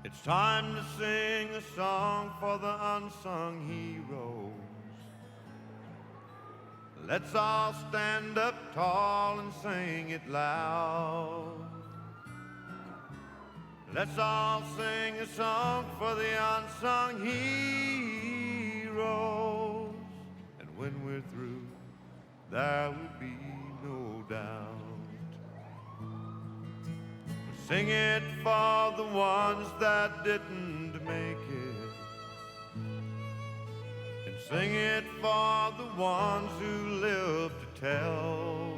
It's time to sing a song for the unsung heroes. Let's all stand up tall and sing it loud. Let's all sing a song for the unsung heroes. And when we're through, there will be no doubt. Sing it for the ones that didn't make it, and sing it for the ones who live to tell.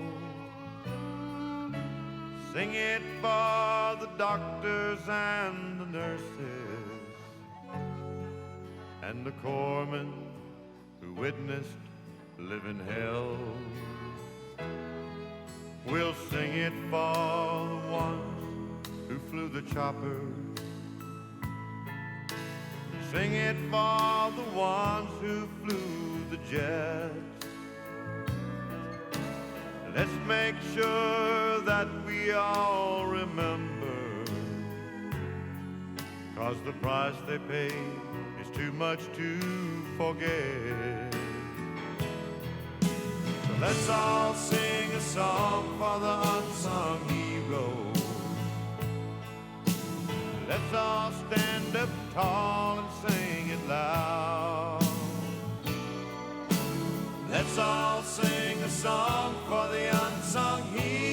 Sing it for the doctors and the nurses and the corpsmen who witnessed living hell. We'll sing it for the ones who flew the choppers. Sing it for the ones who flew the jets. Let's make sure that we all remember, 'cause the price they pay is too much to forget. So let's all sing a song for the unsung heroes. Let's all stand up tall and sing it loud. Let's all sing a song for the unsung heroes.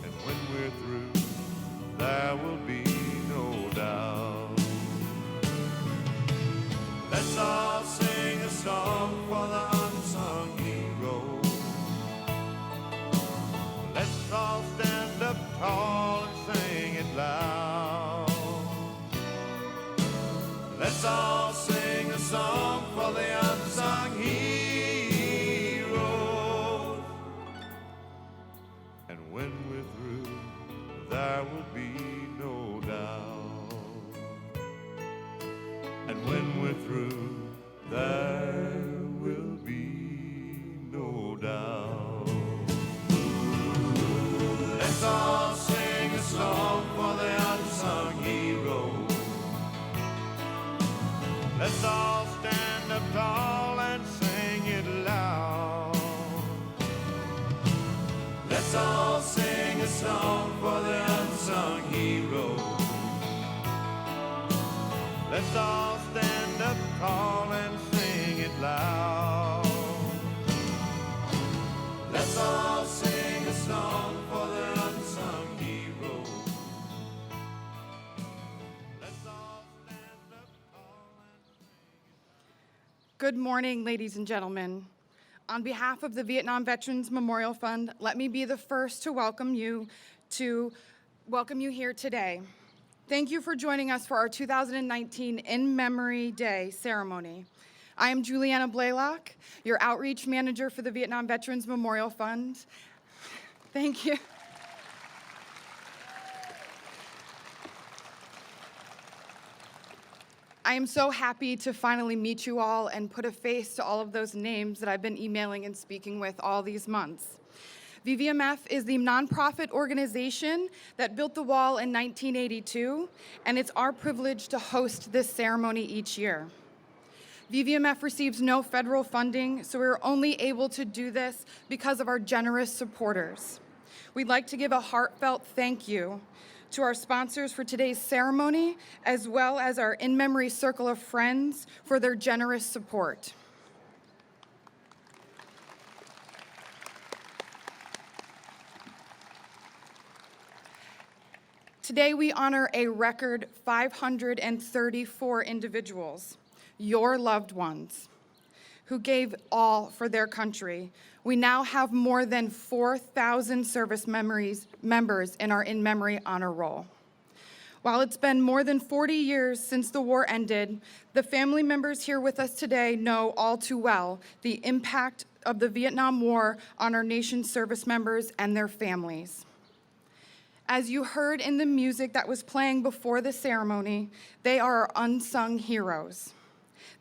And when we're through, there will be no doubt. Let's all sing a song for the unsung heroes. Let's all stand up tall and sing it loud. Let's all sing a song for the unsung heroes. And when we're through, there will be no doubt. And when we're through, there will be no doubt. Let's all sing a song for the unsung heroes. Let's all stand up tall and sing it loud. Let's all sing a song for the unsung heroes. Let's all stand up tall and sing it loud. Let's all sing a song for the unsung heroes. Let's all stand up tall and sing it. Good morning, ladies and gentlemen. On behalf of the Vietnam Veterans Memorial Fund, let me be the first to welcome you here today. Thank you for joining us for our 2019 In Memory Day ceremony. I am Juliana Blaylock, your outreach manager for the Vietnam Veterans Memorial Fund. Thank you. I am so happy to finally meet you all and put a face to all of those names that I've been emailing and speaking with all these months. VVMF is the nonprofit organization that built the wall in 1982, and it's our privilege to host this ceremony each year. VVMF receives no federal funding, so we're only able to do this because of our generous supporters. We'd like to give a heartfelt thank you to our sponsors for today's ceremony, as well as our in-memory circle of friends for their generous support. Today we honor a record 534 individuals, your loved ones, who gave all for their country. We now have more than 4,000 service members in our in-memory honor roll. While it's been more than 40 years since the war ended, the family members here with us today know all too well the impact of the Vietnam War on our nation's service members and their families. As you heard in the music that was playing before the ceremony, they are our unsung heroes.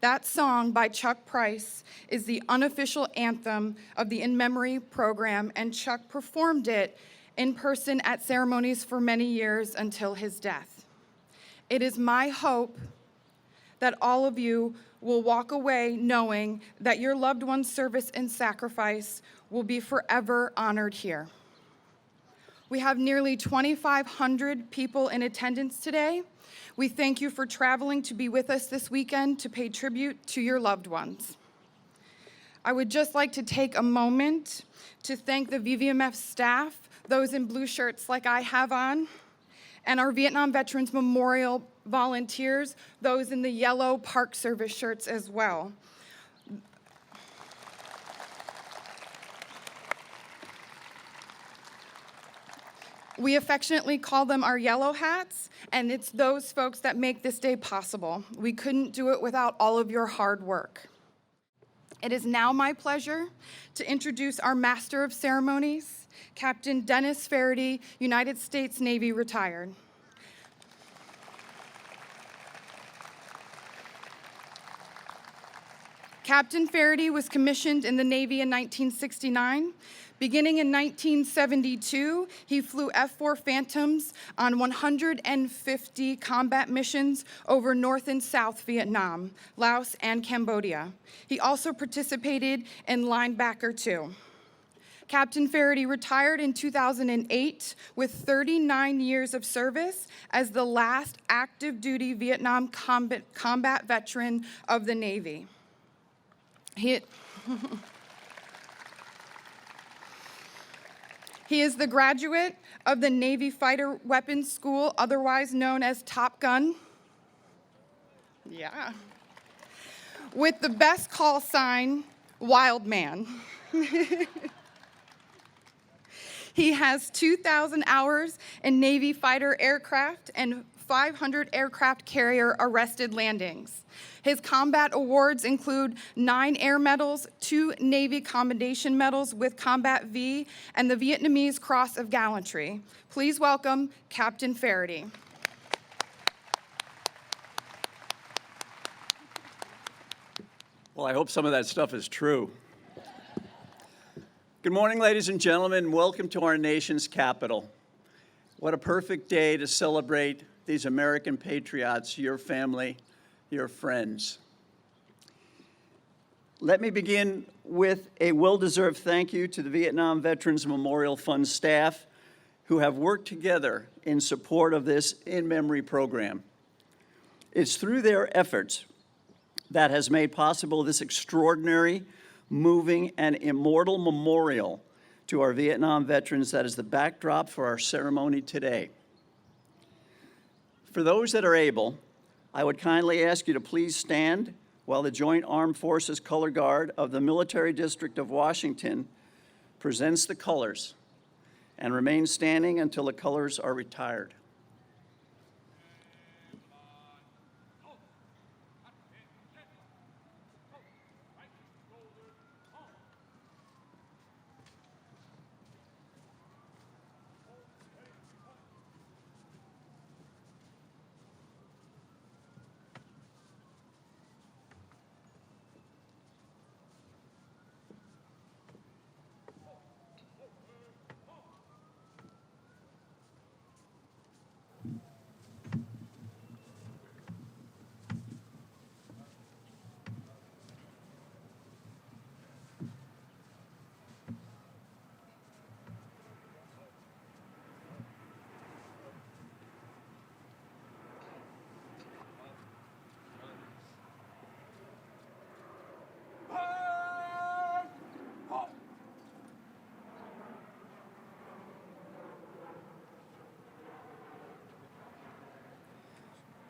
That song by Chuck Price is the unofficial anthem of the In Memory program, and Chuck performed it in person at ceremonies for many years until his death. It is my hope that all of you will walk away knowing that your loved one's service and sacrifice will be forever honored here. We have nearly 2,500 people in attendance today. We thank you for traveling to be with us this weekend to pay tribute to your loved ones. I would just like to take a moment to thank the VVMF staff, those in blue shirts like I have on, and our Vietnam Veterans Memorial volunteers, those in the yellow Park Service shirts as well. We affectionately call them our yellow hats, and it's those folks that make this day possible. We couldn't do it without all of your hard work. It is now my pleasure to introduce our Master of Ceremonies, Captain Dennis Faraday, United States Navy, retired. Captain Faraday was commissioned in the Navy in 1969. Beginning in 1972, he flew F-4 Phantoms on 150 combat missions over North and South Vietnam, Laos, and Cambodia. He also participated in Linebacker 2. Captain Faraday retired in 2008 with 39 years of service as the last active duty Vietnam combat veteran of the Navy. He is the graduate of the Navy Fighter Weapons School, otherwise known as Top Gun. Yeah. With the best call sign, Wild Man. He has 2,000 hours in Navy fighter aircraft and 500 aircraft carrier arrested landings. His combat awards include 9 Air Medals, 2 Navy Commendation Medals with Combat V, and the Vietnamese Cross of Gallantry. Please welcome Captain Faraday. Well, I hope some of that stuff is true. Good morning, ladies and gentlemen. Welcome to our nation's capital. What a perfect day to celebrate these American patriots, your family, your friends. Let me begin with a well-deserved thank you to the Vietnam Veterans Memorial Fund staff who have worked together in support of this in-memory program. It's through their efforts that has made possible this extraordinary, moving, and immortal memorial to our Vietnam veterans that is the backdrop for our ceremony today. For those that are able, I would kindly ask you to please stand while the Joint Armed Forces Color Guard of the Military District of Washington presents the colors and remain standing until the colors are retired.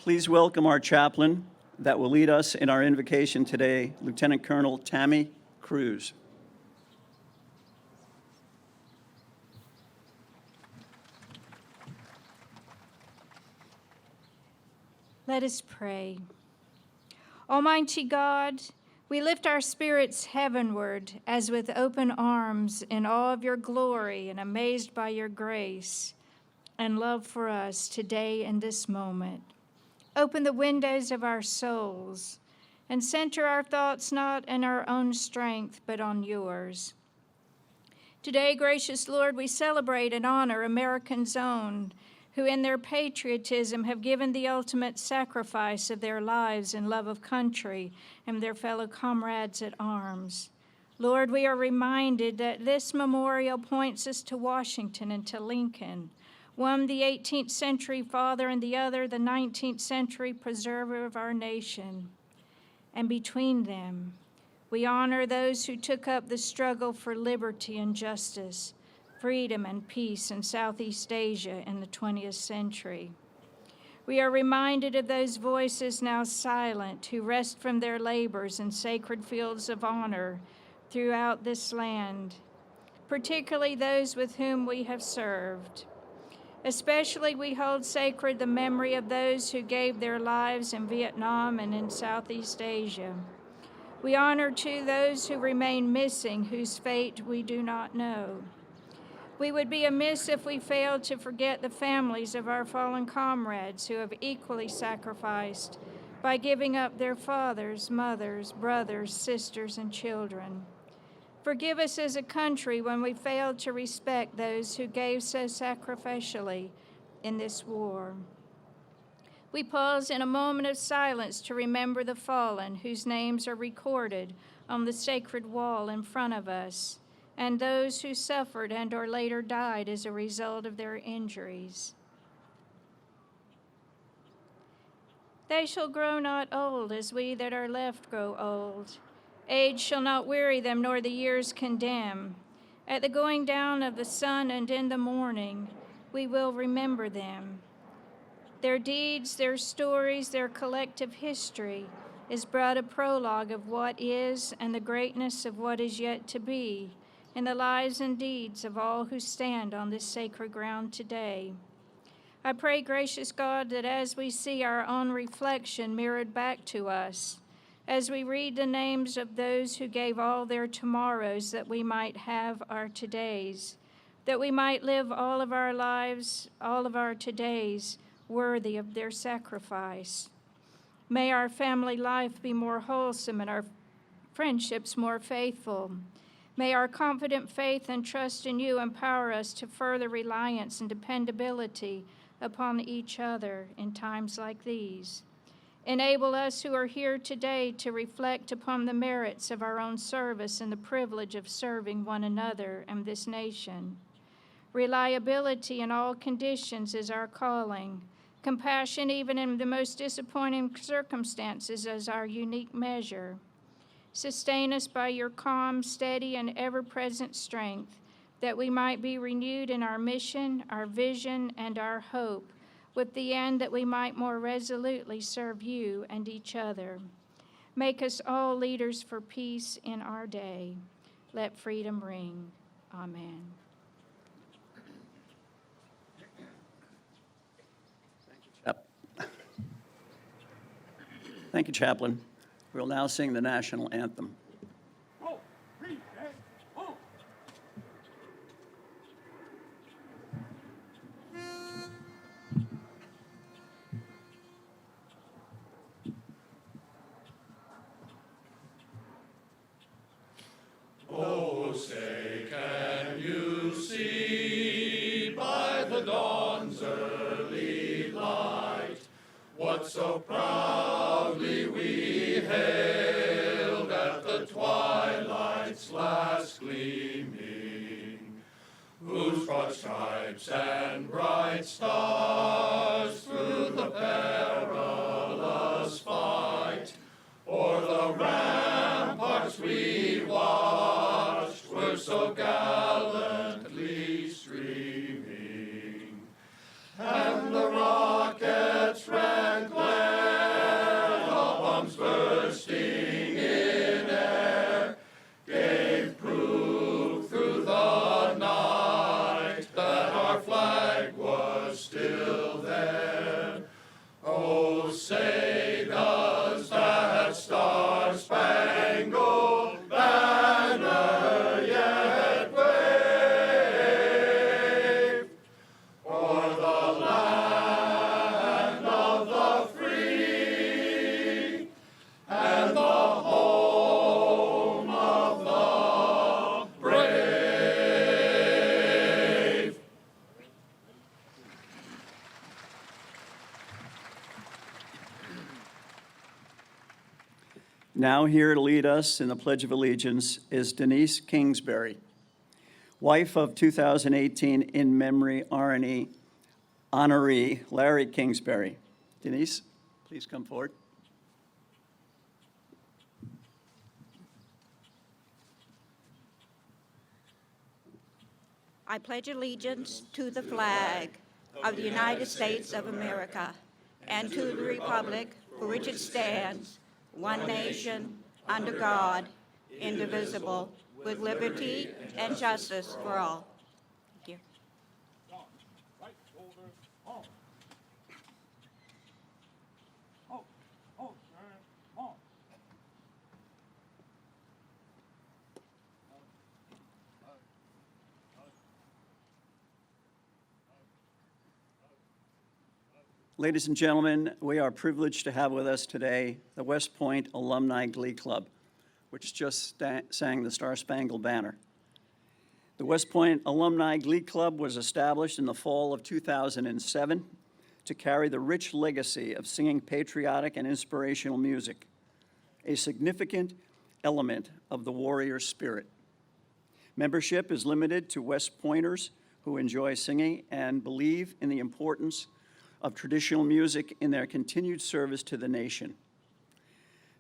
Please welcome our chaplain that will lead us in our invocation today, Lieutenant Colonel Tammy Cruz. Let us pray. Almighty God, we lift our spirits heavenward as with open arms in awe of your glory and amazed by your grace and love for us today in this moment. Open the windows of our souls and center our thoughts not in our own strength, but on yours. Today, gracious Lord, we celebrate and honor Americans' own, who in their patriotism have given the ultimate sacrifice of their lives in love of country and their fellow comrades at arms. Lord, we are reminded that this memorial points us to Washington and to Lincoln, one the 18th century father and the other the 19th century preserver of our nation. And between them, we honor those who took up the struggle for liberty and justice, freedom and peace in Southeast Asia in the 20th century. We are reminded of those voices now silent who rest from their labors in sacred fields of honor throughout this land, particularly those with whom we have served. Especially we hold sacred the memory of those who gave their lives in Vietnam and in Southeast Asia. We honor too those who remain missing, whose fate we do not know. We would be amiss if we failed to forget the families of our fallen comrades who have equally sacrificed by giving up their fathers, mothers, brothers, sisters, and children. Forgive us as a country when we failed to respect those who gave so sacrificially in this war. We pause in a moment of silence to remember the fallen whose names are recorded on the sacred wall in front of us, and those who suffered and or later died as a result of their injuries. They shall grow not old as we that are left grow old. Age shall not weary them, nor the years condemn. At the going down of the sun and in the morning, we will remember them. Their deeds, their stories, their collective history is but a prologue of what is and the greatness of what is yet to be in the lives and deeds of all who stand on this sacred ground today. I pray, gracious God, that as we see our own reflection mirrored back to us, as we read the names of those who gave all their tomorrows that we might have our todays, that we might live all of our lives, all of our todays, worthy of their sacrifice. May our family life be more wholesome and our friendships more faithful. May our confident faith and trust in you empower us to further reliance and dependability upon each other in times like these. Enable us who are here today to reflect upon the merits of our own service and the privilege of serving one another and this nation. Reliability in all conditions is our calling. Compassion even in the most disappointing circumstances is our unique measure. Sustain us by your calm, steady, and ever-present strength, that we might be renewed in our mission, our vision, and our hope, with the end that we might more resolutely serve you and each other. Make us all leaders for peace in our day. Let freedom ring. Amen. Thank you, Chaplain. We'll now sing the national anthem. Oh, say, can you see by the dawn's early light what so proudly we hailed at the twilight's last gleaming, whose broad stripes and bright stars through the perilous fight o'er the ramparts we watched were so gallantly streaming, and the rockets red glare, the bombs bursting in air, gave proof through the night that our flag was still there. Oh, say does that star-spangled banner yet wave o'er the land of the free and the home of the brave? Now here to lead us in the Pledge of Allegiance is Denise Kingsbury, wife of 2018 in memory honoree Larry Kingsbury. Denise, please come forward. I pledge allegiance to the flag of the United States of America and to the republic for which it stands, one nation, under God, indivisible, with liberty and justice for all. Thank you. Ladies and gentlemen, we are privileged to have with us today the West Point Alumni Glee Club, which just sang the Star-Spangled Banner. The West Point Alumni Glee Club was established in the fall of 2007 to carry the rich legacy of singing patriotic and inspirational music, a significant element of the warrior spirit. Membership is limited to West Pointers who enjoy singing and believe in the importance of traditional music in their continued service to the nation.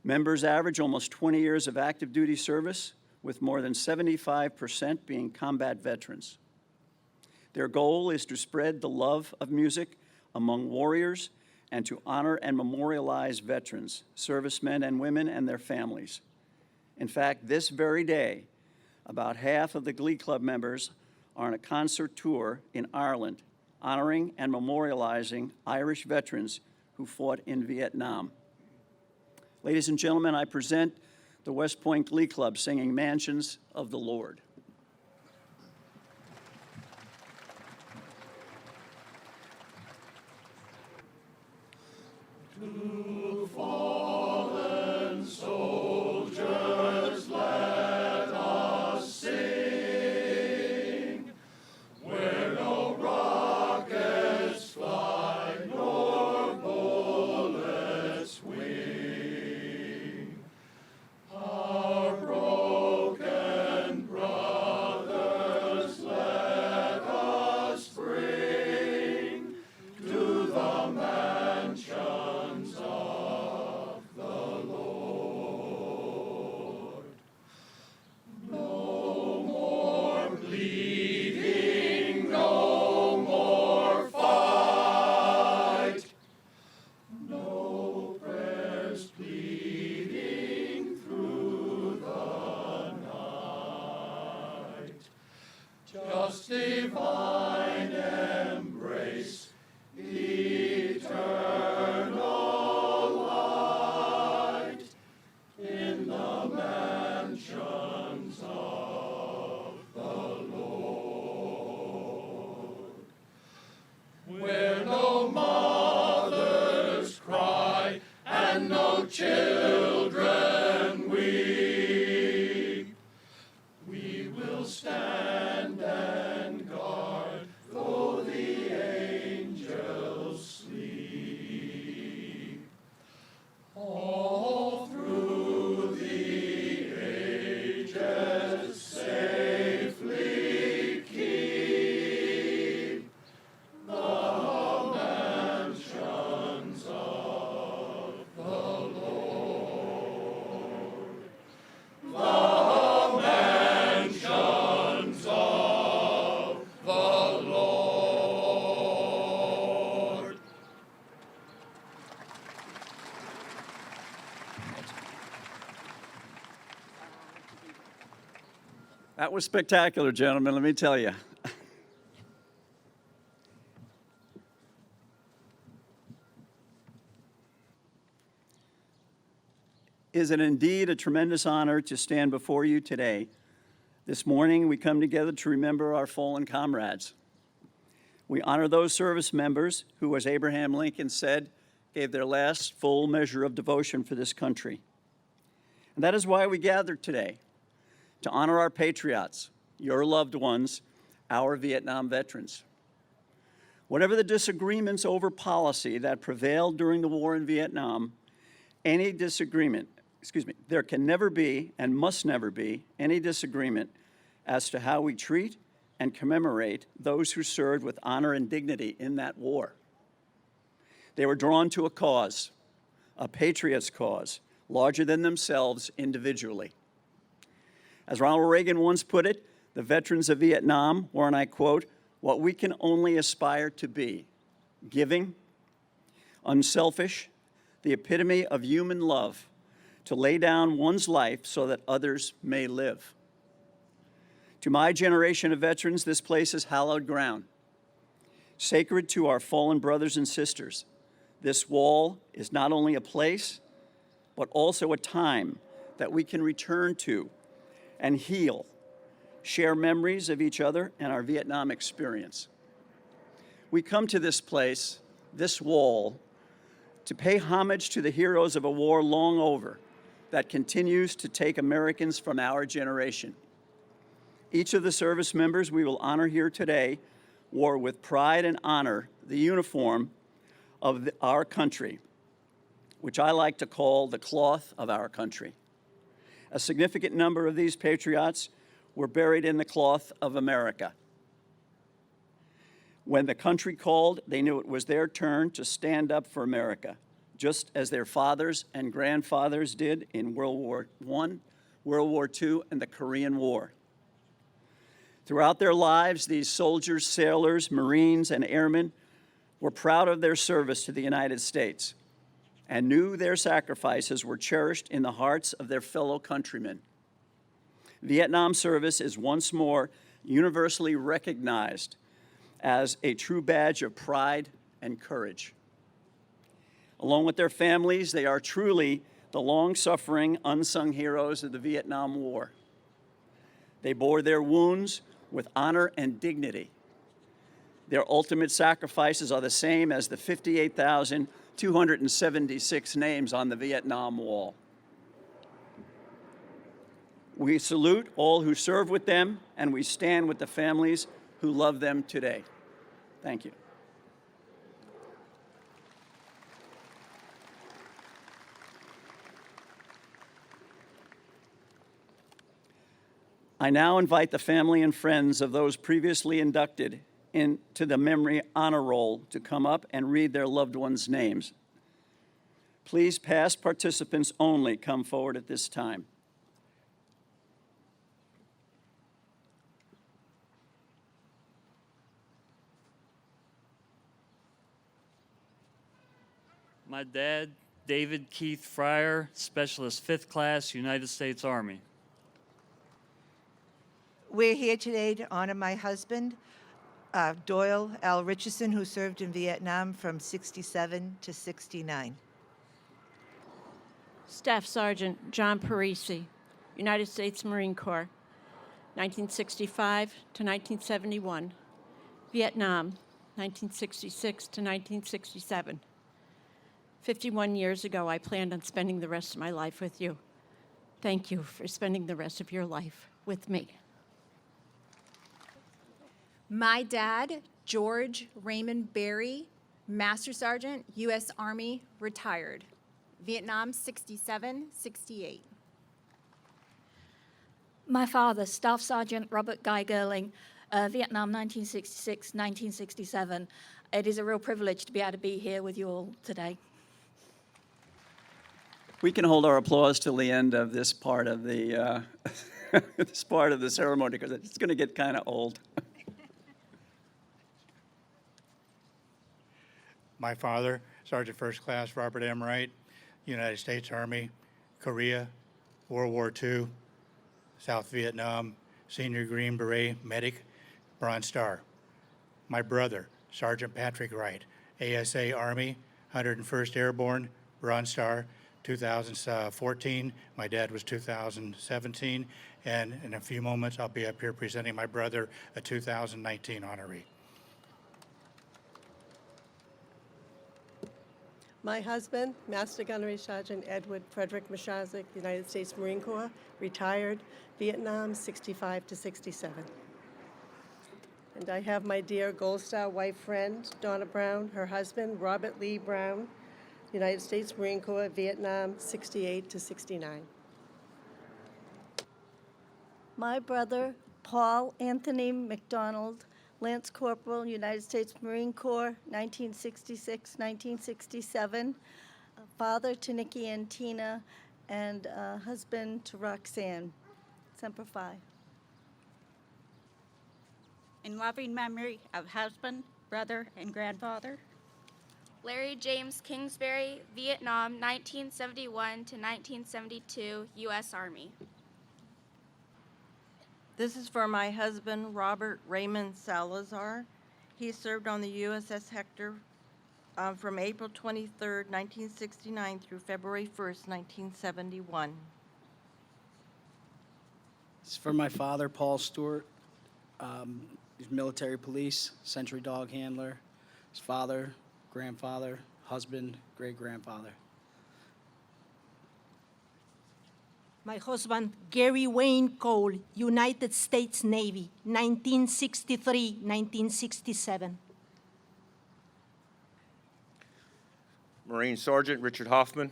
Members average almost 20 years of active duty service, with more than 75% being combat veterans. Their goal is to spread the love of music among warriors and to honor and memorialize veterans, servicemen and women, and their families. In fact, this very day, about half of the Glee Club members are on a concert tour in Ireland, honoring and memorializing Irish veterans who fought in Vietnam. Ladies and gentlemen, I present the West Point Glee Club singing Mansions of the Lord. To fallen soldiers let us sing, where no rockets fly nor bullets wing. Our broken brothers let us bring to the mansions of the Lord. No more bleeding, no more fight, no prayers pleading through the night, just divine embrace, eternal light in the mansions of the Lord, where no mothers cry and no children weep. We will stand and guard, though the angels sleep. All through the ages safely keep the mansions of the Lord. The mansions of the Lord. That was spectacular, gentlemen, let me tell you. Is it indeed a tremendous honor to stand before you today? This morning, we come together to remember our fallen comrades. We honor those service members who, as Abraham Lincoln said, gave their last full measure of devotion for this country. And that is why we gathered today, to honor our patriots, your loved ones, our Vietnam veterans. Whatever the disagreements over policy that prevailed during the war in Vietnam, any disagreement there can never be and must never be any disagreement as to how we treat and commemorate those who served with honor and dignity in that war. They were drawn to a cause, a patriot's cause, larger than themselves individually. As Ronald Reagan once put it, the veterans of Vietnam were, and I quote, "what we can only aspire to be, giving, unselfish, the epitome of human love, to lay down one's life so that others may live." To my generation of veterans, this place is hallowed ground, sacred to our fallen brothers and sisters. This wall is not only a place, but also a time that we can return to and heal, share memories of each other and our Vietnam experience. We come to this place, this wall, to pay homage to the heroes of a war long over that continues to take Americans from our generation. Each of the service members we will honor here today wore with pride and honor the uniform of our country, which I like to call the cloth of our country. A significant number of these patriots were buried in the cloth of America. When the country called, they knew it was their turn to stand up for America, just as their fathers and grandfathers did in World War I, World War II, and the Korean War. Throughout their lives, these soldiers, sailors, Marines, and airmen were proud of their service to the United States and knew their sacrifices were cherished in the hearts of their fellow countrymen. Vietnam service is once more universally recognized as a true badge of pride and courage. Along with their families, they are truly the long-suffering, unsung heroes of the Vietnam War. They bore their wounds with honor and dignity. Their ultimate sacrifices are the same as the 58,276 names on the Vietnam Wall. We salute all who serve with them, and we stand with the families who love them today. Thank you. I now invite the family and friends of those previously inducted into the Memory Honor Roll to come up and read their loved ones' names. Please, past participants only, come forward at this time. My dad, David Keith Fryer, Specialist 5th Class, United States Army. We're here today to honor my husband, Doyle L. Richardson, who served in Vietnam from '67 to '69. Staff Sergeant John Parisi, United States Marine Corps, 1965 to 1971. Vietnam, 1966 to 1967. 51 years ago, I planned on spending the rest of my life with you. Thank you for spending the rest of your life with me. My dad, George Raymond Berry, Master Sergeant, U.S. Army, retired. Vietnam, 67, 68. My father, Staff Sergeant Robert Guy Girling, Vietnam 1966, 1967. It is a real privilege to be able to be here with you all today. We can hold our applause till the end of this part of the this part of the ceremony because it's going to get kind of old. My father, Sergeant First Class Robert M. Wright, United States Army, Korea, World War II, South Vietnam, Senior Green Beret, Medic, Bronze Star. My brother, Sergeant Patrick Wright, ASA Army, 101st Airborne, Bronze Star, 2014. My dad was 2017. And in a few moments, I'll be up here presenting my brother, a 2019 honoree. My husband, Master Gunnery Sergeant Edward Frederick Mashazik, United States Marine Corps, retired, Vietnam, 65 to 67. And I have my dear Gold Star wife friend, Donna Brown, her husband, Robert Lee Brown, United States Marine Corps, Vietnam, 68 to 69. My brother, Paul Anthony McDonald, Lance Corporal, United States Marine Corps, 1966-1967, father to Nikki and Tina, and husband to Roxanne. Semper Fi. In loving memory of husband, brother, and grandfather. Larry James Kingsbury, Vietnam, 1971 to 1972, U.S. Army. This is for my husband, Robert Raymond Salazar. He served on the USS Hector from April 23, 1969 through February 1st, 1971. This is for my father, Paul Stewart. He's military police, sentry dog handler. His father, grandfather, husband, great-grandfather. My husband, Gary Wayne Cole, United States Navy, 1963-1967. Marine Sergeant Richard Hoffman.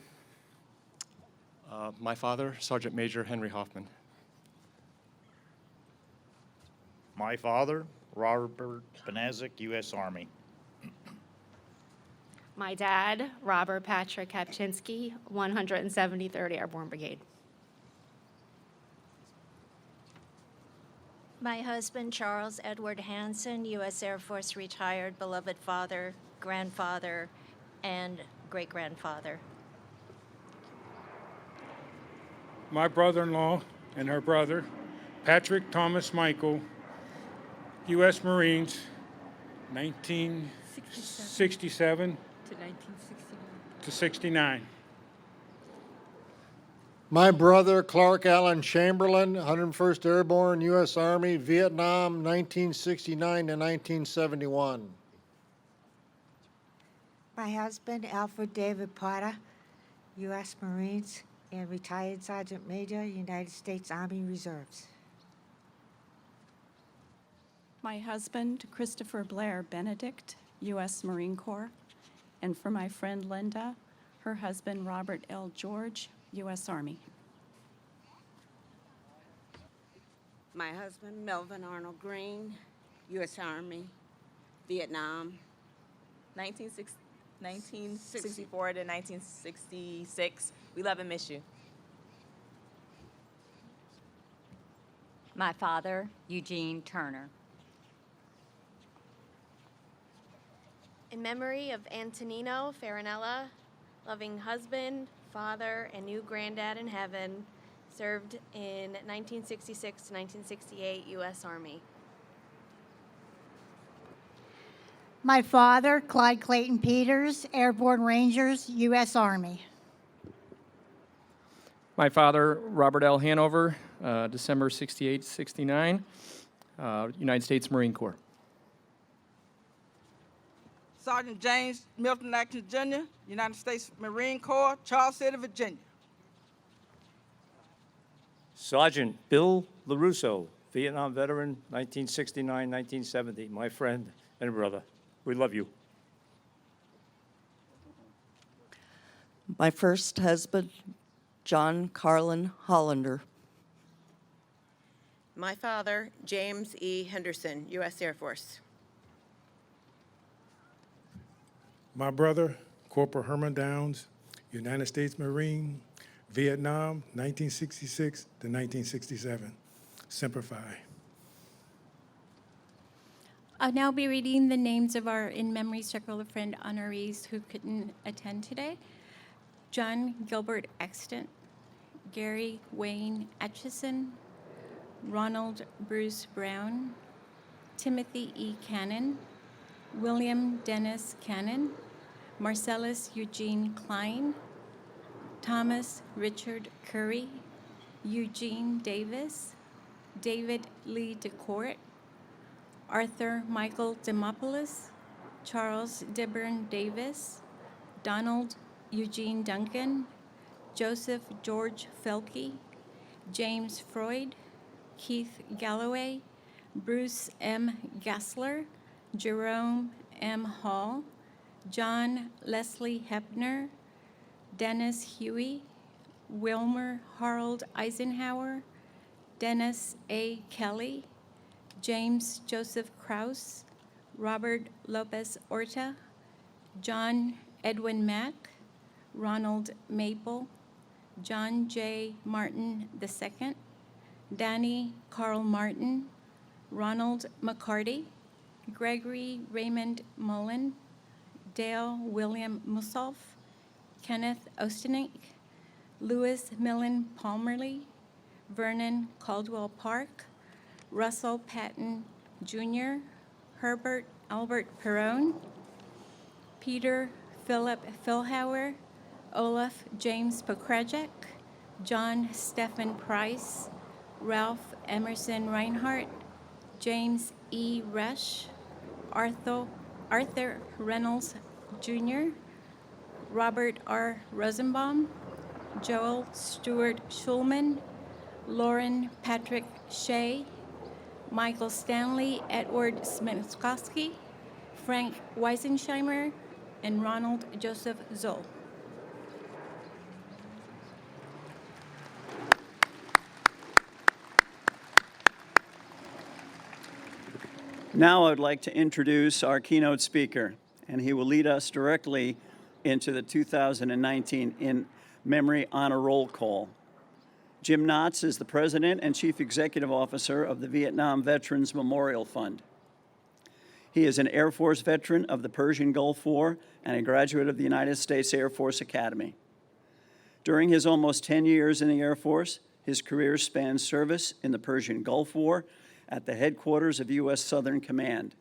My father, Sergeant Major Henry Hoffman. My father, Robert Benezik, U.S. Army. My dad, Robert Patrick Kapczynski, 173rd Airborne Brigade. My husband, Charles Edward Hansen, U.S. Air Force retired, beloved father, grandfather, and great-grandfather. My brother-in-law and her brother, Patrick Thomas Michael, U.S. Marines, 1967 to 69. My brother, Clark Allen Chamberlain, 101st Airborne, U.S. Army, Vietnam, 1969 to 1971. My husband, Alfred David Potter, U.S. Marines, and retired Sergeant Major, United States Army Reserves. My husband, Christopher Blair Benedict, U.S. Marine Corps, and for my friend Linda, her husband, Robert L. George, U.S. Army. My husband, Melvin Arnold Green, U.S. Army, Vietnam. 1964 to 1966. We love and miss you. My father, Eugene Turner. In memory of Antonino Farinella, loving husband, father, and new granddad in heaven, served in 1966 to 1968 U.S. Army. My father, Clyde Clayton Peters, Airborne Rangers, U.S. Army. My father, Robert L. Hanover, December 68, 69, United States Marine Corps. Sergeant James Milton Atkins Jr., United States Marine Corps, Charles City, Virginia. Sergeant Bill LaRusso, Vietnam veteran, 1969-1970, my friend and brother. We love you. My first husband, John Carlin Hollander. My father, James E. Henderson, U.S. Air Force. My brother, Corporal Herman Downs, United States Marine, Vietnam, 1966 to 1967. Semper Fi. I'll now be reading the names of our in-memory Circle of Friend honorees who couldn't attend today. John Gilbert Extant, Gary Wayne Atchison, Ronald Bruce Brown, Timothy E. Cannon, William Dennis Cannon, Marcellus Eugene Klein, Thomas Richard Curry, Eugene Davis, David Lee DeCourt, Arthur Michael Demopoulos, Charles Dibburn Davis, Donald Eugene Duncan, Joseph George Felke, James Freud, Keith Galloway, Bruce M. Gassler, Jerome M. Hall, John Leslie Hepner, Dennis Huey, Wilmer Harold Eisenhower, Dennis A. Kelly, James Joseph Krause, Robert Lopez Orta, John Edwin Mack, Ronald Maple, John J. Martin II, Danny Carl Martin, Ronald McCarty, Gregory Raymond Mullen, Dale William Mussolf, Kenneth Ostenik, Louis Millen Palmerly, Vernon Caldwell Park, Russell Patton Jr., Herbert Albert Perone, Peter Philip Philhauer, Olaf James Pokrajek, John Stephen Price, Ralph Emerson Reinhardt, James E. Rush, Arthur Reynolds Jr., Robert R. Rosenbaum, Joel Stewart Schulman, Lauren Patrick Shea, Michael Stanley Edward Smitkowski, Frank Weisensheimer, and Ronald Joseph Zoll. Now I'd like to introduce our keynote speaker, and he will lead us directly into the 2019 In Memory Honor Roll Call. Jim Knotts is the President and Chief Executive Officer of the Vietnam Veterans Memorial Fund. He is an Air Force veteran of the Persian Gulf War and a graduate of the United States Air Force Academy. During his almost 10 years in the Air Force, his career spans service in the Persian Gulf War at the headquarters of U.S. Southern Command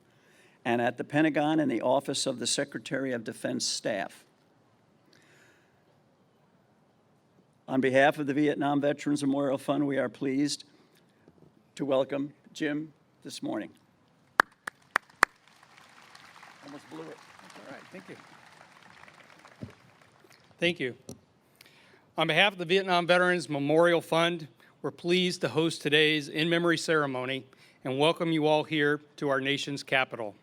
and at the Pentagon in the Office of the Secretary of Defense Staff. On behalf of the Vietnam Veterans Memorial Fund, we are pleased to welcome Jim this morning. Almost blew it. All right, thank you. Thank you. On behalf of the Vietnam Veterans Memorial Fund, we're pleased to host today's in-memory ceremony and welcome you all here to our nation's capital.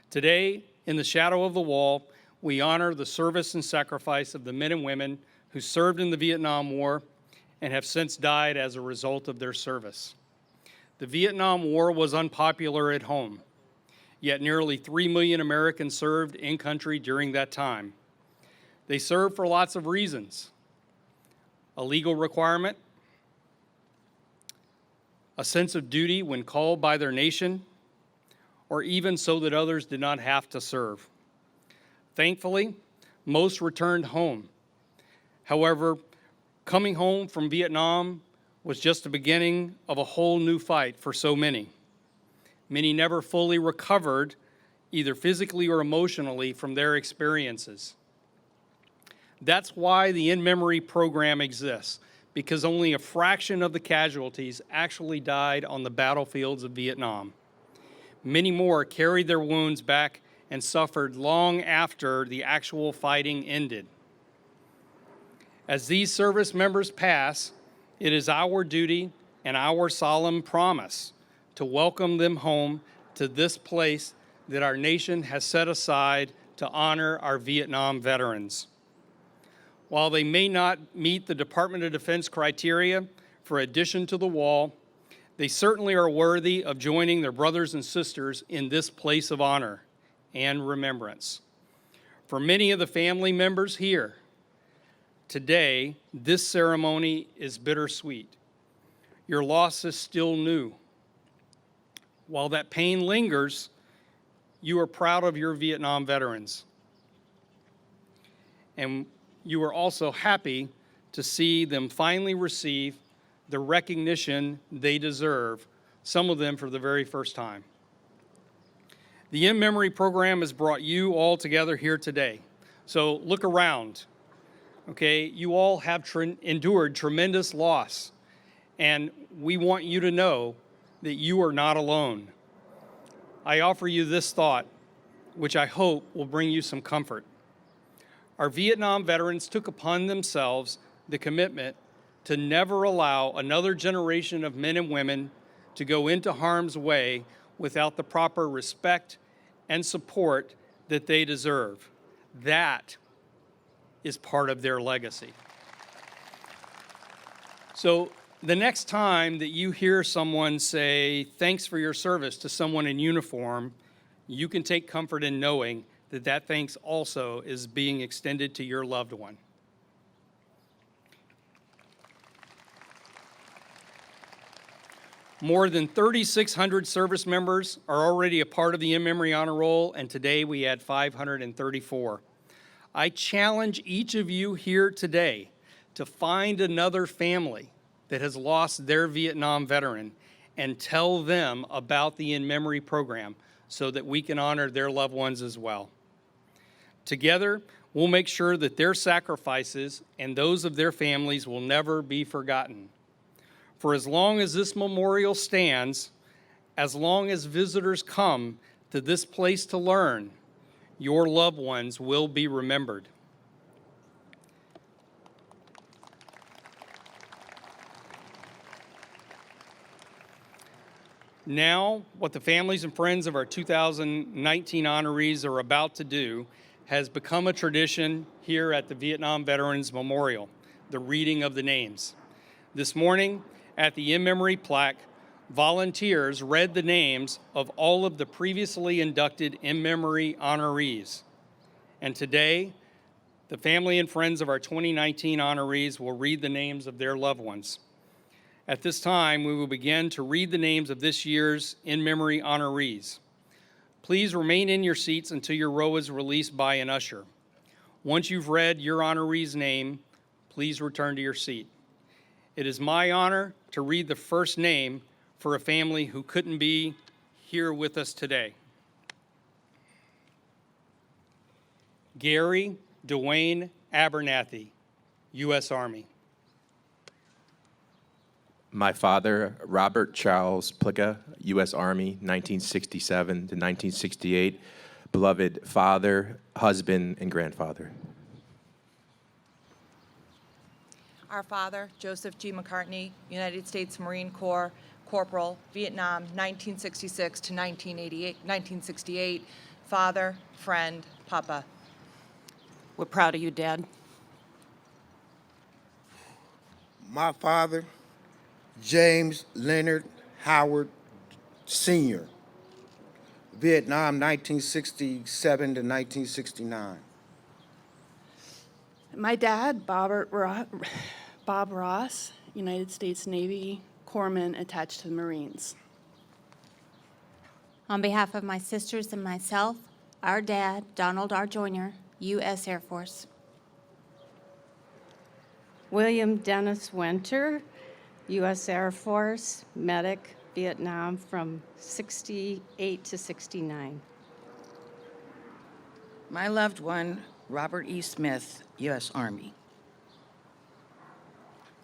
Today, in the shadow of the wall, we honor the service and sacrifice of the men and women who served in the Vietnam War and have since died as a result of their service. The Vietnam War was unpopular at home, yet nearly 3 million Americans served in country during that time. They served for lots of reasons: a legal requirement, a sense of duty when called by their nation, or even so that others did not have to serve. Thankfully, most returned home. However, coming home from Vietnam was just the beginning of a whole new fight for so many. Many never fully recovered, either physically or emotionally, from their experiences. That's why the In Memory program exists, because only a fraction of the casualties actually died on the battlefields of Vietnam. Many more carried their wounds back and suffered long after the actual fighting ended. As these service members pass, it is our duty and our solemn promise to welcome them home to this place that our nation has set aside to honor our Vietnam veterans. While they may not meet the Department of Defense criteria for addition to the wall, they certainly are worthy of joining their brothers and sisters in this place of honor and remembrance. For many of the family members here, today, this ceremony is bittersweet. Your loss is still new. While that pain lingers, you are proud of your Vietnam veterans. And you are also happy to see them finally receive the recognition they deserve, some of them for the very first time. The In Memory program has brought you all together here today. So look around. Okay, you all have endured tremendous loss, and we want you to know that you are not alone. I offer you this thought, which I hope will bring you some comfort. Our Vietnam veterans took upon themselves the commitment to never allow another generation of men and women to go into harm's way without the proper respect and support that they deserve. That is part of their legacy. So the next time that you hear someone say, "Thanks for your service," to someone in uniform, you can take comfort in knowing that that thanks also is being extended to your loved one. More than 3,600 service members are already a part of the in-memory honor roll, and today we add 534. I challenge each of you here today to find another family that has lost their Vietnam veteran and tell them about the in-memory program so that we can honor their loved ones as well. Together, we'll make sure that their sacrifices and those of their families will never be forgotten. For as long as this memorial stands, as long as visitors come to this place to learn, your loved ones will be remembered. Now, what the families and friends of our 2019 honorees are about to do has become a tradition here at the Vietnam Veterans Memorial, the reading of the names. This morning, at the in-memory plaque, volunteers read the names of all of the previously inducted in-memory honorees. And today, the family and friends of our 2019 honorees will read the names of their loved ones. At this time, we will begin to read the names of this year's in-memory honorees. Please remain in your seats until your row is released by an usher. Once you've read your honoree's name, please return to your seat. It is my honor to read the first name for a family who couldn't be here with us today. Gary Dwayne Abernathy, U.S. Army. My father, Robert Charles Plicka, U.S. Army, 1967 to 1968. Beloved father, husband, and grandfather. Our father, Joseph G. McCartney, United States Marine Corps, Corporal, Vietnam, 1966 to 1968. Father, friend, Papa. We're proud of you, Dad. My father, James Leonard Howard Sr., Vietnam, 1967 to 1969. My dad, Bob Ross, United States Navy corpsman attached to the Marines. On behalf of my sisters and myself, our dad, Donald R. Jr., U.S. Air Force. William Dennis Winter, U.S. Air Force, medic, Vietnam from 68 to 69. My loved one, Robert E. Smith, U.S. Army.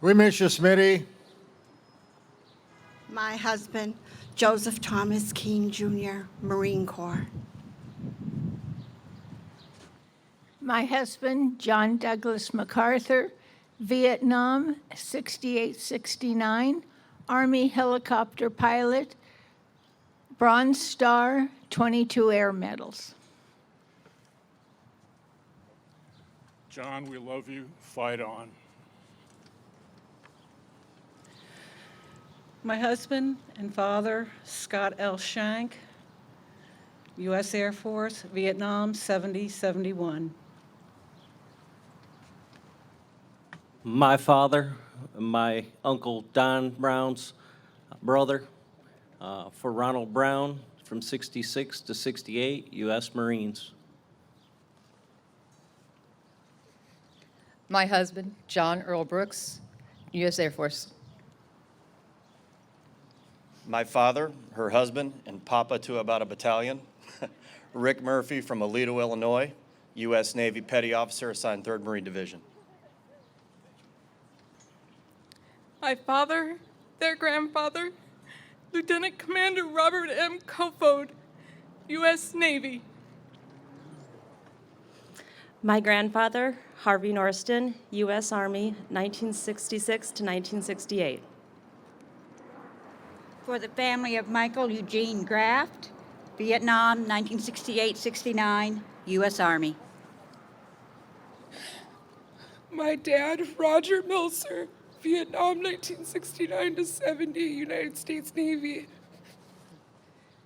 We miss you, Smitty. My husband, Joseph Thomas Keene, Jr., Marine Corps. My husband, John Douglas MacArthur, Vietnam, 68-69, Army helicopter pilot, Bronze Star, 22 air medals. John, we love you. Fight on. My husband and father, Scott L. Shank, U.S. Air Force, Vietnam, 70-71. My father, my uncle Don Brown's brother, for Ronald Brown, from 66 to 68, U.S. Marines. My husband, John Earl Brooks, U.S. Air Force. My father, her husband, and Papa to about a battalion, Rick Murphy from Aledo, Illinois, U.S. Navy Petty Officer assigned 3rd Marine Division. My father, their grandfather, Lieutenant Commander Robert M. Kofod, U.S. Navy. My grandfather, Harvey Norston, U.S. Army, 1966 to 1968. For the family of Michael Eugene Graft, Vietnam, 1968-69, U.S. Army. My dad, Roger Milser, Vietnam, 1969 to 70, United States Navy.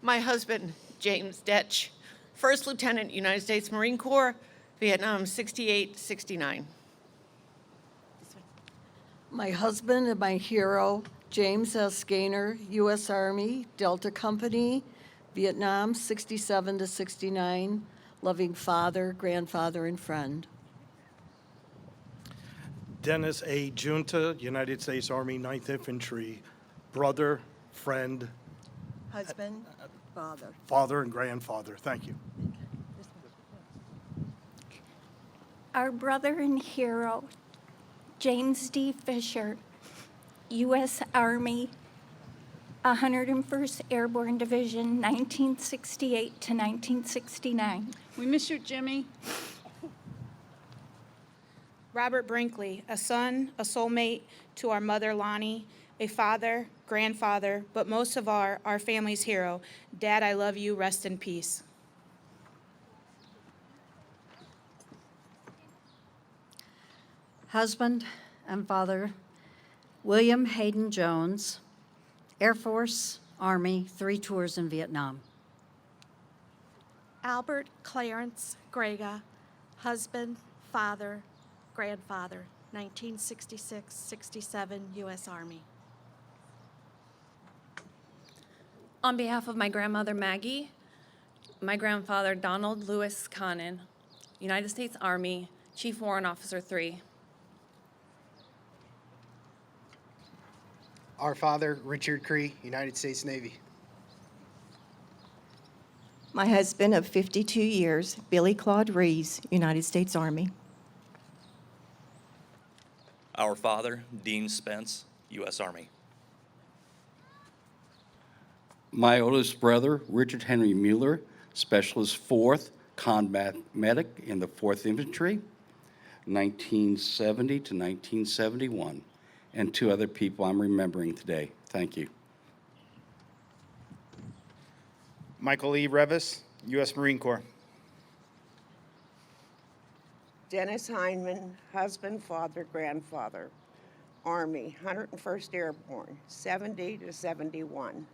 My husband, James Detch, First Lieutenant, United States Marine Corps, Vietnam, 68-69. My husband and my hero, James S. Gaynor, U.S. Army, Delta Company, Vietnam, 67 to 69, loving father, grandfather, and friend. Dennis A. Junta, United States Army, 9th Infantry, brother, friend, Husband, father. father, and grandfather. Thank you. Our brother and hero, James D. Fisher, U.S. Army, 101st Airborne Division, 1968 to 1969. We miss you, Jimmy. Robert Brinkley, a son, a soulmate to our mother, Lonnie, a father, grandfather, but most of all, our family's hero. Dad, I love you. Rest in peace. Husband and father, William Hayden Jones, Air Force, Army, 3 tours in Vietnam. Albert Clarence Grega, husband, father, grandfather, 1966-67 U.S. Army. On behalf of my grandmother, Maggie, my grandfather, Donald Lewis Connon, United States Army, Chief Warrant Officer 3. Our father, Richard Cree, United States Navy. My husband of 52 years, Billy Claude Rees, United States Army. Our father, Dean Spence, U.S. Army. My oldest brother, Richard Henry Mueller, Specialist 4th Combat Medic in the 4th Infantry, 1970 to 1971, and 2 other people I'm remembering today. Thank you. Michael E. Revis, U.S. Marine Corps. Dennis Heineman, husband, father, grandfather, Army, 101st Airborne, 70 to 71.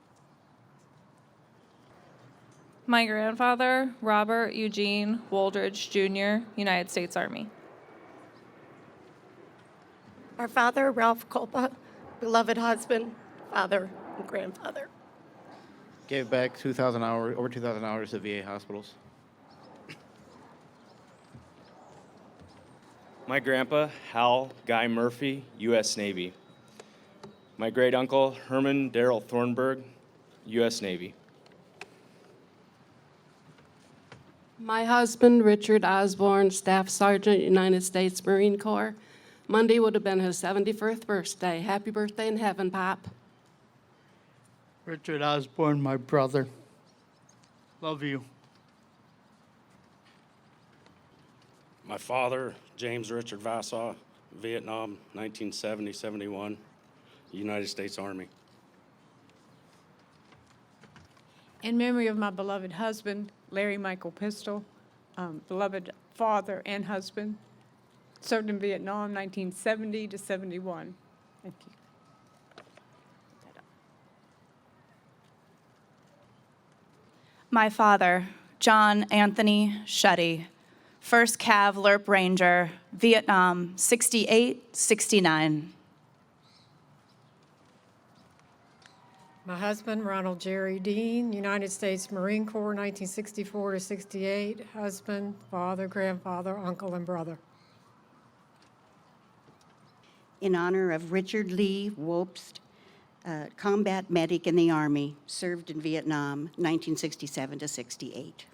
My grandfather, Robert Eugene Woldridge, Jr., United States Army. Our father, Ralph Culpa, beloved husband, father, and grandfather. Gave back 2,000 hours, over 2,000 hours to VA hospitals. My grandpa, Hal Guy Murphy, U.S. Navy. My great uncle, Herman Darrell Thornburg, U.S. Navy. My husband, Richard Osborne, Staff Sergeant, United States Marine Corps. Monday would have been his 71st birthday. Happy birthday in heaven, Pop. Richard Osborne, my brother. Love you. My father, James Richard Vassaw, Vietnam, 1970-71, United States Army. In memory of my beloved husband, Larry Michael Pistol, beloved father and husband, served in Vietnam, 1970 to 71. Thank you. My father, John Anthony Shetty, 1st Cav Lerp Ranger, Vietnam, 68-69. My husband, Ronald Jerry Dean, United States Marine Corps, 1964 to 68. Husband, father, grandfather, uncle, and brother. In honor of Richard Lee Wobst, combat medic in the Army, served in Vietnam, 1967 to 68.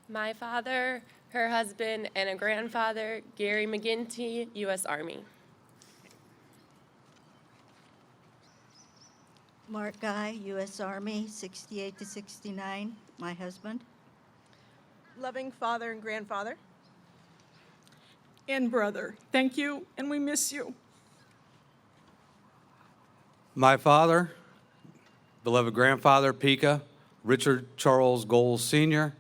My father, her husband, and a grandfather, Gary McGinty, U.S. Army. Mark Guy, U.S. Army, 68 to 69, my husband. Loving father and grandfather. And brother, thank you, and we miss you. My father, beloved grandfather, Pika, Richard Charles Goles Sr.,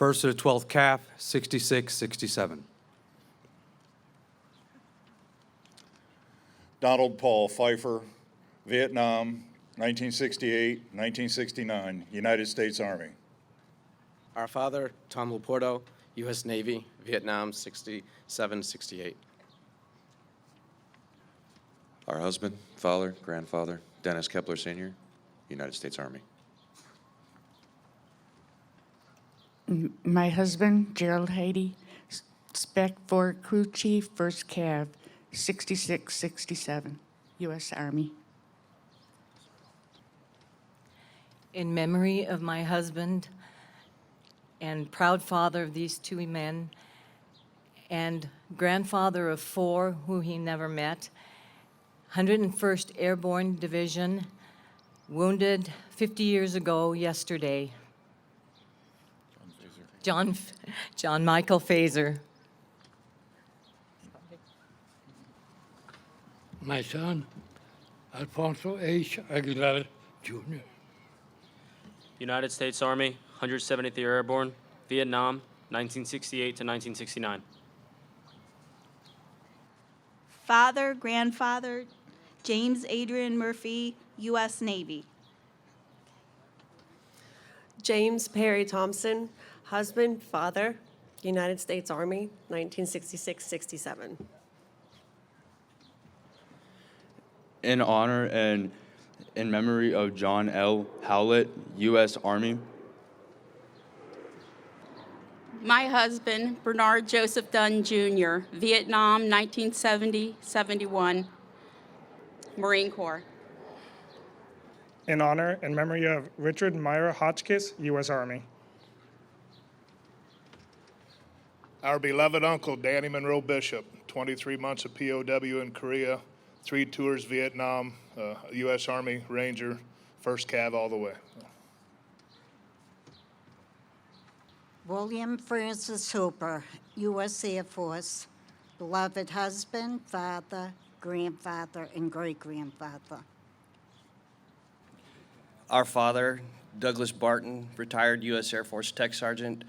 1st to the 12th calf, 66, 67. Donald Paul Pfeiffer, Vietnam, 1968, 1969, United States Army. Our father, Tom Laporto, U.S. Navy, Vietnam, 67, 68. Our husband, father, grandfather, Dennis Kepler Sr., United States Army. My husband, Gerald Haiti, Spec 4 Crew Chief, 1st Cav, 66, 67, U.S. Army. In memory of my husband and proud father of these two men and grandfather of 4 who he never met, 101st Airborne Division, wounded 50 years ago yesterday. John Michael Fazer. My son, Alfonso H. Aguilar, Jr. United States Army, 173rd Airborne, Vietnam, 1968 to 1969. Father, grandfather, James Adrian Murphy, U.S. Navy. James Perry Thompson, husband, father, United States Army, 1966-67. In honor and in memory of John L. Howlett, U.S. Army. My husband, Bernard Joseph Dunn, Jr., Vietnam, 1970-71, Marine Corps. In honor and memory of Richard Myra Hotchkiss, U.S. Army. Our beloved uncle, Danny Monroe Bishop, 23 months of POW in Korea, 3 tours Vietnam, U.S. Army Ranger, 1st Cav all the way. William Francis Hooper, U.S. Air Force, beloved husband, father, grandfather, and great-grandfather. Our father, Douglas Barton, retired U.S. Air Force Tech Sergeant,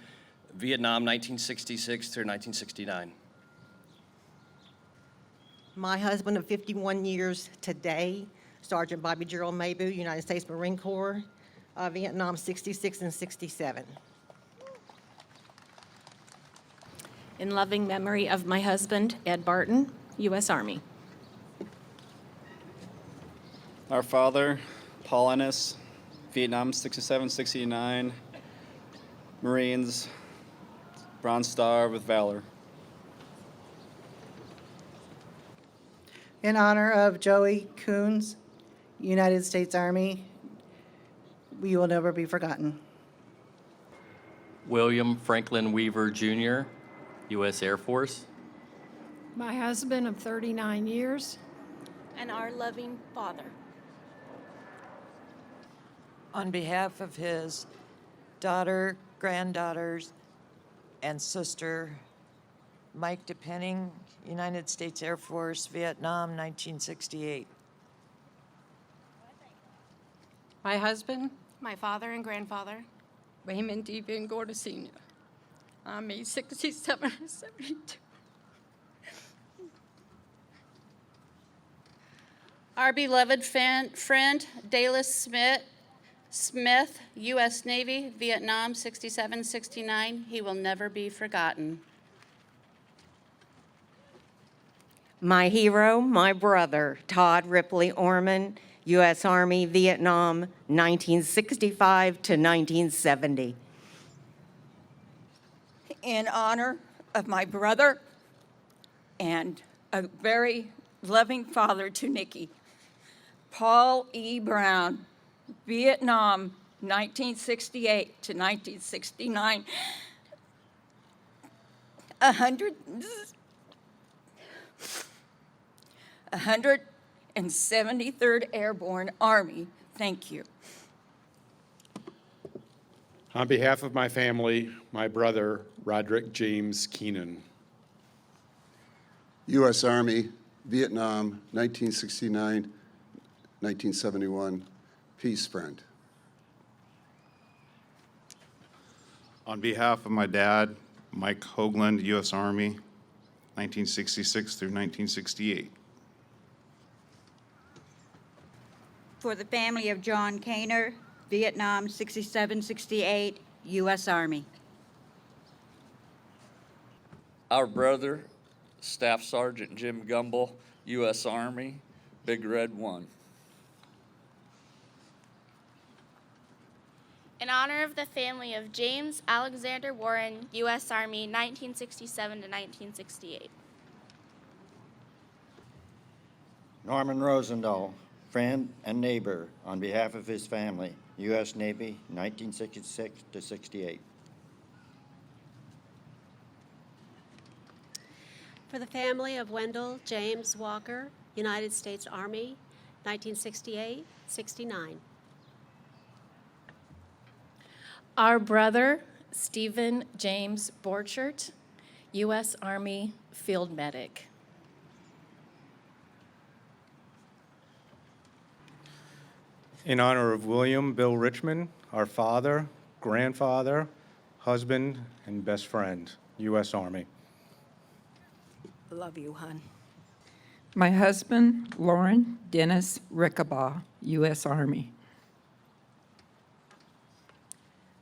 Vietnam, 1966 through 1969. My husband of 51 years today, Sergeant Bobby Gerald Maybu, United States Marine Corps, Vietnam, 66 and 67. In loving memory of my husband, Ed Barton, U.S. Army. Our father, Paul Ennis, Vietnam, 67, 69, Marines, Bronze Star with Valor. In honor of Joey Coons, United States Army, we will never be forgotten. William Franklin Weaver, Jr., U.S. Air Force. My husband of 39 years. And our loving father. On behalf of his daughter, granddaughters, and sister, Mike DePenning, United States Air Force, Vietnam, 1968. My husband, my father and grandfather, Raymond D. Van Gorda Sr., Army 67 and 72. Our beloved friend, Dallas Smith, U.S. Navy, Vietnam, 67-69. He will never be forgotten. My hero, my brother, Todd Ripley Orman, U.S. Army, Vietnam, 1965 to 1970. In honor of my brother and a very loving father to Nikki, Paul E. Brown, Vietnam, 1968 to 1969. 173rd Airborne Army. Thank you. On behalf of my family, my brother, Roderick James Keenan. U.S. Army, Vietnam, 1969, 1971, peace friend. On behalf of my dad, Mike Hoagland, U.S. Army, 1966 through 1968. For the family of John Kaner, Vietnam 67-68, U.S. Army. Our brother, Staff Sergeant Jim Gumble, U.S. Army, Big Red 1. In honor of the family of James Alexander Warren, U.S. Army, 1967 to 1968. Norman Rosendahl, friend and neighbor, on behalf of his family, U.S. Navy, 1966 to 68. For the family of Wendell James Walker, United States Army, 1968-69. Our brother, Stephen James Borchert, U.S. Army Field Medic. In honor of William Bill Richmond, our father, grandfather, husband, and best friend, U.S. Army. Love you, hon. My husband, Lauren Dennis Rickabaugh, U.S. Army.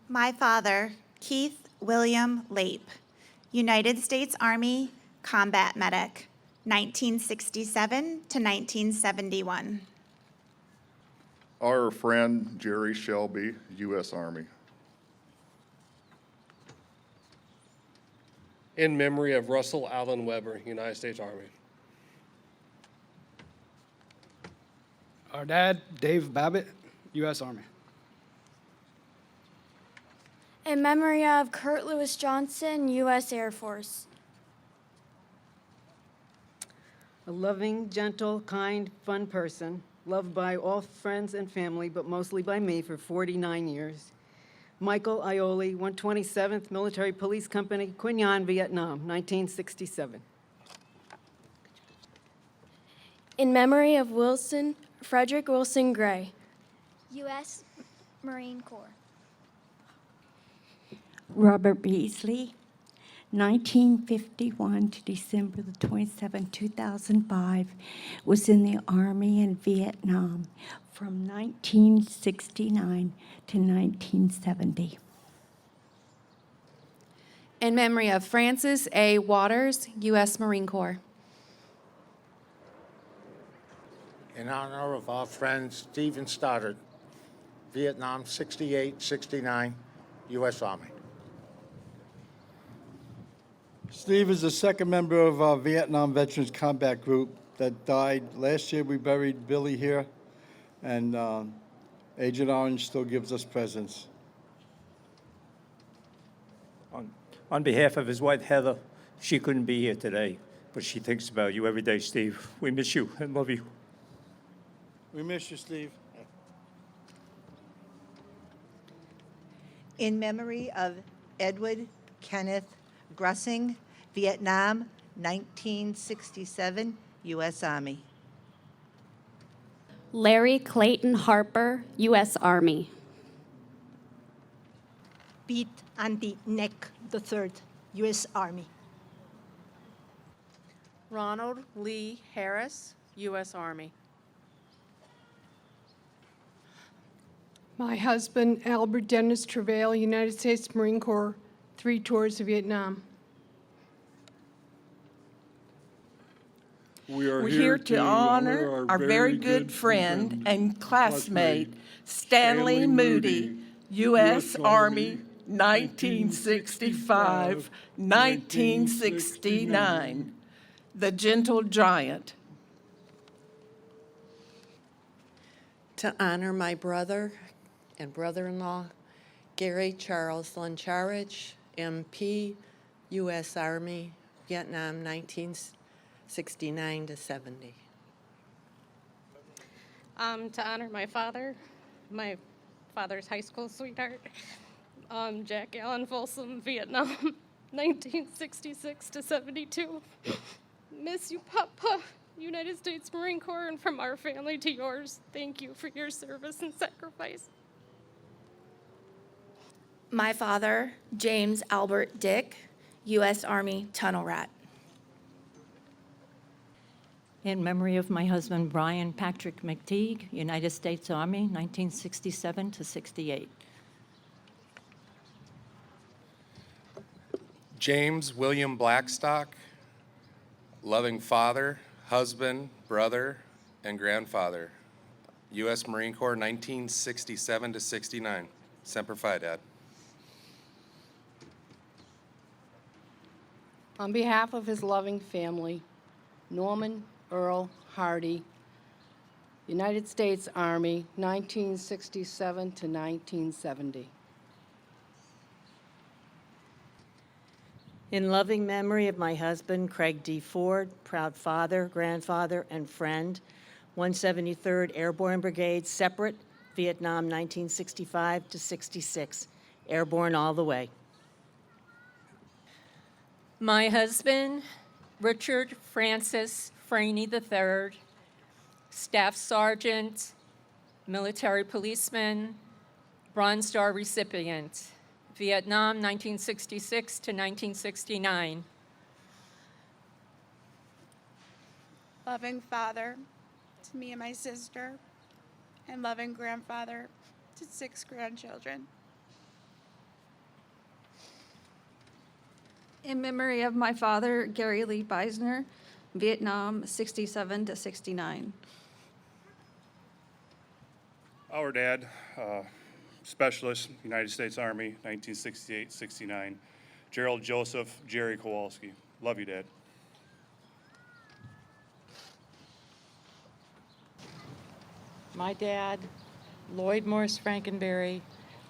My father, Keith William Lape, United States Army Combat Medic, 1967 to 1971. Our friend, Jerry Shelby, U.S. Army. In memory of Russell Allen Weber, United States Army. Our dad, Dave Babbitt, U.S. Army. In memory of Kurt Lewis Johnson, U.S. Air Force. A loving, gentle, kind, fun person, loved by all friends and family, but mostly by me for 49 years. Michael Ioli, 127th Military Police Company, Quy Nhon, Vietnam, 1967. In memory of Frederick Wilson Gray. U.S. Marine Corps. Robert Beasley, 1951 to December the 27th, 2005, was in the Army in Vietnam from 1969 to 1970. In memory of Francis A. Waters, U.S. Marine Corps. In honor of our friend Stephen Stoddard, Vietnam 68-69, U.S. Army. Steve is the second member of our Vietnam Veterans Combat Group that died. Last year we buried Billy here, and Agent Orange still gives us presents. On behalf of his wife, Heather, she couldn't be here today, but she thinks about you every day, Steve. We miss you and love you. We miss you, Steve. In memory of Edward Kenneth Grussing, Vietnam, 1967, U.S. Army. Larry Clayton Harper, U.S. Army. Pete Andy Neck III, U.S. Army. Ronald Lee Harris, U.S. Army. My husband, Albert Dennis Travail, United States Marine Corps, 3 tours to Vietnam. We're here to honor our very good friend and classmate, Stanley Moody, U.S. Army, 1965, 1969, the gentle giant. To honor my brother and brother-in-law, Gary Charles Luncharich, MP, U.S. Army, Vietnam, 1969 to 70. To honor my father's high school sweetheart, Jack Allen Folsom, Vietnam, 1966 to 72. Miss you, Papa, United States Marine Corps, and from our family to yours, thank you for your service and sacrifice. My father, James Albert Dick, U.S. Army tunnel rat. In memory of my husband, Brian Patrick McTeague, United States Army, 1967 to 68. James William Blackstock, loving father, husband, brother, and grandfather. U.S. Marine Corps, 1967 to 69. Semper Fi, Dad. On behalf of his loving family, Norman Earl Hardy, United States Army, 1967 to 1970. In loving memory of my husband, Craig D. Ford, proud father, grandfather, and friend, 173rd Airborne Brigade, separate, Vietnam, 1965 to 66, airborne all the way. My husband, Richard Francis Franey III, Staff Sergeant, military policeman, Bronze Star recipient, Vietnam, 1966 to 1969. Loving father to me and my sister, and loving grandfather to 6 grandchildren. In memory of my father, Gary Lee Beisner, Vietnam, 67 to 69. Our dad, specialist, United States Army, 1968-69. Gerald Joseph, Jerry Kowalski. Love you, Dad. My dad, Lloyd Morse Frankenberry,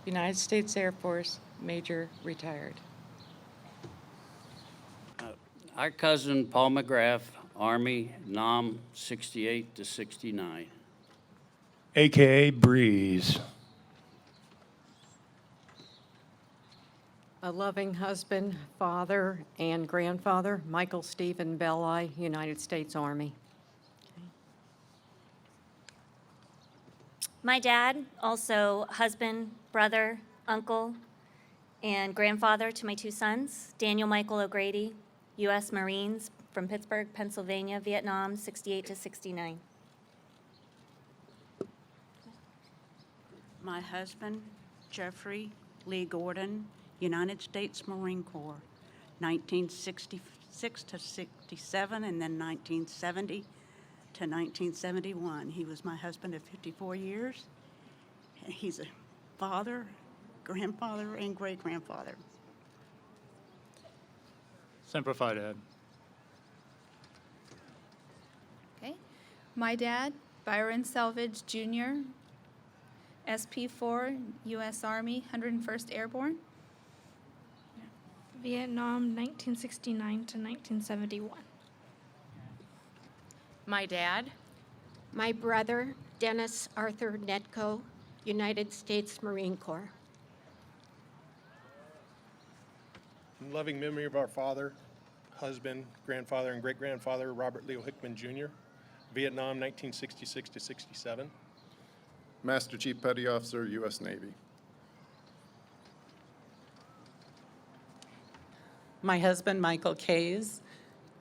United States Air Force, Major, retired. Our cousin, Paul McGrath, Army, Nam, 68 to 69. AKA Breeze. A loving husband, father, and grandfather, Michael Stephen Belli, United States Army. My dad, also husband, brother, uncle, and grandfather to my 2 sons, Daniel Michael O'Grady, U.S. Marines from Pittsburgh, Pennsylvania, Vietnam, 68 to 69. My husband, Jeffrey Lee Gordon, United States Marine Corps, 1966 to 67, and then 1970 to 1971. He was my husband of 54 years. He's a father, grandfather, and great-grandfather. Semper Fi, Dad. Okay. My dad, Byron Selvage Jr., SP4, U.S. Army, 101st Airborne. Vietnam, 1969 to 1971. My dad, My brother, Dennis Arthur Netco, United States Marine Corps. In loving memory of our father, husband, grandfather, and great-grandfather, Robert Leo Hickman Jr., Vietnam, 1966 to 67. Master Chief Petty Officer, U.S. Navy. My husband, Michael Kays,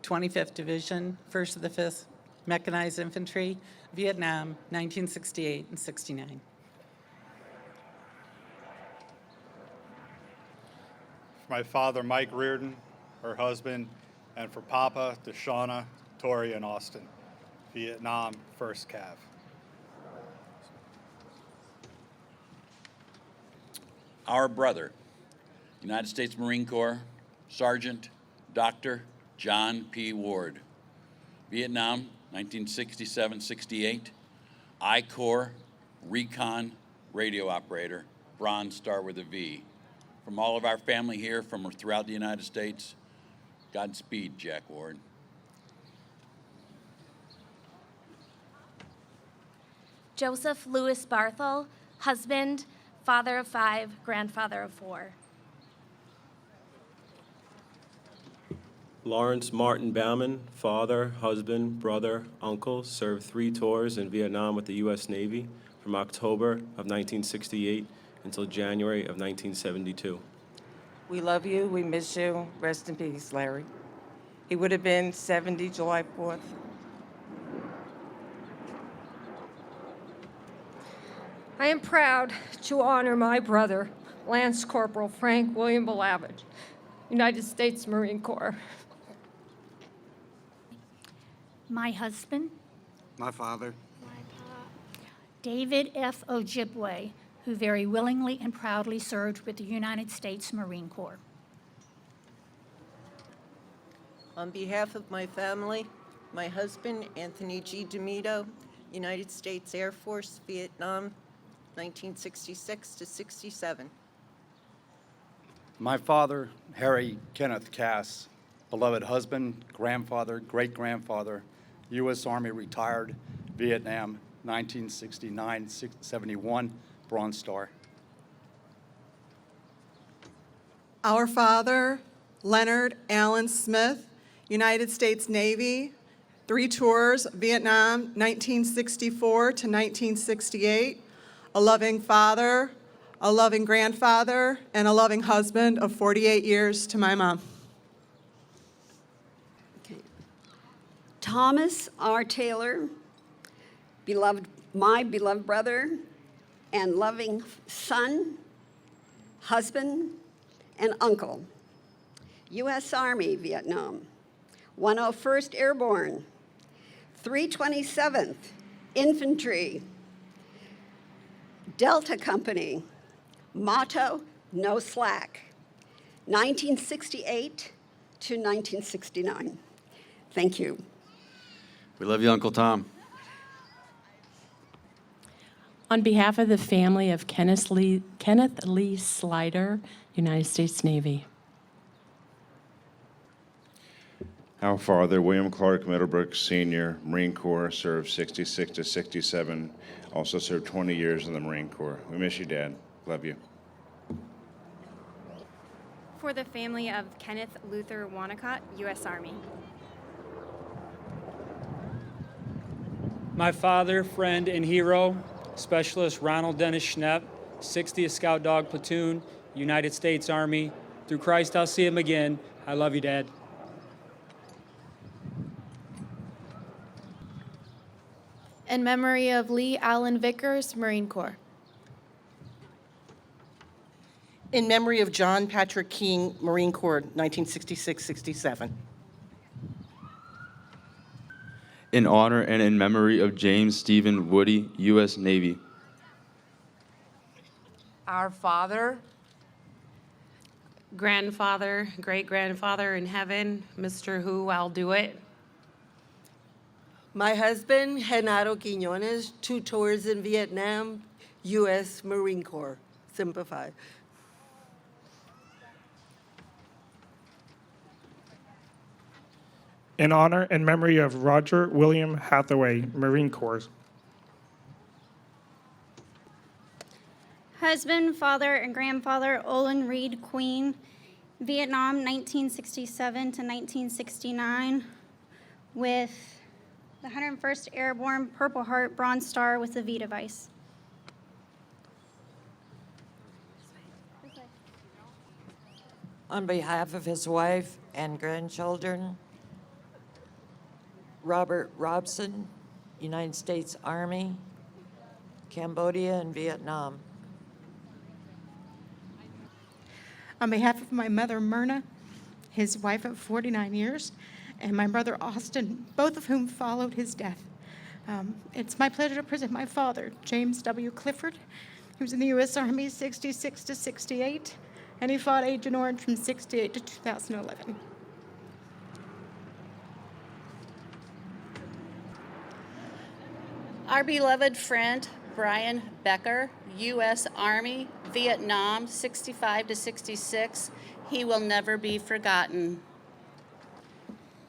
25th Division, 1st of the 5th Mechanized Infantry, Vietnam, 1968 and 69. For my father, Mike Reardon, her husband, and for Papa, Deshauna, Tori, and Austin, Vietnam, 1st Cav. Our brother, United States Marine Corps, Sergeant Dr. John P. Ward, Vietnam, 1967-68, I-Corps Recon Radio Operator, Bronze Star with a V. From all of our family here from throughout the United States, Godspeed, Jack Ward. Joseph Louis Barthel, husband, father of 5, grandfather of 4. Lawrence Martin Bauman, father, husband, brother, uncle, served 3 tours in Vietnam with the U.S. Navy from October of 1968 until January of 1972. We love you. We miss you. Rest in peace, Larry. He would have been 70 July 4th. I am proud to honor my brother, Lance Corporal Frank William Belavage, United States Marine Corps. My husband, My father. David F. Ojibwe, who very willingly and proudly served with the United States Marine Corps. On behalf of my family, my husband, Anthony G. Demito, United States Air Force, Vietnam, 1966 to 67. My father, Harry Kenneth Cass, beloved husband, grandfather, great-grandfather, U.S. Army retired, Vietnam, 1969-71, Bronze Star. Our father, Leonard Allen Smith, United States Navy, 3 tours, Vietnam, 1964 to 1968, a loving father, a loving grandfather, and a loving husband of 48 years to my mom. Thomas R. Taylor, my beloved brother and loving son, husband, and uncle. U.S. Army, Vietnam. 101st Airborne, 327th Infantry, Delta Company, motto, no slack, 1968 to 1969. Thank you. We love you, Uncle Tom. On behalf of the family of Kenneth Lee Slider, United States Navy. Our father, William Clark Middlebrook Sr., Marine Corps, served 66 to 67, also served 20 years in the Marine Corps. We miss you, Dad. Love you. For the family of Kenneth Luther Wanacott, U.S. Army. My father, friend, and hero, Specialist Ronald Dennis Schnepp, 60th Scout Dog Platoon, United States Army. Through Christ, I'll see him again. I love you, Dad. In memory of Lee Allen Vickers, Marine Corps. In memory of John Patrick King, Marine Corps, 1966-67. In honor and in memory of James Stephen Woody, U.S. Navy. Our father, grandfather, great-grandfather in heaven, Mr. Who, I'll do it. My husband, Genaro Quiñones, 2 tours in Vietnam, U.S. Marine Corps, Simplify. In honor and memory of Roger William Hathaway, Marine Corps. Husband, father, and grandfather, Olin Reed Queen, Vietnam, 1967 to 1969, with the 101st Airborne Purple Heart Bronze Star with the V device. On behalf of his wife and grandchildren, Robert Robson, United States Army, Cambodia and Vietnam. On behalf of my mother, Myrna, his wife of 49 years, and my brother, Austin, both of whom followed his death. It's my pleasure to present my father, James W. Clifford, who was in the U.S. Army 66 to 68, and he fought Agent Orange from 68 to 2011. Our beloved friend, Brian Becker, U.S. Army, Vietnam, 65 to 66. He will never be forgotten.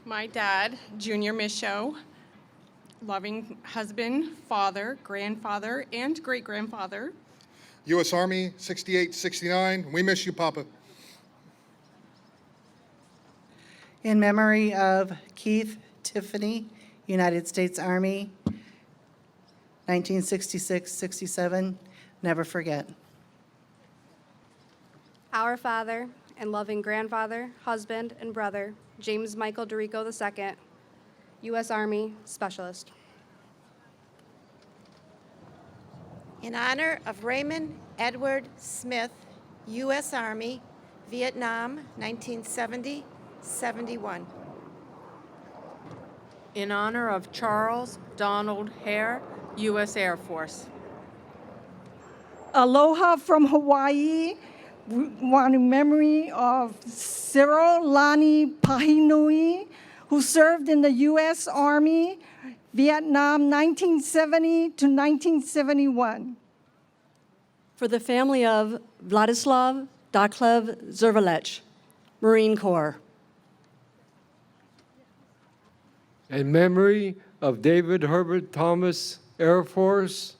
My dad, Junior Michaud, loving husband, father, grandfather, and great-grandfather. U.S. Army, 68, 69. We miss you, Papa. In memory of Keith Tiffany, United States Army, 1966-67, never forget. Our father and loving grandfather, husband, and brother, James Michael DeRico II, U.S. Army Specialist. In honor of Raymond Edward Smith, U.S. Army, Vietnam, 1970-71. In honor of Charles Donald Hare, U.S. Air Force. Aloha from Hawaii, in memory of Cyril Lani Pahinui, who served in the U.S. Army, Vietnam, 1970 to 1971. For the family of Vladislav Daklev Zervalech, Marine Corps. In memory of David Herbert Thomas, Air Force,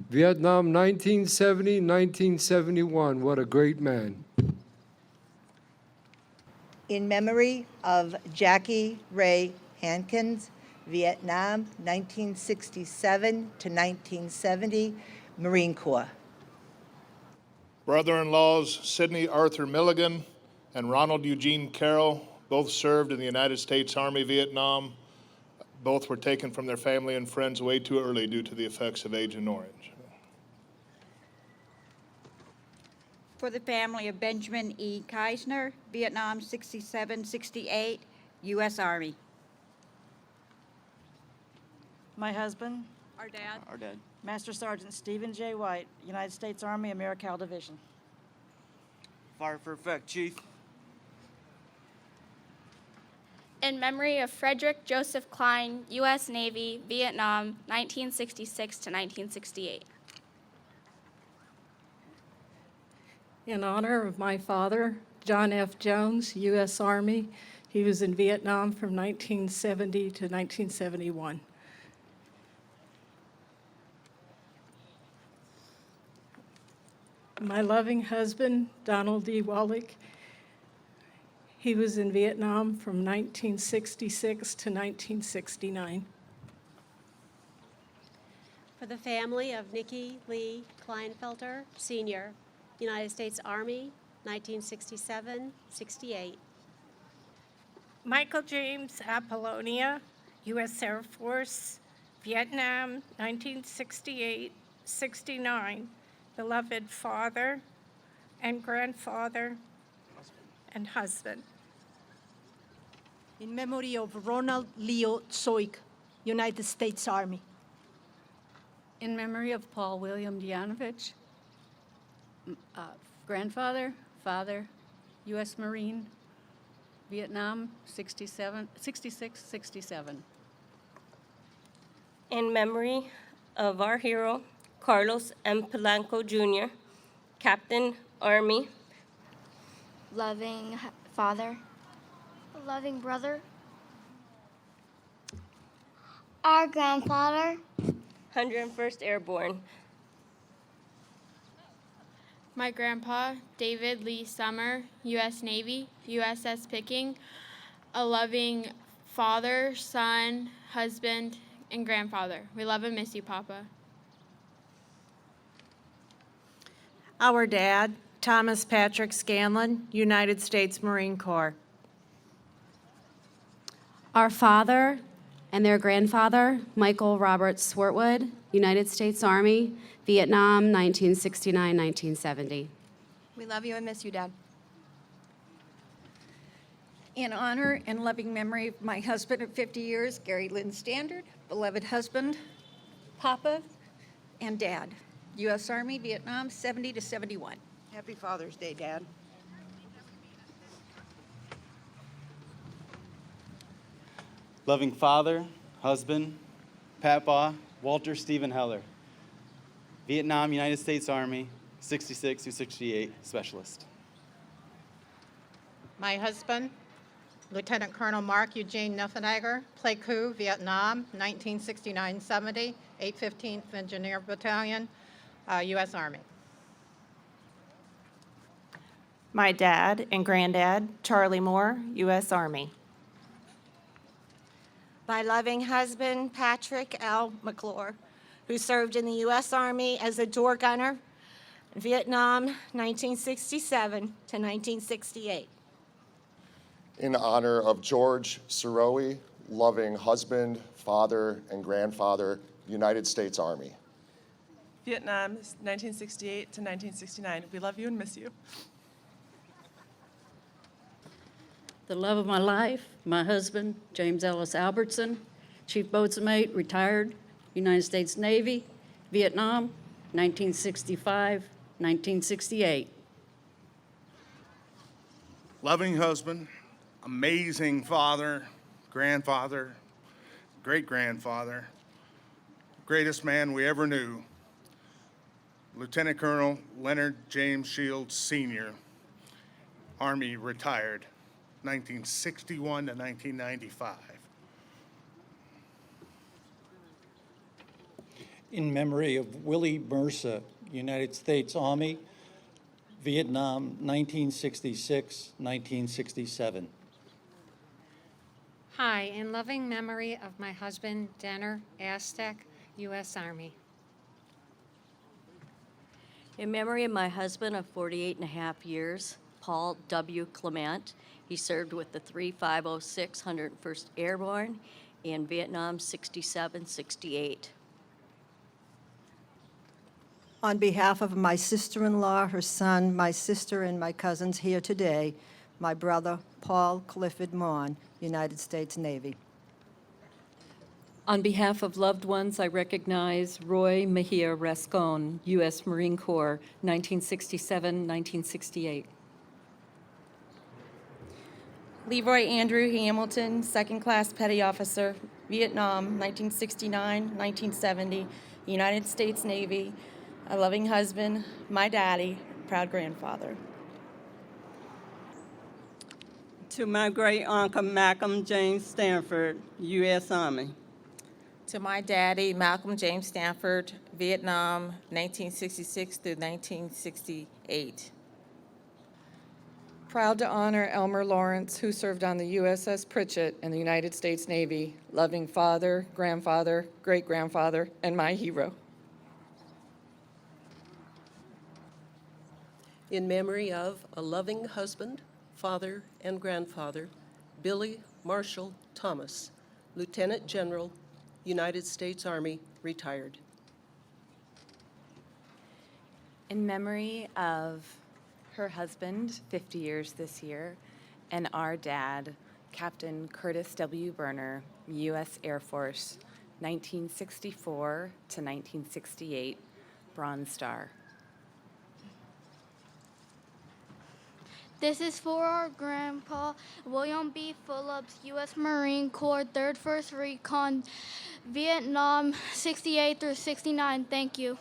Vietnam, 1970-1971. What a great man. In memory of Jackie Ray Hankins, Vietnam, 1967 to 1970, Marine Corps. Brother-in-laws Sidney Arthur Milligan and Ronald Eugene Carroll both served in the United States Army, Vietnam. Both were taken from their family and friends way too early due to the effects of Agent Orange. For the family of Benjamin E. Keisner, Vietnam 67-68, U.S. Army. My husband, Our dad. Master Sergeant Stephen J. White, United States Army, AmeriCal Division. Fire for effect, Chief. In memory of Frederick Joseph Klein, U.S. Navy, Vietnam, 1966 to 1968. In honor of my father, John F. Jones, U.S. Army. He was in Vietnam from 1970 to 1971. My loving husband, Donald D. Wallach. He was in Vietnam from 1966 to 1969. For the family of Nikki Lee Kleinfelter, Sr., United States Army, 1967-68. Michael James Apollonia, U.S. Air Force, Vietnam, 1968-69, beloved father and grandfather and husband. In memory of Ronald Leo Soik, United States Army. In memory of Paul William Dianovich, grandfather, father, U.S. Marine, Vietnam, 66-67. In memory of our hero, Carlos M. Polanco Jr., Captain, Army. Loving father, loving brother, our grandfather, 101st Airborne. My grandpa, David Lee Summer, U.S. Navy, USS Picking, a loving father, son, husband, and grandfather. We love and miss you, Papa. Our dad, Thomas Patrick Scanlon, United States Marine Corps. Our father and their grandfather, Michael Robert Swartwood, United States Army, Vietnam, 1969-1970. We love you and miss you, Dad. In honor and loving memory of my husband of 50 years, Gary Lynn Standard, beloved husband, Papa, and Dad, U.S. Army, Vietnam, 70 to 71. Happy Father's Day, Dad. Loving father, husband, Papa, Walter Stephen Heller. Vietnam, United States Army, 66 through 68, specialist. My husband, Lieutenant Colonel Mark Eugene Nuffenegger, Pleiku, Vietnam, 1969-70, 815th Engineer Battalion, U.S. Army. My dad and granddad, Charlie Moore, U.S. Army. My loving husband, Patrick L. McClure, who served in the U.S. Army as a door gunner, Vietnam, 1967 to 1968. In honor of George Siroe, loving husband, father, and grandfather, United States Army. Vietnam, 1968 to 1969. We love you and miss you. The love of my life, my husband, James Ellis Albertson, Chief Boatswain, retired, United States Navy, Vietnam, 1965, 1968. Loving husband, amazing father, grandfather, great-grandfather, greatest man we ever knew, Lieutenant Colonel Leonard James Shields, Sr., Army, retired, 1961 to 1995. In memory of Willie Mercer, United States Army, Vietnam, 1966, 1967. Hi, in loving memory of my husband, Denner Aztec, U.S. Army. In memory of my husband of 48 and a half years, Paul W. Clement. He served with the 3506 101st Airborne in Vietnam, 67-68. On behalf of my sister-in-law, her son, my sister, and my cousins here today, my brother, Paul Clifford Maughan, United States Navy. On behalf of loved ones, I recognize Roy Mejia Rascon, U.S. Marine Corps, 1967-1968. Leroy Andrew Hamilton, second class petty officer, Vietnam, 1969-1970, United States Navy, a loving husband, my daddy, proud grandfather. To my great uncle Malcolm James Stanford, U.S. Army. To my daddy, Malcolm James Stanford, Vietnam, 1966 through 1968. Proud to honor Elmer Lawrence, who served on the USS Pritchett in the United States Navy, loving father, grandfather, great-grandfather, and my hero. In memory of a loving husband, father, and grandfather, Billy Marshall Thomas, Lieutenant General, United States Army, retired. In memory of her husband, 50 years this year, and our dad, Captain Curtis W. Berner, U.S. Air Force, 1964 to 1968, Bronze Star. This is for our grandpa, William B. Phillips, U.S. Marine Corps, 3rd 1st Recon, Vietnam, 68 through 69. Thank you.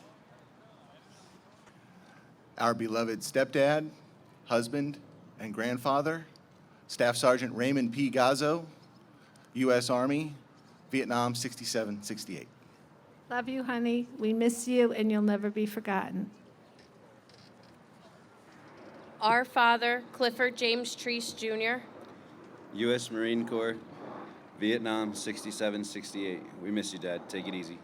Our beloved stepdad, husband, and grandfather, Staff Sergeant Raymond P. Gazzo, U.S. Army, Vietnam, 67-68. Love you, honey. We miss you, and you'll never be forgotten. Our father, Clifford James Treese, Jr. U.S. Marine Corps, Vietnam, 67-68. We miss you, Dad. Take it easy.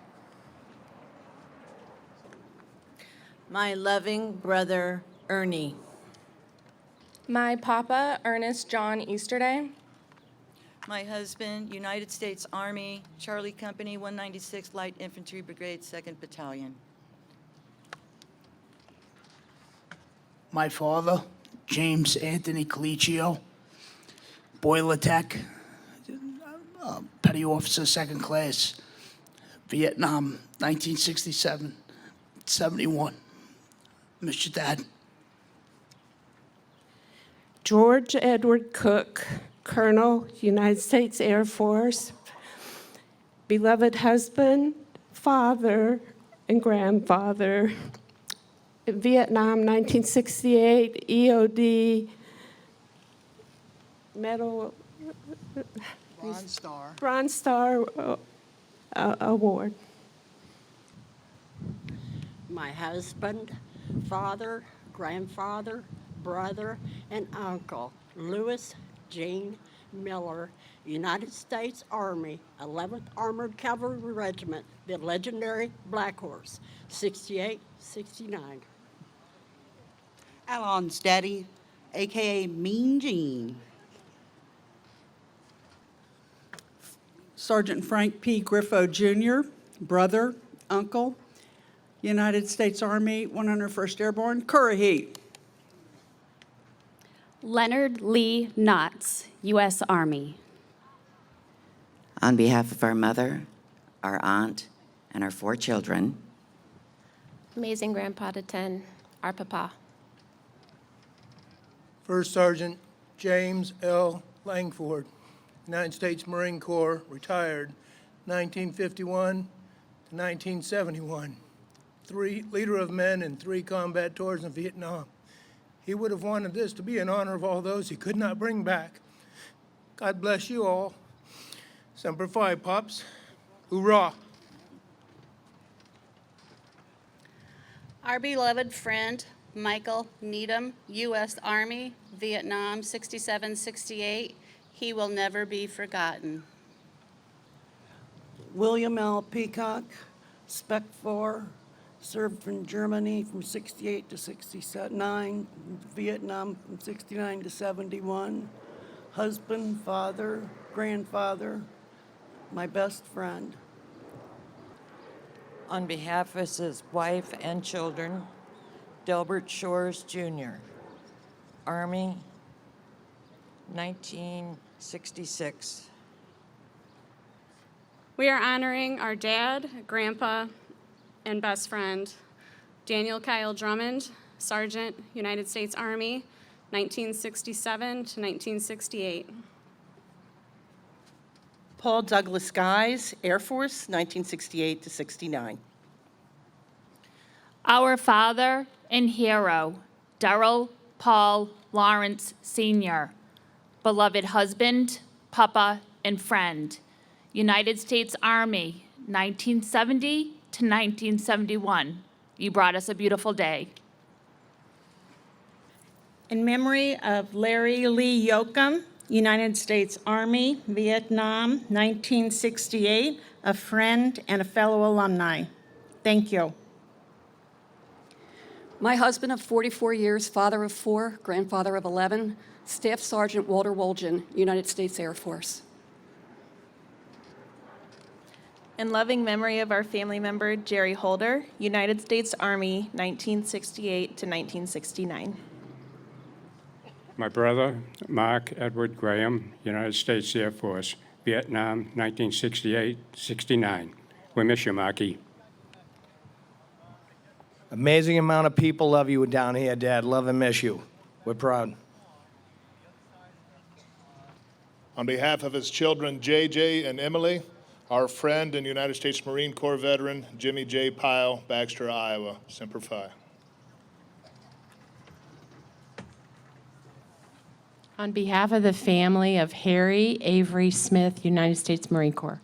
My loving brother, Ernie. My papa, Ernest John Easterday. My husband, United States Army, Charlie Company, 196 Light Infantry Brigade, 2nd Battalion. My father, James Anthony Colicchio, Boiler Tech, Petty Officer, 2nd Class, Vietnam, 1967-71. Miss you, Dad. George Edward Cook, Colonel, United States Air Force, beloved husband, father, and grandfather. In Vietnam, 1968, EOD Medal, Bronze Star Award. My husband, father, grandfather, brother, and uncle, Lewis Gene Miller, United States Army, 11th Armored Cavalry Regiment, the legendary Black Horse, 68-69. Alon's daddy, AKA Mean Gene. Sergeant Frank P. Griffo Jr., brother, uncle, United States Army, 101st Airborne, Currahee. Leonard Lee Knotts, U.S. Army. On behalf of our mother, our aunt, and our 4 children, Amazing Grandpa to 10, our papa. First Sergeant James L. Langford, United States Marine Corps, retired 1951 to 1971. Leader of men in 3 combat tours in Vietnam. He would have wanted this to be in honor of all those he could not bring back. God bless you all. Semper Fi, Pops. Hoorah. Our beloved friend, Michael Needham, U.S. Army, Vietnam, 67-68. He will never be forgotten. William L. Peacock, Spec 4, served in Germany from 68 to 69, Vietnam from 69 to 71. Husband, father, grandfather, my best friend. On behalf of his wife and children, Delbert Shores Jr., Army, 1966. We are honoring our dad, grandpa, and best friend, Daniel Kyle Drummond, Sergeant, United States Army, 1967 to 1968. Paul Douglas Guys, Air Force, 1968 to 69. Our father and hero, Darrell Paul Lawrence Sr., beloved husband, papa, and friend, United States Army, 1970 to 1971. You brought us a beautiful day. In memory of Larry Lee Yoakum, United States Army, Vietnam, 1968, a friend and a fellow alumni. Thank you. My husband of 44 years, father of 4, grandfather of 11, Staff Sergeant Walter Woljan, United States Air Force. In loving memory of our family member, Jerry Holder, United States Army, 1968 to 1969. My brother, Mark Edward Graham, United States Air Force, Vietnam, 1968-69. We miss you, Marky. Amazing amount of people love you down here, Dad. Love and miss you. We're proud. On behalf of his children, JJ and Emily, our friend and United States Marine Corps veteran, Jimmy J. Pyle, Baxter, Iowa. Semper Fi. On behalf of the family of Harry Avery Smith, United States Marine Corps.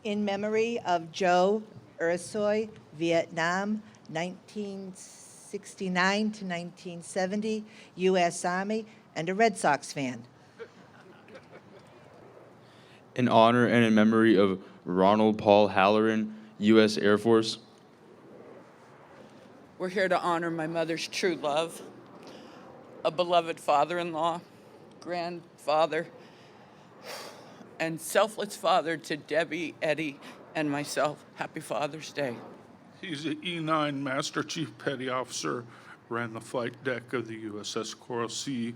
In memory of Joe Ursoy, Vietnam, 1969 to 1970, U.S. Army, and a Red Sox fan. In honor and in memory of Ronald Paul Halloran, U.S. Air Force. We're here to honor my mother's true love, a beloved father-in-law, grandfather, and selfless father to Debbie, Eddie, and myself. Happy Father's Day. He's an E9 Master Chief Petty Officer, ran the flight deck of the USS Coral Sea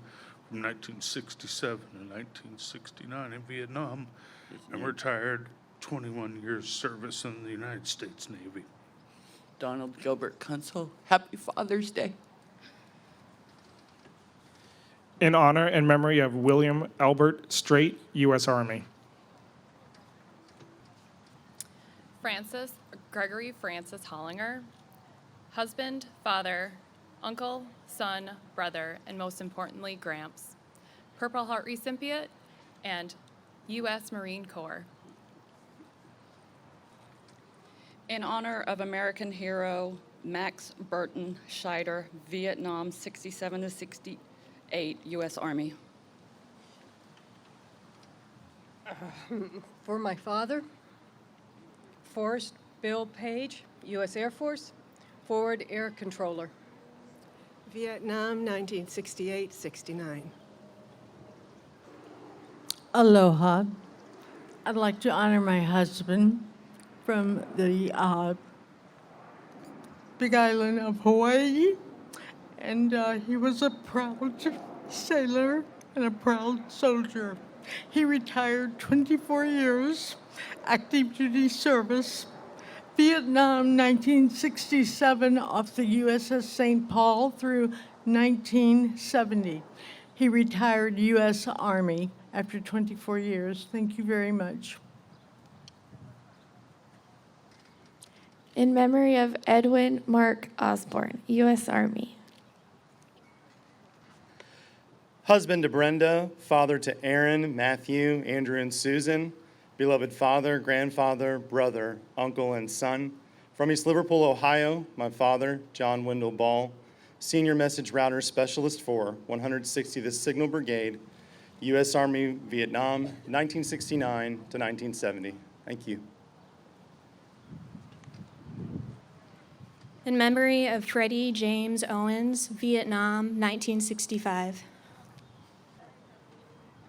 from 1967 to 1969 in Vietnam, and retired 21 years service in the United States Navy. Donald Gilbert Kunsel, Happy Father's Day. In honor and memory of William Albert Strait, U.S. Army. Gregory Francis Hollinger, husband, father, uncle, son, brother, and most importantly, Gramps. Purple Heart recipient and U.S. Marine Corps. In honor of American hero Max Burton Scheider, Vietnam, 67 to 68, U.S. Army. For my father, Forrest Bill Page, U.S. Air Force, Forward Air Controller. Vietnam, 1968-69. Aloha. I'd like to honor my husband from the Big Island of Hawaii. And he was a proud sailor and a proud soldier. He retired 24 years, active duty service. Vietnam, 1967, off the USS St. Paul through 1970. He retired U.S. Army after 24 years. Thank you very much. In memory of Edwin Mark Osborne, U.S. Army. Husband to Brenda, father to Aaron, Matthew, Andrew, and Susan, beloved father, grandfather, brother, uncle, and son. From East Liverpool, Ohio, my father, John Wendell Ball, Senior Message Router Specialist for 160th Signal Brigade, U.S. Army, Vietnam, 1969 to 1970. Thank you. In memory of Freddie James Owens, Vietnam, 1965.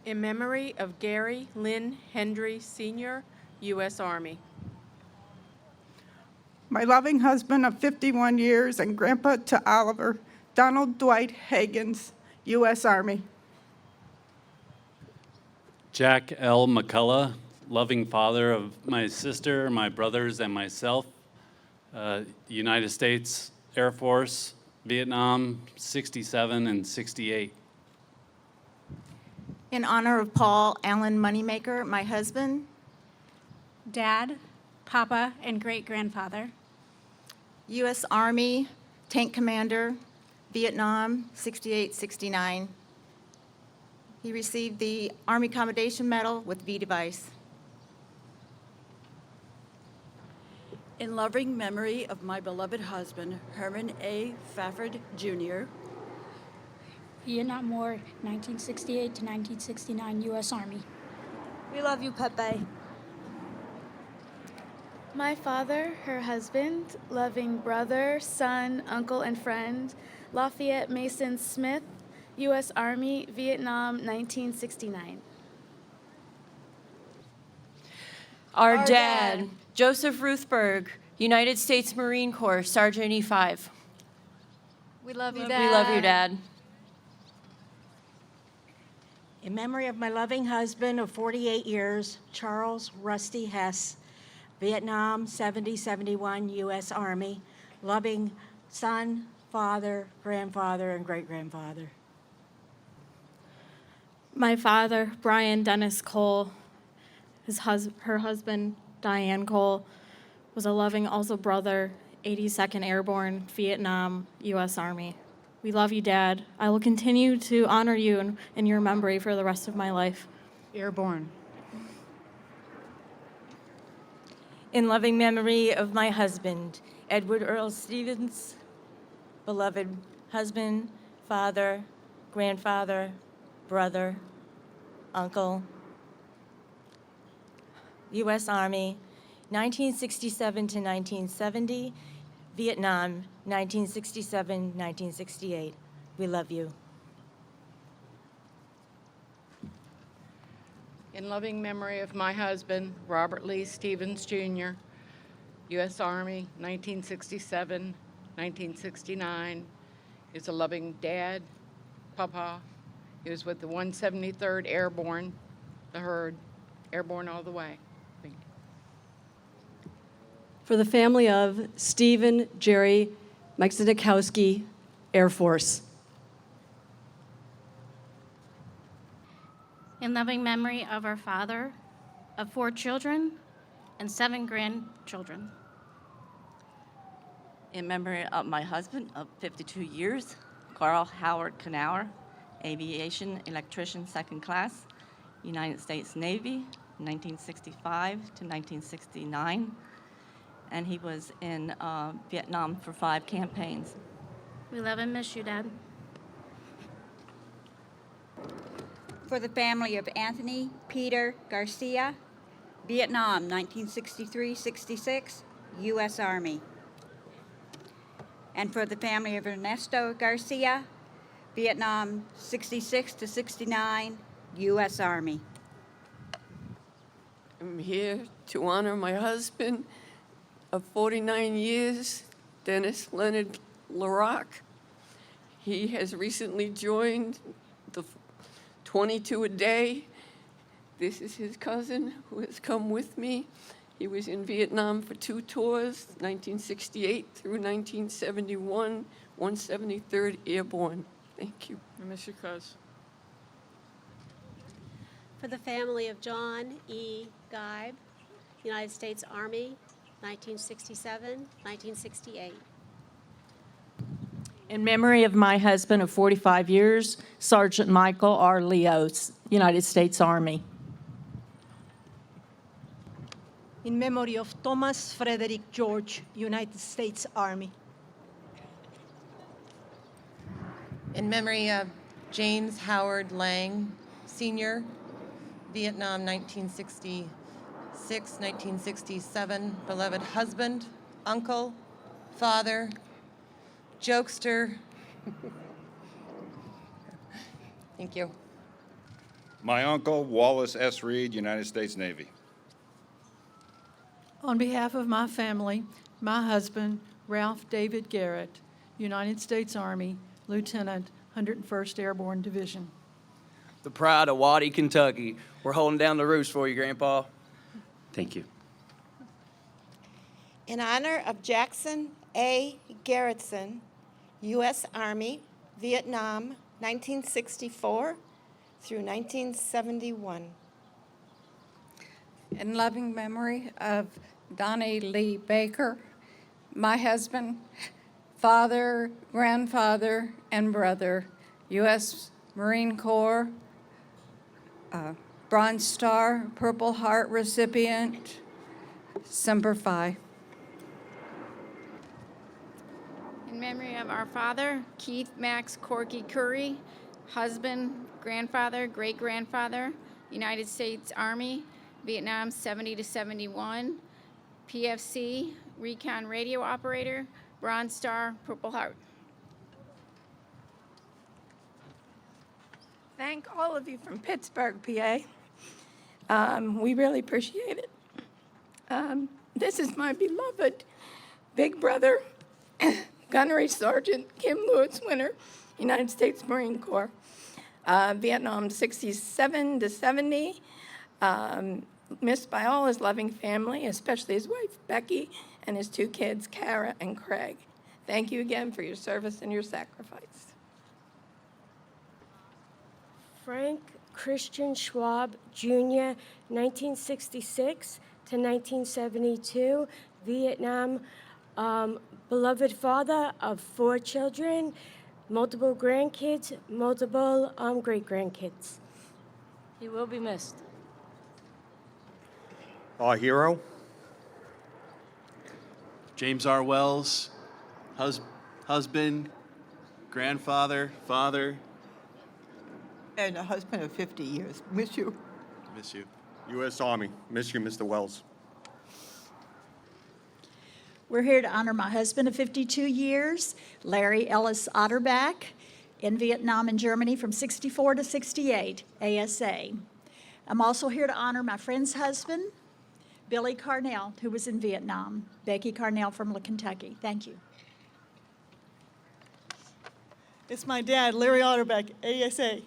In memory of Gary Lynn Hendry, Sr., U.S. Army. My loving husband of 51 years and grandpa to Oliver, Donald Dwight Hagens, U.S. Army. Jack L. McCullough, loving father of my sister, my brothers, and myself, United States Air Force, Vietnam, 67 and 68. In honor of Paul Allen Moneymaker, my husband. Dad, Papa, and great-grandfather. U.S. Army, Tank Commander, Vietnam, 68-69. He received the Army Commendation Medal with V device. In loving memory of my beloved husband, Herman A. Fafford, Jr., Vietnam War, 1968 to 1969, U.S. Army. We love you, Pepe. My father, her husband, loving brother, son, uncle, and friend, Lafayette Mason Smith, U.S. Army, Vietnam, 1969. Our dad, Joseph Ruthberg, United States Marine Corps, Sergeant E5. We love you, We love you, Dad. In memory of my loving husband of 48 years, Charles Rusty Hess, Vietnam, 70-71, U.S. Army, loving son, father, grandfather, and great-grandfather. My father, Brian Dennis Cole, her husband, Diane Cole, was a loving also brother, 82nd Airborne, Vietnam, U.S. Army. We love you, Dad. I will continue to honor you in your memory for the rest of my life. Airborne. In loving memory of my husband, Edward Earl Stevens, beloved husband, father, grandfather, brother, uncle, U.S. Army, 1967 to 1970, Vietnam, 1967-1968. We love you. In loving memory of my husband, Robert Lee Stevens, Jr., U.S. Army, 1967, 1969. He's a loving dad, Papa. He was with the 173rd Airborne, the Herd, airborne all the way. Thank you. For the family of Stephen Jerry Mike Zidikowski, Air Force. In loving memory of our father, of 4 children and 7 grandchildren. In memory of my husband of 52 years, Carl Howard Knauer, aviation electrician 2nd class, United States Navy, 1965 to 1969. And he was in Vietnam for 5 campaigns. We love and miss you, Dad. For the family of Anthony Peter Garcia, Vietnam, 1963-66, U.S. Army. And for the family of Ernesto Garcia, Vietnam 66 to 69, U.S. Army. I'm here to honor my husband of 49 years, Dennis Leonard LaRock. He has recently joined the 22 a day. This is his cousin who has come with me. He was in Vietnam for 2 tours, 1968 through 1971, 173rd Airborne. Thank you. I miss you, cuz. For the family of John E. Geib, United States Army, 1967, 1968. In memory of my husband of 45 years, Sergeant Michael R. Leos, United States Army. In memory of Thomas Frederick George, United States Army. In memory of James Howard Lang, Sr., Vietnam 1966, 1967, beloved husband, uncle, father, jokester. Thank you. My uncle, Wallace S. Reed, United States Navy. On behalf of my family, my husband, Ralph David Garrett, United States Army, Lieutenant, 101st Airborne Division. The pride of Waddy, Kentucky. We're holding down the roost for you, Grandpa. Thank you. In honor of Jackson A. Garretson, U.S. Army, Vietnam, 1964 through 1971. In loving memory of Donnie Lee Baker, my husband, father, grandfather, and brother, U.S. Marine Corps, Bronze Star, Purple Heart recipient, Semper Fi. In memory of our father, Keith Max Corky Curry, husband, grandfather, great-grandfather, United States Army, Vietnam 70 to 71, PFC, recon radio operator, Bronze Star, Purple Heart. Thank all of you from Pittsburgh, PA. We really appreciate it. This is my beloved big brother, Gunnery Sergeant Kim Lewis Winter, United States Marine Corps, Vietnam 67 to 70. Missed by all his loving family, especially his wife, Becky, and his 2 kids, Kara and Craig. Thank you again for your service and your sacrifice. Frank Christian Schwab, Jr., 1966 to 1972, Vietnam, beloved father of 4 children, multiple grandkids, multiple great-grandkids. He will be missed. Our hero, James R. Wells, husband, grandfather, father. And a husband of 50 years. Miss you. Miss you. U.S. Army. Miss you, Mr. Wells. We're here to honor my husband of 52 years, Larry Ellis Otterbach, in Vietnam and Germany from 64 to 68, ASA. I'm also here to honor my friend's husband, Billy Carnell, who was in Vietnam. Becky Carnell from Kentucky. Thank you. It's my dad, Larry Otterbach, ASA.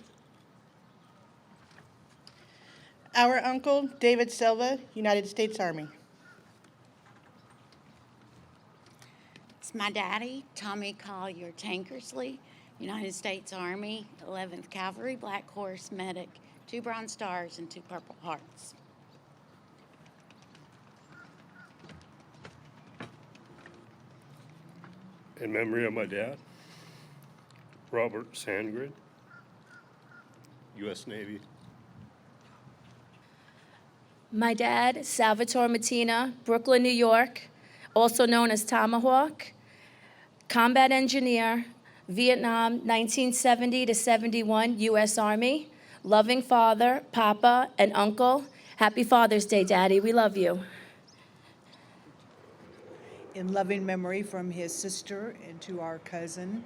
Our uncle, David Silva, United States Army. It's my daddy, Tommy Collier Tankersley, United States Army, 11th Cavalry, Black Horse Medic, 2 Bronze Stars and 2 Purple Hearts. In memory of my dad, Robert Sandgren, U.S. Navy. My dad, Salvatore Mattina, Brooklyn, New York, also known as Tomahawk, combat engineer, Vietnam 1970 to 71, U.S. Army, loving father, papa, and uncle. Happy Father's Day, Daddy. We love you. in loving memory from his sister and to our cousin,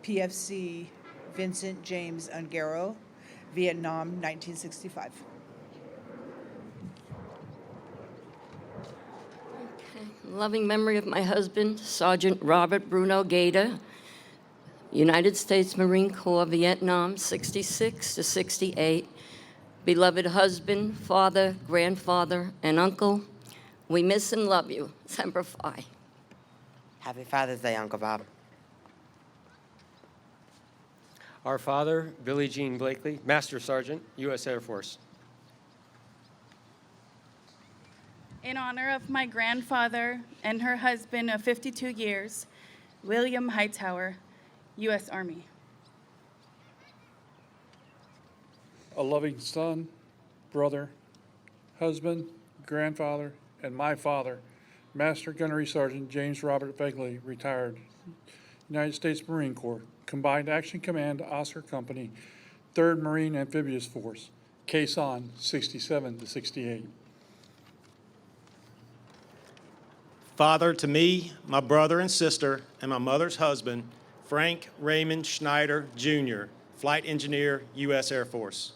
PFC Vincent James Ungaro, Vietnam, 1965. Loving memory of my husband, Sergeant Robert Bruno Gaeta, United States Marine Corps, Vietnam, 66 to 68. Beloved husband, father, grandfather, and uncle, we miss and love you. Semper Fi. Happy Father's Day, Uncle Bob. Our father, Billie Jean Blakely, Master Sergeant, U.S. Air Force. In honor of my grandfather and her husband of 52 years, William Hightower, U.S. Army. A loving son, brother, husband, grandfather, and my father, Master Gunnery Sergeant James Robert Begley, retired, United States Marine Corps, Combined Action Command, Oscar Company, 3rd Marine Amphibious Force, Quezon, 67 to 68. Father to me, my brother and sister, and my mother's husband, Frank Raymond Schneider, Jr., Flight Engineer, U.S. Air Force.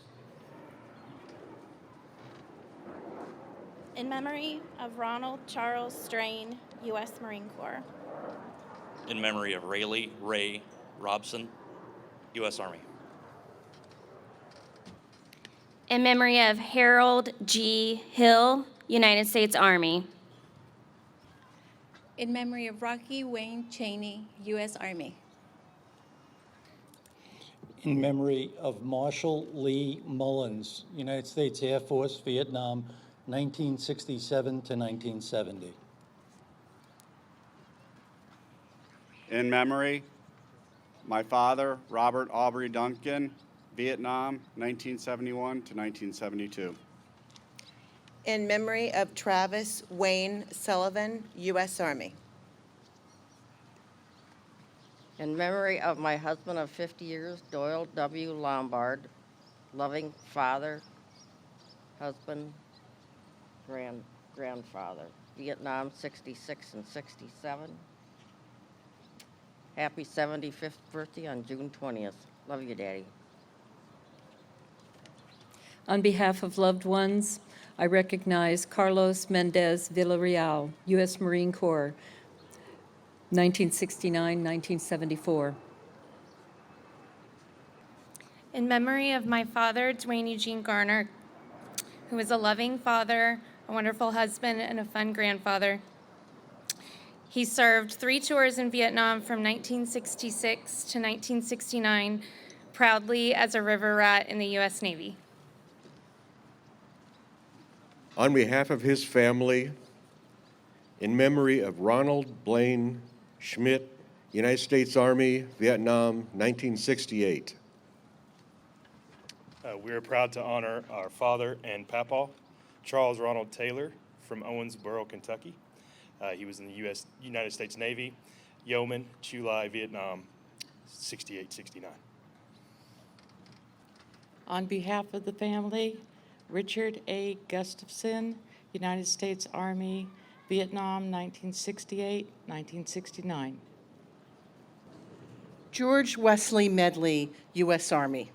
In memory of Ronald Charles Strain, U.S. Marine Corps. In memory of Rayleigh Ray Robson, U.S. Army. In memory of Harold G. Hill, United States Army. In memory of Rocky Wayne Cheney, U.S. Army. In memory of Marshall Lee Mullins, United States Air Force, Vietnam, 1967 to 1970. In memory, my father, Robert Aubrey Duncan, Vietnam, 1971 to 1972. In memory of Travis Wayne Sullivan, U.S. Army. In memory of my husband of 50 years, Doyle W. Lombard, loving father, husband, grandfather, Vietnam, 66 and 67. Happy 75th birthday on June 20th. Love you, Daddy. On behalf of loved ones, I recognize Carlos Mendez Villarreal, U.S. Marine Corps, 1969-1974. In memory of my father, Dwayne Eugene Garner, who was a loving father, a wonderful husband, and a fun grandfather. He served 3 tours in Vietnam from 1966 to 1969, proudly as a river rat in the U.S. Navy. On behalf of his family, in memory of Ronald Blaine Schmidt, United States Army, Vietnam, 1968. We are proud to honor our father and papa, Charles Ronald Taylor from Owensboro, Kentucky. He was in the United States Navy, Yeoman, Chulai, Vietnam, 68-69. On behalf of the family, Richard A. Gustafson, United States Army, Vietnam, 1968-1969. George Wesley Medley, U.S. Army.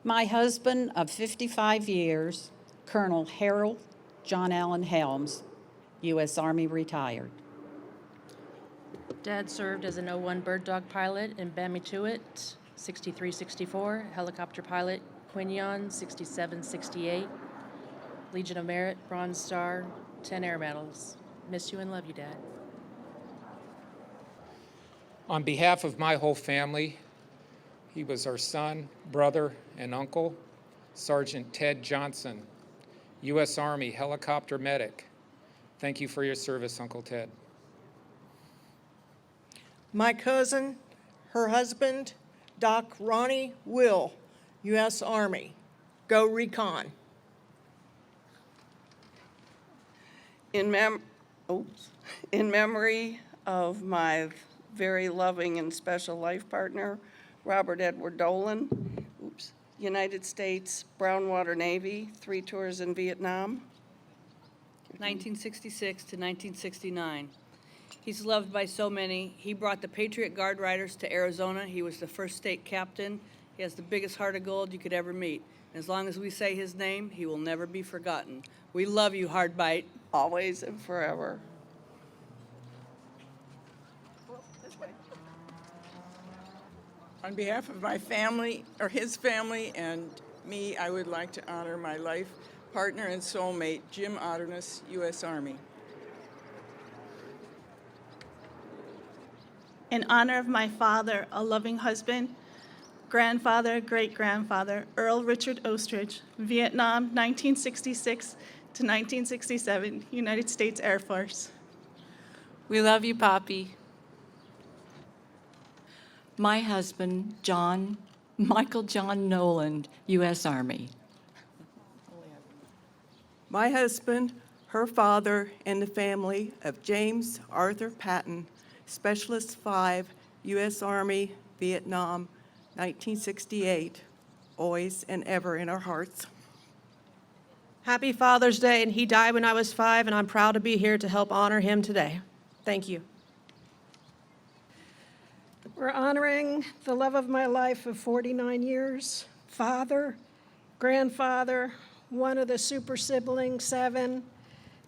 My husband of 55 years, Colonel Harold John Allen Helms, U.S. Army, retired. Dad served as an O-1 Bird Dog pilot in Bamituit, 63-64, helicopter pilot, Quinyon, 67-68, Legion of Merit, Bronze Star, 10 air medals. Miss you and love you, Dad. On behalf of my whole family, he was our son, brother, and uncle, Sergeant Ted Johnson, U.S. Army helicopter medic. Thank you for your service, Uncle Ted. My cousin, her husband, Doc Ronnie Will, U.S. Army. Go Recon. In memory of my very loving and special life partner, Robert Edward Dolan, United States Brownwater Navy, 3 tours in Vietnam. 1966 to 1969. He's loved by so many. He brought the Patriot Guard Riders to Arizona. He was the first state captain. He has the biggest heart of gold you could ever meet. As long as we say his name, he will never be forgotten. We love you, Hardbite. always and forever. On behalf of my family, or his family, and me, I would like to honor my life partner and soulmate, Jim Otterness, U.S. Army. In honor of my father, a loving husband, grandfather, great-grandfather, Earl Richard Ostrich, Vietnam, 1966 to 1967, United States Air Force. We love you, Poppy. My husband, Michael John Noland, U.S. Army. My husband, her father, and the family of James Arthur Patton, Specialist 5, U.S. Army, Vietnam, 1968, always and ever in our hearts. Happy Father's Day, and he died when I was 5, and I'm proud to be here to help honor him today. Thank you. We're honoring the love of my life of 49 years, father, grandfather, one of the super siblings, 7,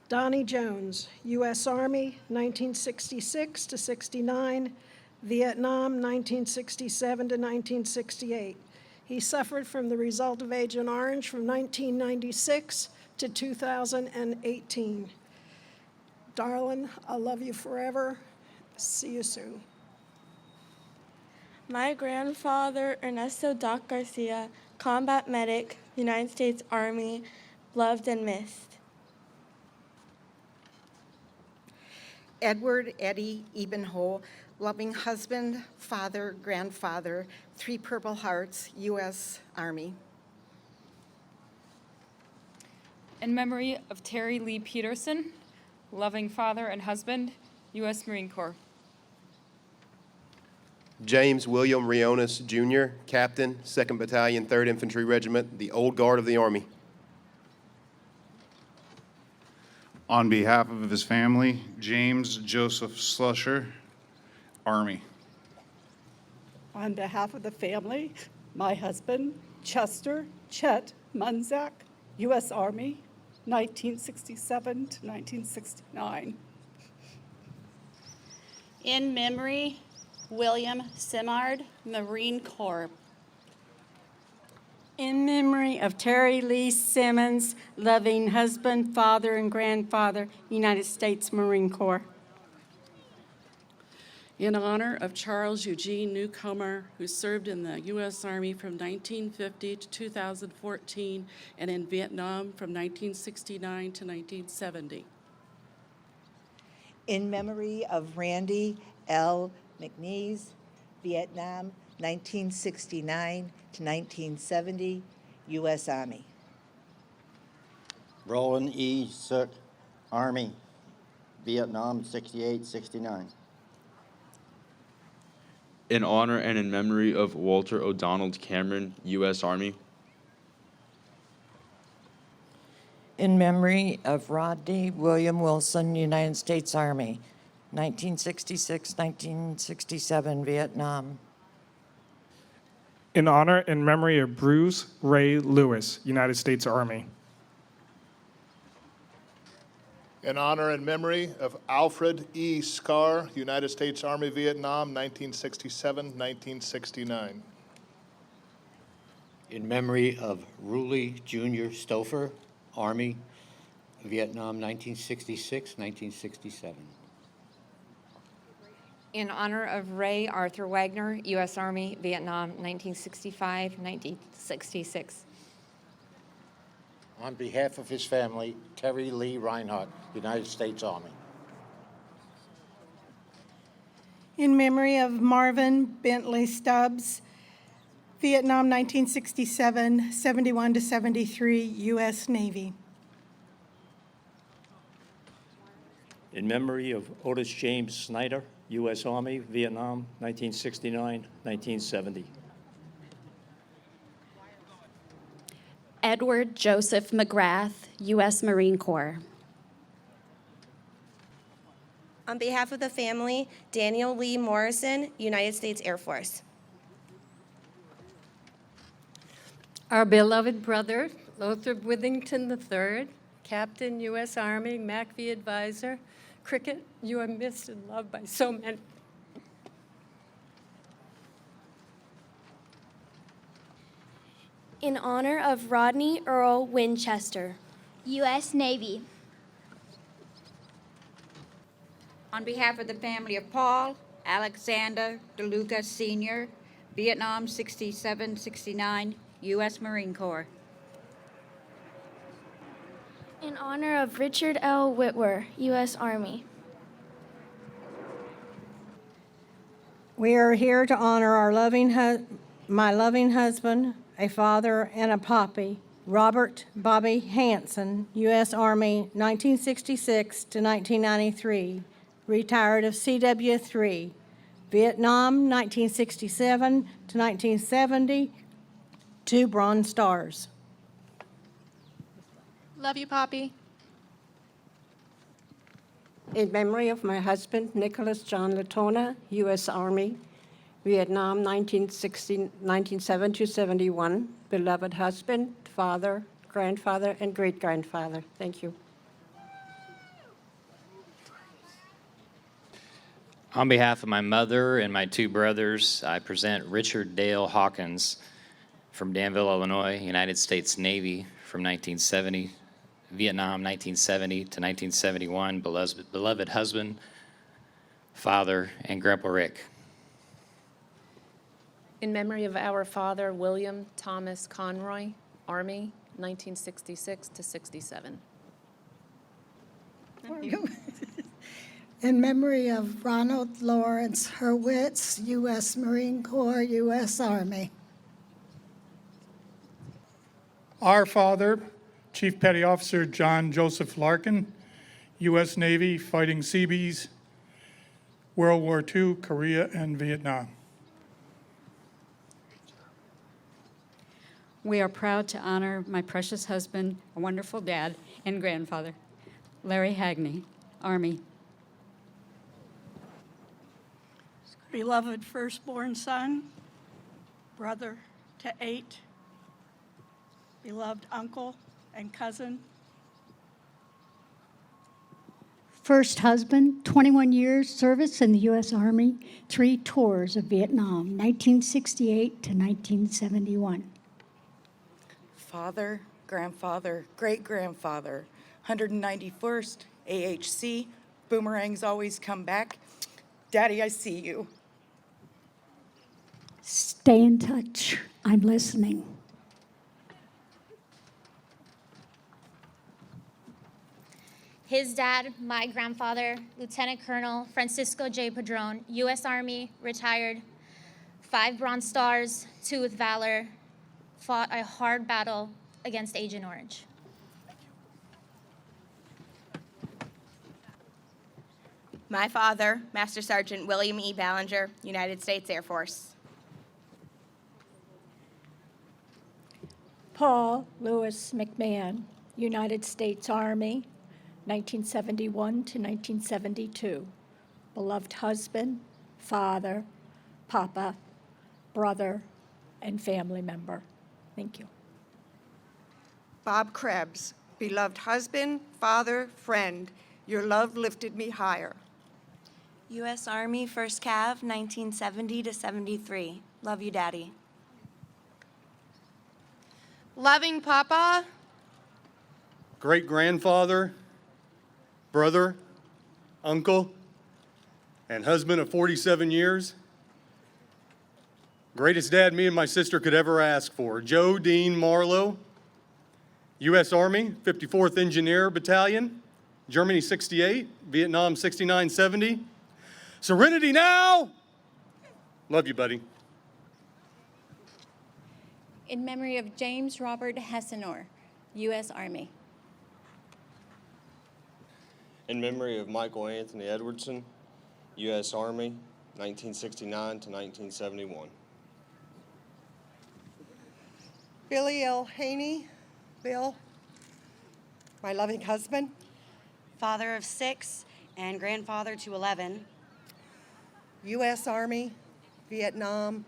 Donnie Jones, U.S. Army, 1966 to 69, Vietnam, 1967 to 1968. He suffered from the result of Agent Orange from 1996 to 2018. Darling, I love you forever. See you soon. My grandfather, Ernesto Doc Garcia, combat medic, United States Army, loved and missed. Edward Eddie Ebenhole, loving husband, father, grandfather, 3 Purple Hearts, U.S. Army. In memory of Terry Lee Peterson, loving father and husband, U.S. Marine Corps. James William Rionis, Jr., Captain, 2nd Battalion, 3rd Infantry Regiment, the Old Guard of the Army. On behalf of his family, James Joseph Slusher, Army. On behalf of the family, my husband, Chester Chet Munzak, U.S. Army, 1967 to 1969. In memory, William Simard, Marine Corps. In memory of Terry Lee Simmons, loving husband, father, and grandfather, United States Marine Corps. In honor of Charles Eugene Newcomer, who served in the U.S. Army from 1950 to 2014 and in Vietnam from 1969 to 1970. In memory of Randy L. McNeese, Vietnam, 1969 to 1970, U.S. Army. Roland E. Sook, Army, Vietnam, 68-69. In honor and in memory of Walter O'Donnell Cameron, U.S. Army. In memory of Rodney William Wilson, United States Army, 1966-1967, Vietnam. In honor and memory of Bruce Ray Lewis, United States Army. In honor and memory of Alfred E. Scar, United States Army, Vietnam, 1967-1969. In memory of Ruley Jr. Stouffer, Army, Vietnam, 1966-1967. In honor of Ray Arthur Wagner, U.S. Army, Vietnam, 1965-1966. On behalf of his family, Terry Lee Reinhardt, United States Army. In memory of Marvin Bentley Stubbs, Vietnam, 1967, 71 to 73, U.S. Navy. In memory of Otis James Snyder, U.S. Army, Vietnam, 1969-1970. Edward Joseph McGrath, U.S. Marine Corps. On behalf of the family, Daniel Lee Morrison, United States Air Force. Our beloved brother, Lothrop Withington III, Captain, U.S. Army, MACV Advisor. Cricket, you are missed and loved by so many. In honor of Rodney Earl Winchester, U.S. Navy. On behalf of the family of Paul Alexander DeLuca Sr., Vietnam 67-69, U.S. Marine Corps. in honor of Richard L. Whitwer, U.S. Army. We are here to honor our my loving husband, a father, and a poppy, Robert Bobby Hanson, U.S. Army, 1966 to 1993, retired of CW3, Vietnam, 1967 to 1970, 2 Bronze Stars. Love you, Poppy. In memory of my husband, Nicholas John Latona, U.S. Army, Vietnam, 1907 to 71, beloved husband, father, grandfather, and great-grandfather. Thank you. On behalf of my mother and my 2 brothers, I present Richard Dale Hawkins from Danville, Illinois, United States Navy from 1970, Vietnam 1970 to 1971, beloved husband, father, and Grandpa Rick. In memory of our father, William Thomas Conroy, Army, 1966 to 67. In memory of Ronald Lawrence Hurwitz, U.S. Marine Corps, U.S. Army. Our father, Chief Petty Officer John Joseph Larkin, U.S. Navy, fighting Seabees, World War II, Korea, and Vietnam. We are proud to honor my precious husband, a wonderful dad, and grandfather, Larry Hagney, Army. Beloved firstborn son, brother to 8, beloved uncle and cousin. First husband, 21 years service in the U.S. Army, 3 tours of Vietnam, 1968 to 1971. Father, grandfather, great-grandfather, 191st AHC, boomerangs always come back. Daddy, I see you. Stay in touch. I'm listening. His dad, my grandfather, Lieutenant Colonel Francisco J. Padron, U.S. Army, retired, 5 Bronze Stars, 2 with Valor, fought a hard battle against Agent Orange. My father, Master Sergeant William E. Ballinger, United States Air Force. Paul Lewis McMahon, United States Army, 1971 to 1972. Beloved husband, father, papa, brother, and family member. Thank you. Bob Krebs, beloved husband, father, friend, your love lifted me higher. U.S. Army, 1st Cav, 1970 to 73. Love you, Daddy. Loving Papa, great-grandfather, brother, uncle, and husband of 47 years. Greatest dad me and my sister could ever ask for. Joe Dean Marlowe, U.S. Army, 54th Engineer Battalion, Germany 68, Vietnam 69-70. Serenity now! Love you, buddy. In memory of James Robert Hessenor, U.S. Army. In memory of Michael Anthony Edwardson, U.S. Army, 1969 to 1971. Billy L. Haney, Bill, my loving husband. Father of 6, and grandfather to 11. U.S. Army, Vietnam,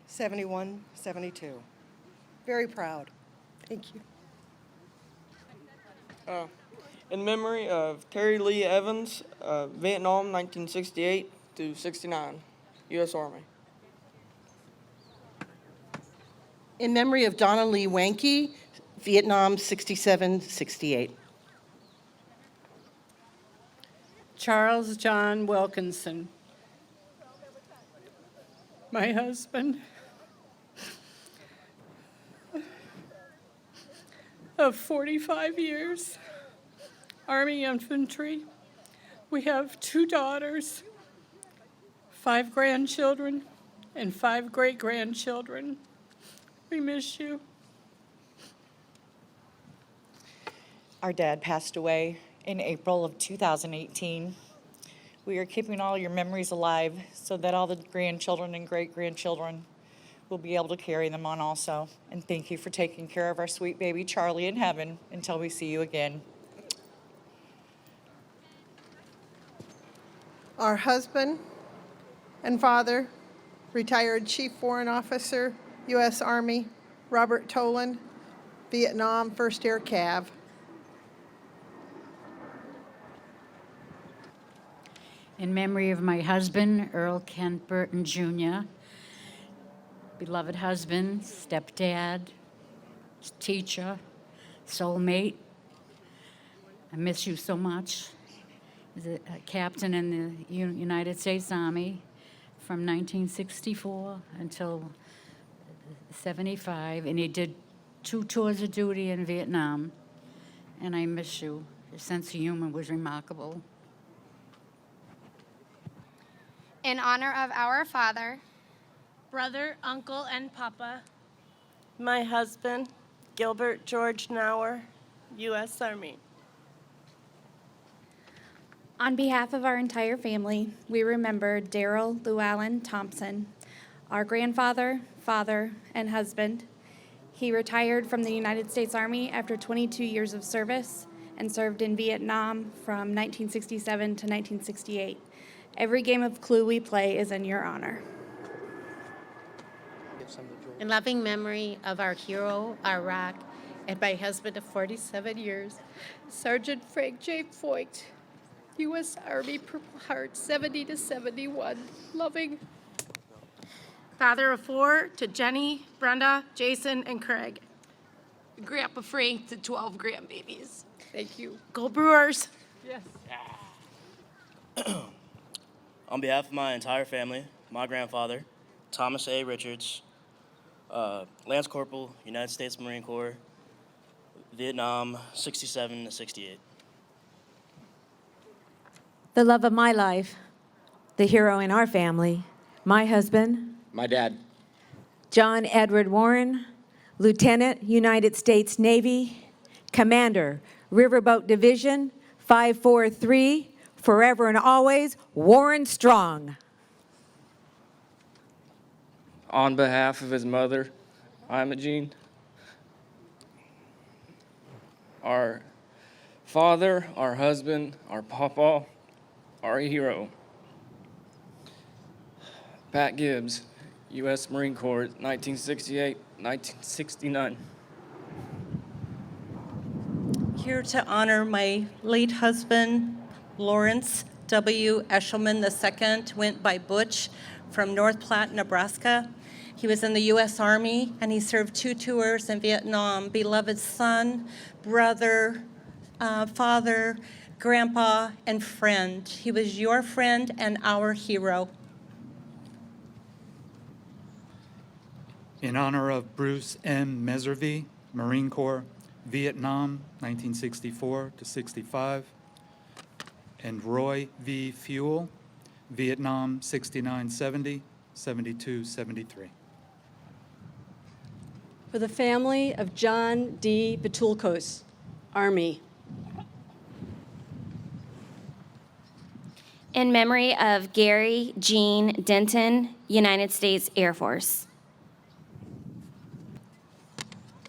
71, 72. Very proud. Thank you. In memory of Terry Lee Evans, Vietnam, 1968 to 69, U.S. Army. In memory of Donna Lee Wanke, Vietnam, 67, 68. Charles John Wilkinson, my husband of 45 years, Army infantry. We have 2 daughters, 5 grandchildren, and 5 great-grandchildren. We miss you. Our dad passed away in April of 2018. We are keeping all your memories alive so that all the grandchildren and great-grandchildren will be able to carry them on also. And thank you for taking care of our sweet baby Charlie in heaven until we see you again. Our husband and father, retired Chief Foreign Officer, U.S. Army, Robert Toland, Vietnam, 1st Air Cav. In memory of my husband, Earl Kent Burton Jr., beloved husband, stepdad, teacher, soulmate. I miss you so much. He's a captain in the United States Army from 1964 until 75, and he did 2 tours of duty in Vietnam, and I miss you. Your sense of humor was remarkable. In honor of our father, brother, uncle, and papa, My husband, Gilbert George Nauer, U.S. Army. on behalf of our entire family, we remember Daryl Llewellyn Thompson, our grandfather, father, and husband. He retired from the United States Army after 22 years of service and served in Vietnam from 1967 to 1968. Every game of Clue we play is in your honor. In loving memory of our hero, Iraq, and my husband of 47 years, Sergeant Frank J. Foyt, U.S. Army, Purple Heart, 70 to 71, loving. Father of 4 to Jenny, Brenda, Jason, and Craig. Grandpa Frank to 12 grandbabies. Thank you. Go Brewers! Yes. On behalf of my entire family, my grandfather, Thomas A. Richards, Lance Corporal, United States Marine Corps, Vietnam, 67 to 68. The love of my life, the hero in our family, my husband, My dad. John Edward Warren, Lieutenant, United States Navy, Commander, Riverboat Division, 543, forever and always, Warren Strong. On behalf of his mother, Imogene, our father, our husband, our papa, our hero, Pat Gibbs, U.S. Marine Corps, 1968, 1969. Here to honor my late husband, Lawrence W. Eshelman II, went by Butch, from North Platte, Nebraska. He was in the U.S. Army, and he served 2 tours in Vietnam. Beloved son, brother, father, grandpa, and friend. He was your friend and our hero. In honor of Bruce M. Meservey, Marine Corps, Vietnam, 1964 to 65, and Roy V. Fuel, Vietnam, 69-70, 72-73. For the family of John D. Betulkos, Army. In memory of Gary Jean Denton, United States Air Force.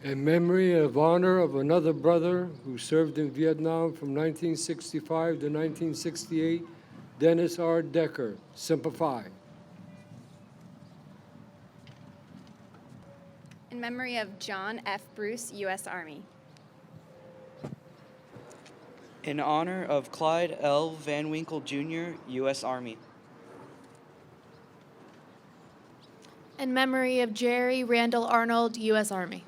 In memory of honor of another brother who served in Vietnam from 1965 to 1968, Dennis R. Decker, Semper Fi. In memory of John F. Bruce, U.S. Army. In honor of Clyde L. Van Winkle, Jr., U.S. Army. In memory of Jerry Randall Arnold, U.S. Army.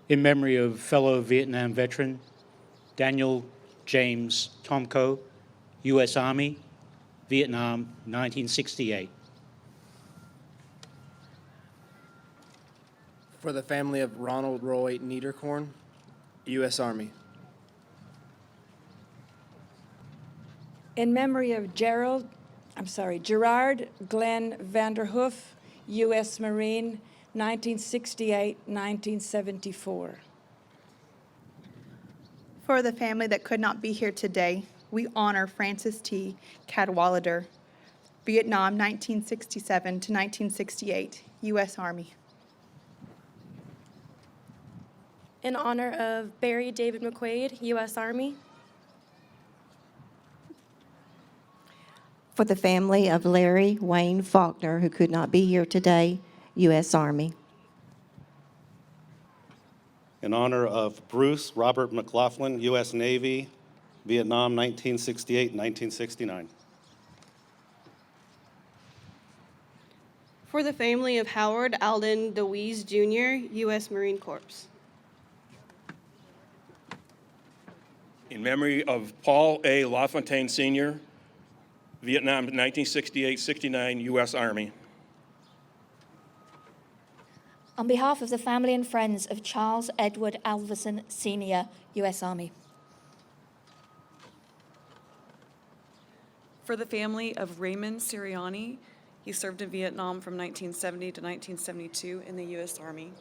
In memory of fellow Vietnam veteran Daniel James Tomko, U.S. Army, Vietnam, 1968. For the family of Ronald Roy Niederkorn, U.S. Army. In memory of Gerard Glenn Vanderhoof, U.S. Marine, 1968-1974. For the family that could not be here today, we honor Francis T. Cadwallader, Vietnam, 1967 to 1968, U.S. Army. In honor of Barry David McQuaid, U.S. Army. For the family of Larry Wayne Faulkner, who could not be here today, U.S. Army. In honor of Bruce Robert McLaughlin, U.S. Navy, Vietnam, 1968 and 1969. For the family of Howard Alden DeWeese, Jr., U.S. Marine Corps. In memory of Paul A. LaFontaine, Sr., Vietnam, 1968-69, U.S. Army. On behalf of the family and friends of Charles Edward Alverson, Sr., U.S. Army. For the family of Raymond Sirianni, he served in Vietnam from 1970 to 1972 in the U.S. Army.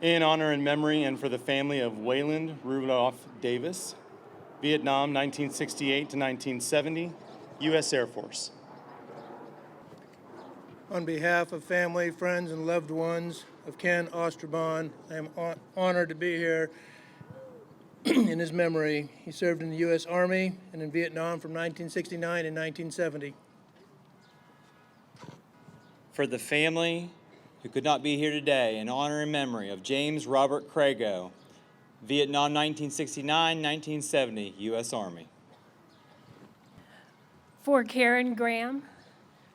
In honor and memory and for the family of Wayland Rudolph Davis, Vietnam, 1968 to 1970, U.S. Air Force. On behalf of family, friends, and loved ones of Ken Osterbon, I am honored to be here in his memory. He served in the U.S. Army and in Vietnam from 1969 and 1970. For the family who could not be here today, in honor and memory of James Robert Crago, Vietnam 1969-1970, U.S. Army. For Karen Graham,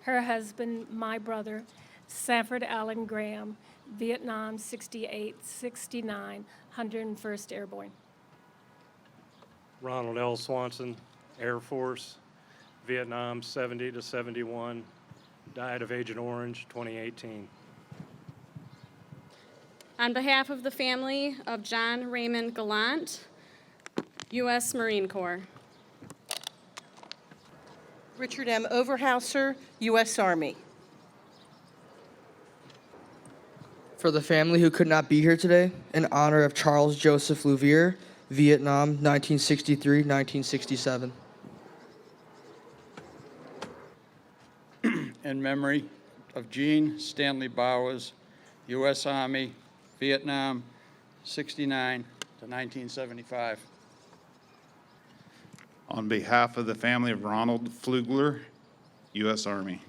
her husband, my brother, Sanford Allen Graham, Vietnam 68-69, 101st Airborne. Ronald L. Swanson, Air Force, Vietnam 70 to 71, died of Agent Orange 2018. On behalf of the family of John Raymond Gallant, U.S. Marine Corps. Richard M. Overhauser, U.S. Army. For the family who could not be here today, in honor of Charles Joseph Louvier, Vietnam, 1963-1967. In memory of Gene Stanley Bowers, U.S. Army, Vietnam, 69 to 1975. On behalf of the family of Ronald Flugler, U.S. Army.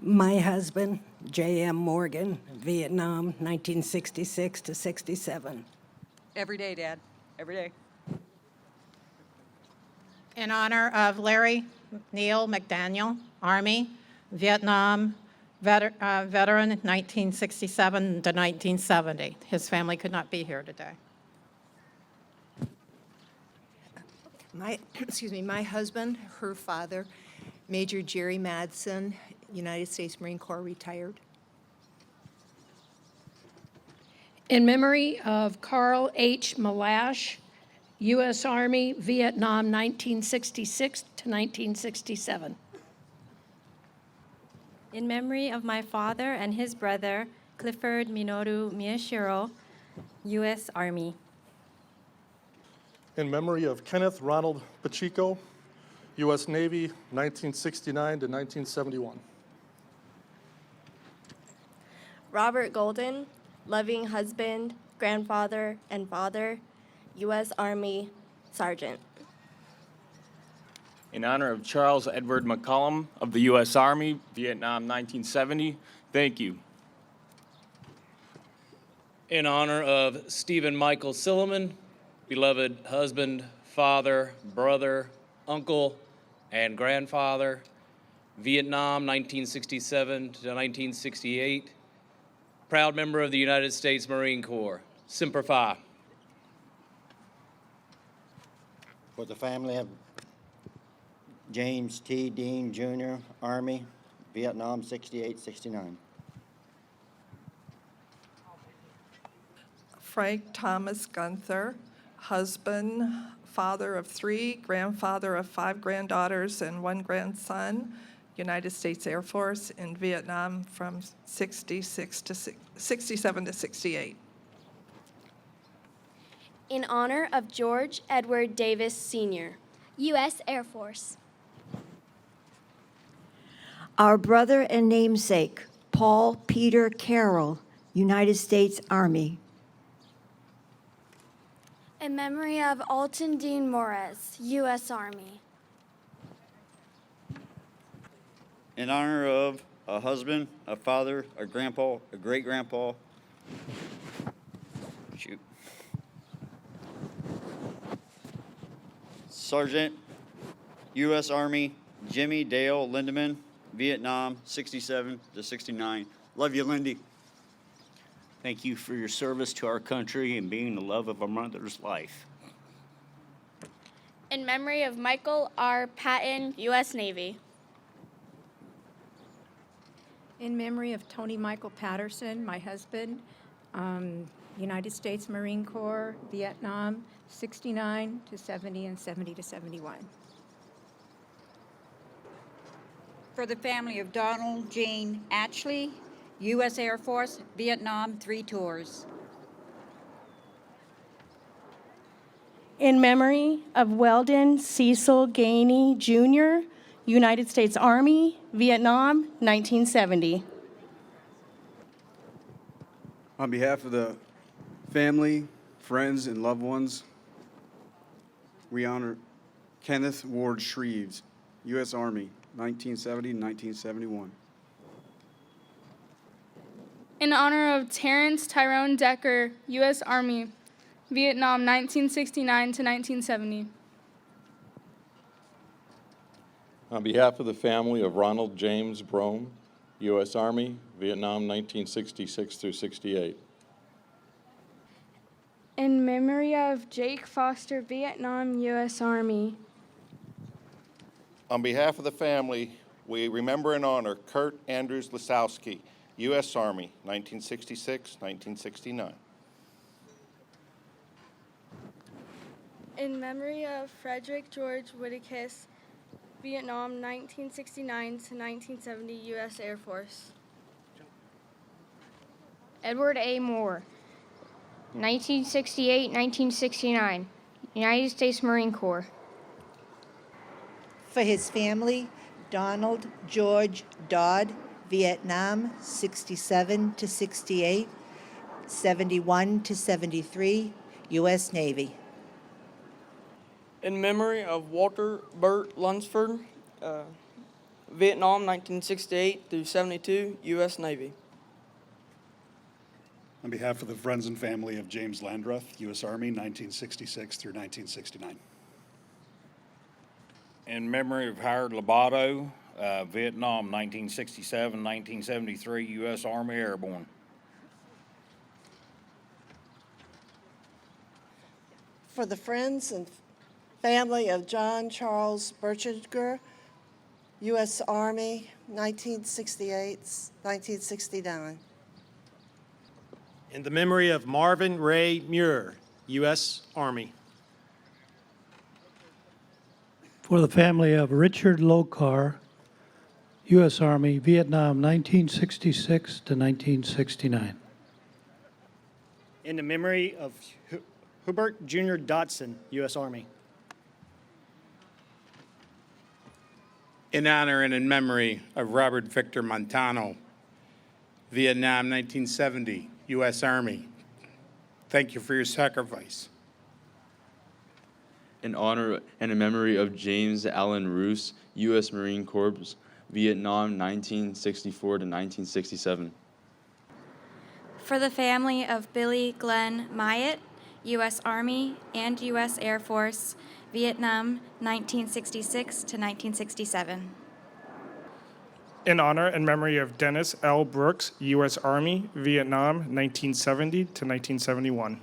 My husband, J.M. Morgan, Vietnam, 1966 to 67. Every day, Dad. Every day. In honor of Larry Neil McDaniel, Army, Vietnam, veteran 1967 to 1970. His family could not be here today. My husband, her father, Major Jerry Madsen, United States Marine Corps, retired. In memory of Carl H. Malash, U.S. Army, Vietnam, 1966 to 1967. In memory of my father and his brother, Clifford Minoru Miyashiro, U.S. Army. In memory of Kenneth Ronald Pacheco, U.S. Navy, 1969 to 1971. Robert Golden, loving husband, grandfather, and father, U.S. Army Sergeant. In honor of Charles Edward McCollum of the U.S. Army, Vietnam 1970, thank you. In honor of Stephen Michael Silliman, beloved husband, father, brother, uncle, and grandfather, Vietnam 1967 to 1968, proud member of the United States Marine Corps, Semper Fi. For the family of James T. Dean, Jr., Army, Vietnam 68-69. Frank Thomas Gunther, husband, father of 3, grandfather of 5 granddaughters and 1 grandson, United States Air Force in Vietnam from 67 to 68. In honor of George Edward Davis, Sr., U.S. Air Force. Our brother and namesake, Paul Peter Carroll, United States Army. in memory of Alton Dean Morris, U.S. Army. In honor of a husband, a father, a grandpa, a great-grandpa. Shoot. Sergeant, U.S. Army, Jimmy Dale Lindeman, Vietnam, 67 to 69. Love you, Lindy. Thank you for your service to our country and being the love of a mother's life. In memory of Michael R. Patton, U.S. Navy. In memory of Tony Michael Patterson, my husband, United States Marine Corps, Vietnam, 69 to 70 and 70 to 71. For the family of Donald Jane Atchley, U.S. Air Force, Vietnam, 3 tours. In memory of Weldon Cecil Gainey, Jr., United States Army, Vietnam, 1970. On behalf of the family, friends, and loved ones, we honor Kenneth Ward Shreves, U.S. Army, 1970 and 1971. In honor of Terrence Tyrone Decker, U.S. Army, Vietnam, 1969 to 1970. On behalf of the family of Ronald James Brome, U.S. Army, Vietnam, 1966 through 68. In memory of Jake Foster, Vietnam, U.S. Army. On behalf of the family, we remember and honor Kurt Andrews Lisowski, U.S. Army, 1966-1969. In memory of Frederick George Whittakis, Vietnam, 1969 to 1970, U.S. Air Force. Edward A. Moore, 1968-1969, United States Marine Corps. For his family, Donald George Dodd, Vietnam, 67 to 68, 71 to 73, U.S. Navy. In memory of Walter Burt Lunsford, Vietnam, 1968 through 72, U.S. Navy. On behalf of the friends and family of James Landreth, U.S. Army, 1966 through 1969. In memory of Howard Lobato, Vietnam, 1967-1973, U.S. Army Airborne. For the friends and family of John Charles Birchinger, U.S. Army, 1968-1969. In the memory of Marvin Ray Muir, U.S. Army. For the family of Richard Lokar, U.S. Army, Vietnam, 1966 to 1969. In the memory of Hubert Jr. Dotson, U.S. Army. In honor and in memory of Robert Victor Montano, Vietnam, 1970, U.S. Army. Thank you for your sacrifice. In honor and in memory of James Allen Roos, U.S. Marine Corps, Vietnam, 1964 to 1967. For the family of Billy Glenn Myatt, U.S. Army and U.S. Air Force, Vietnam, 1966 to 1967. In honor and memory of Dennis L. Brooks, U.S. Army, Vietnam, 1970 to 1971.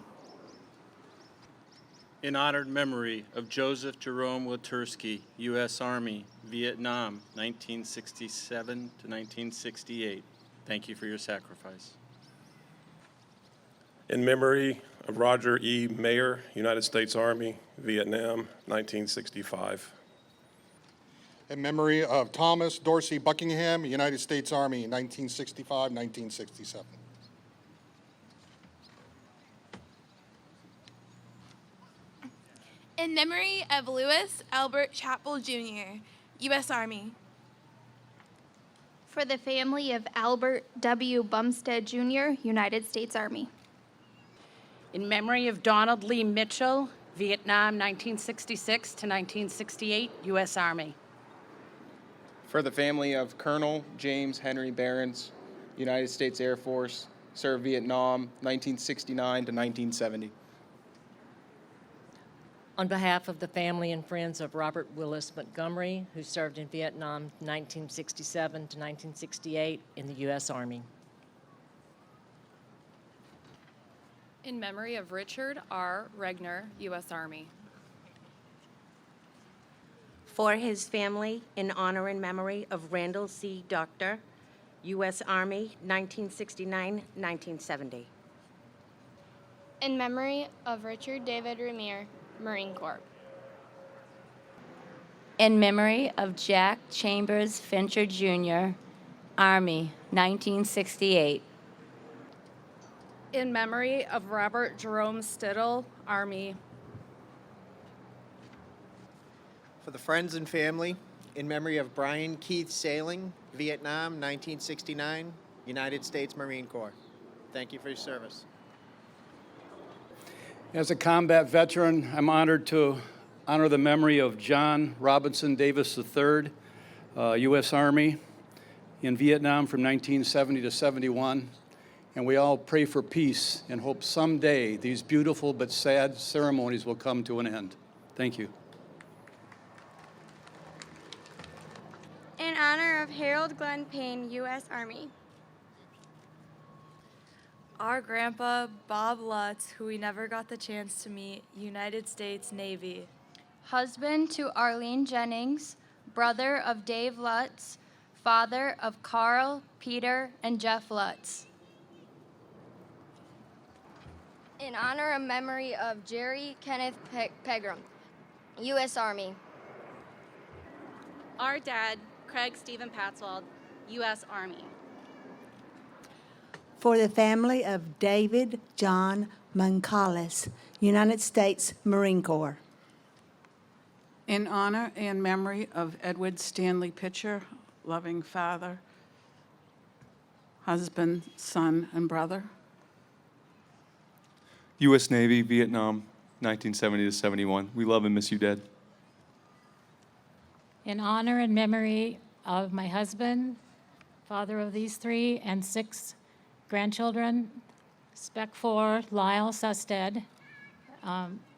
In honored memory of Joseph Jerome Watursky, U.S. Army, Vietnam, 1967 to 1968. Thank you for your sacrifice. In memory of Roger E. Mayer, United States Army, Vietnam, 1965. In memory of Thomas Dorsey Buckingham, United States Army, 1965-1967. In memory of Lewis Albert Chapel, Jr., U.S. Army. For the family of Albert W. Bumstead, Jr., United States Army. In memory of Donald Lee Mitchell, Vietnam, 1966 to 1968, U.S. Army. For the family of Colonel James Henry Behrens, United States Air Force, served Vietnam, 1969 to 1970. On behalf of the family and friends of Robert Willis Montgomery, who served in Vietnam 1967 to 1968 in the U.S. Army. In memory of Richard R. Regner, U.S. Army. For his family, in honor and memory of Randall C. Doctor, U.S. Army, 1969-1970. In memory of Richard David Ramirez, Marine Corps. In memory of Jack Chambers Fincher, Jr., Army, 1968. In memory of Robert Jerome Stittle, Army. For the friends and family, in memory of Brian Keith Sailing, Vietnam, 1969, United States Marine Corps. Thank you for your service. As a combat veteran, I'm honored to honor the memory of John Robinson Davis III, U.S. Army, in Vietnam from 1970 to 71. And we all pray for peace and hope someday these beautiful but sad ceremonies will come to an end. Thank you. In honor of Harold Glenn Payne, U.S. Army. Our grandpa, Bob Lutz, who we never got the chance to meet, United States Navy. Husband to Arlene Jennings, brother of Dave Lutz, father of Carl, Peter, and Jeff Lutz. In honor and memory of Jerry Kenneth Pegram, U.S. Army. Our dad, Craig Stephen Patzwald, U.S. Army. For the family of David John Moncalis, United States Marine Corps. In honor and memory of Edward Stanley Pitcher, loving father, husband, son, and brother. U.S. Navy, Vietnam, 1970 to 71. We love and miss you, Dad. In honor and memory of my husband, father of these 3 and 6 grandchildren, Spec 4, Lyle Susted,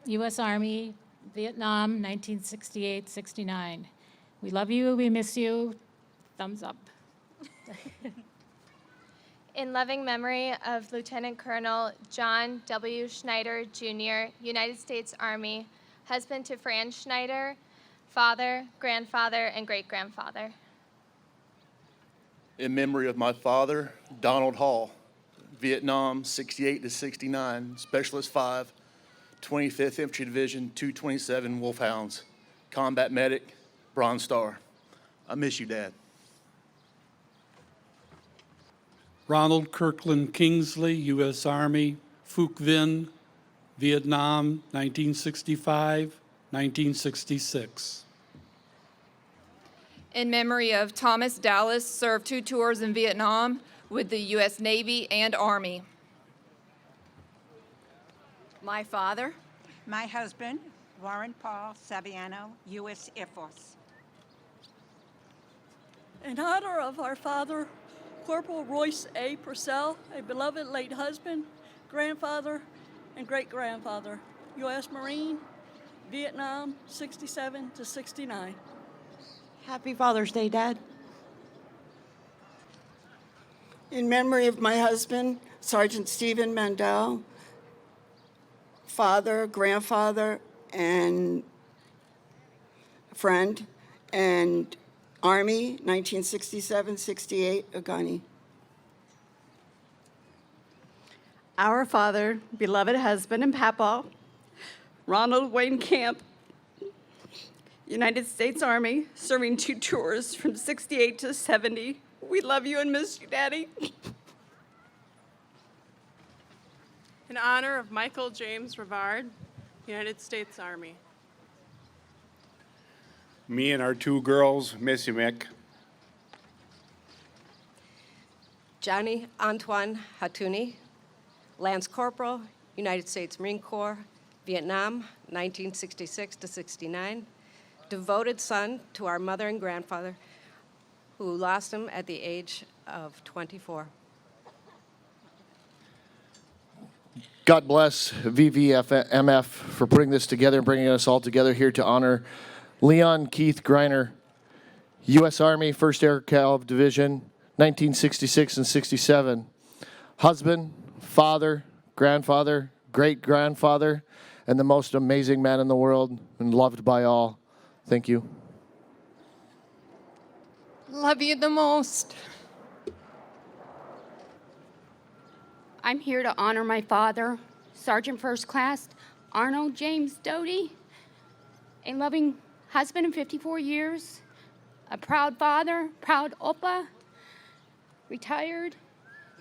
U.S. Army, Vietnam, 1968-69. We love you, we miss you. Thumbs up. In loving memory of Lieutenant Colonel John W. Schneider, Jr., United States Army, husband to Fran Schneider, father, grandfather, and great-grandfather. In memory of my father, Donald Hall, Vietnam, 68 to 69, Specialist 5, 25th Infantry Division, 227 Wolfhounds, combat medic, Bronze Star. I miss you, Dad. Ronald Kirkland Kingsley, U.S. Army, Phuc Vinh, Vietnam, 1965, 1966. In memory of Thomas Dallas, served 2 tours in Vietnam with the U.S. Navy and Army. My father. My husband, Warren Paul Saviano, U.S. Air Force. In honor of our father, Corporal Royce A. Purcell, a beloved late husband, grandfather, and great-grandfather, U.S. Marine, Vietnam, 67 to 69. Happy Father's Day, Dad. In memory of my husband, Sergeant Stephen Mandel, father, grandfather, and friend, and Army, 1967-68, Agani. Our father, beloved husband and papa, Ronald Wayne Camp, United States Army, serving 2 tours from 68 to 70. We love you and miss you, Daddy. In honor of Michael James Rivard, United States Army. Me and our 2 girls, miss you, Mick. Johnny Antoine Hatuni, Lance Corporal, United States Marine Corps, Vietnam, 1966 to 69. Devoted son to our mother and grandfather, who lost him at the age of 24. God bless VVFMF for putting this together and bringing us all together here to honor Leon Keith Greiner, U.S. Army, 1st Air Cav Division, 1966 and 67. Husband, father, grandfather, great-grandfather, and the most amazing man in the world and loved by all. Thank you. Love you the most. I'm here to honor my father, Sergeant First Class Arnold James Doty, a loving husband of 54 years, a proud father, proud Oppa, retired,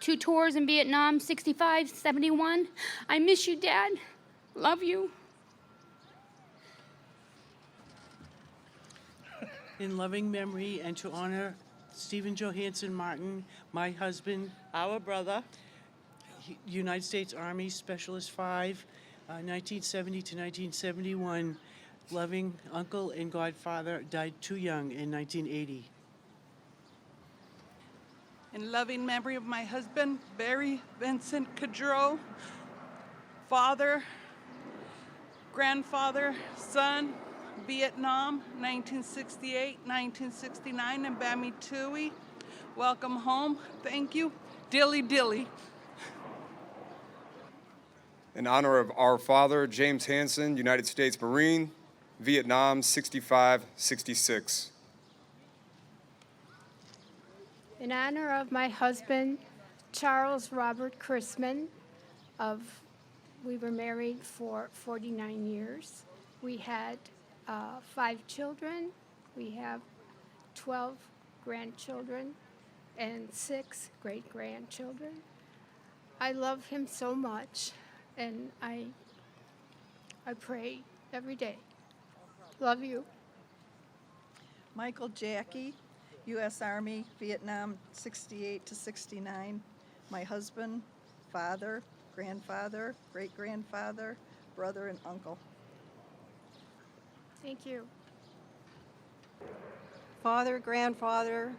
2 tours in Vietnam, 65, 71. I miss you, Dad. Love you. In loving memory and to honor Stephen Johansson Martin, my husband, our brother, United States Army Specialist 5, 1970 to 1971, loving uncle and godfather, died too young in 1980. In loving memory of my husband, Barry Vincent Cadreau, father, grandfather, son, Vietnam, 1968, 1969, and Bami Tui. Welcome home. Thank you. Dilly dilly. In honor of our father, James Hansen, United States Marine, Vietnam, 65-66. In honor of my husband, Charles Robert Chrisman, we were married for 49 years. We had 5 children. We have 12 grandchildren and 6 great-grandchildren. I love him so much, and I pray every day. Love you. Michael Jackie, U.S. Army, Vietnam, 68 to 69. My husband, father, grandfather, great-grandfather, brother, and uncle. Thank you. Father, grandfather,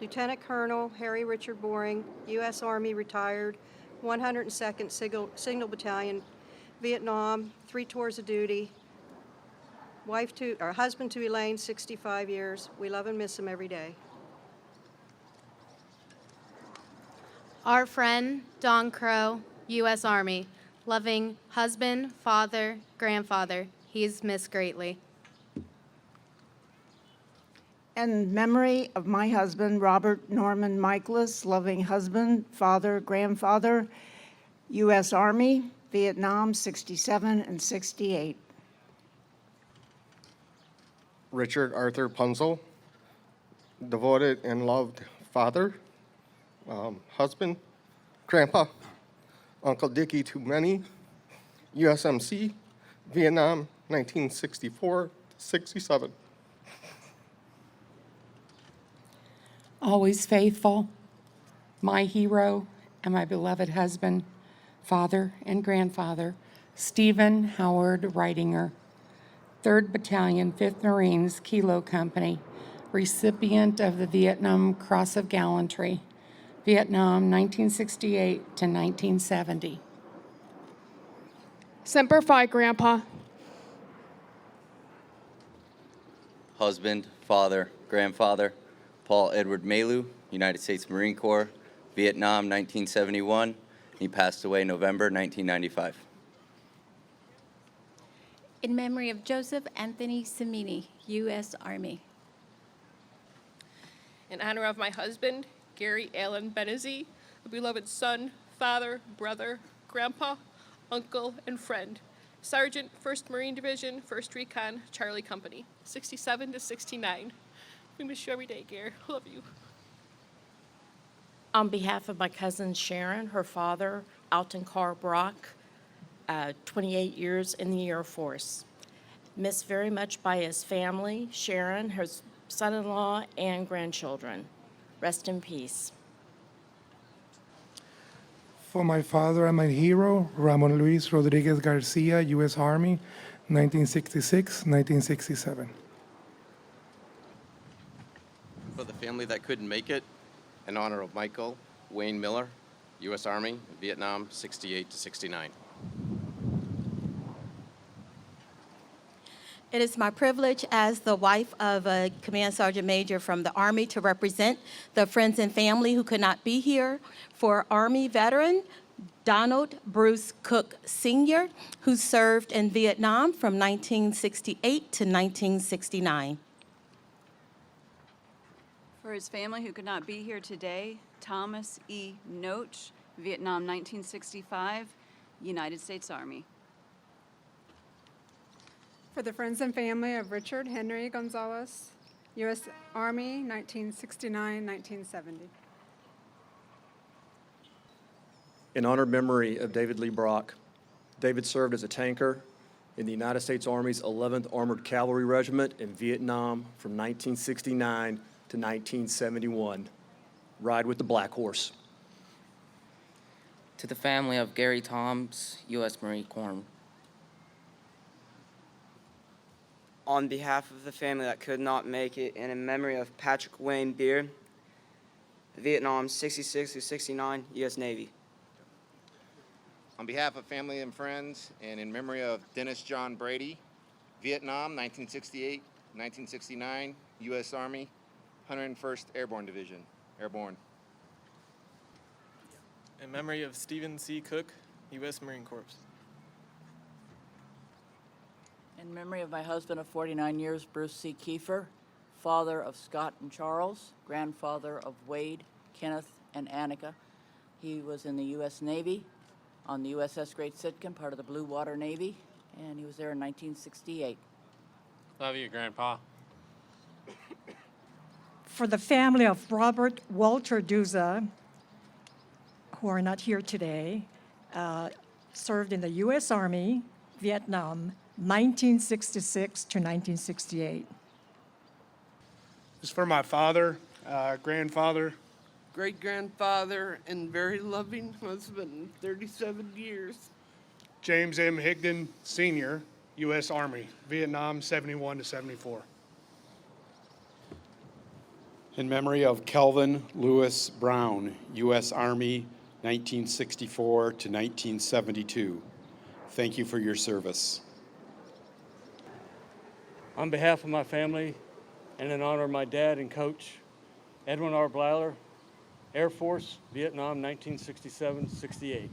Lieutenant Colonel Harry Richard Boring, U.S. Army, retired, 102nd Signal Battalion, Vietnam, 3 tours of duty. Husband to Elaine, 65 years. We love and miss him every day. Our friend, Don Crow, U.S. Army, loving husband, father, grandfather. He is missed greatly. In memory of my husband, Robert Norman Michaelis, loving husband, father, grandfather, U.S. Army, Vietnam, 67 and 68. Richard Arthur Punzel, devoted and loved father, husband, grandpa, Uncle Dickie to many, USMC, Vietnam, 1964 to 67. always faithful, my hero and my beloved husband, father and grandfather, Stephen Howard Reitinger, 3rd Battalion, 5th Marines, Kilo Company, recipient of the Vietnam Cross of Gallantry, Vietnam 1968 to 1970. Semper Fi, Grandpa. Husband, father, grandfather, Paul Edward Malu, United States Marine Corps, Vietnam 1971. He passed away November 1995. In memory of Joseph Anthony Semini, U.S. Army. In honor of my husband, Gary Allen Benazzi, a beloved son, father, brother, grandpa, uncle, and friend, Sergeant, 1st Marine Division, 1st Recon, Charlie Company, 67 to 69. We miss you every day, Gary. Love you. On behalf of my cousin Sharon, her father, Alton Carr Brock, 28 years in the Air Force. Missed very much by his family, Sharon, her son-in-law, and grandchildren. Rest in peace. For my father and my hero, Ramon Luis Rodriguez Garcia, U.S. Army, 1966-1967. For the family that couldn't make it, in honor of Michael Wayne Miller, U.S. Army, Vietnam, 68 to 69. It is my privilege as the wife of a Command Sergeant Major from the Army to represent the friends and family who could not be here for Army veteran Donald Bruce Cook Sr., who served in Vietnam from 1968 to 1969. For his family who could not be here today, Thomas E. Noach, Vietnam 1965, United States Army. For the friends and family of Richard Henry Gonzalez, U.S. Army, 1969-1970. In honored memory of David Lee Brock, David served as a tanker in the United States Army's 11th Armored Cavalry Regiment in Vietnam from 1969 to 1971. Ride with the Black Horse. To the family of Gary Toms, U.S. Marine Corps. On behalf of the family that could not make it, and in memory of Patrick Wayne Beard, Vietnam 66 through 69, U.S. Navy. On behalf of family and friends, and in memory of Dennis John Brady, Vietnam 1968, 1969, U.S. Army, 101st Airborne Division, Airborne. In memory of Stephen C. Cook, U.S. Marine Corps. In memory of my husband of 49 years, Bruce C. Kiefer, father of Scott and Charles, grandfather of Wade, Kenneth, and Annika. He was in the U.S. Navy on the USS Great Sitkin, part of the Blue Water Navy, and he was there in 1968. Love you, Grandpa. For the family of Robert Walter Duza, who are not here today, served in the U.S. Army, Vietnam, 1966 to 1968. This is for my father, grandfather, great-grandfather, and very loving husband, 37 years. James M. Higdon Sr., U.S. Army, Vietnam 71 to 74. In memory of Kelvin Lewis Brown, U.S. Army, 1964 to 1972. Thank you for your service. On behalf of my family and in honor of my dad and coach, Edwin R. Blyler, Air Force, Vietnam, 1967-68.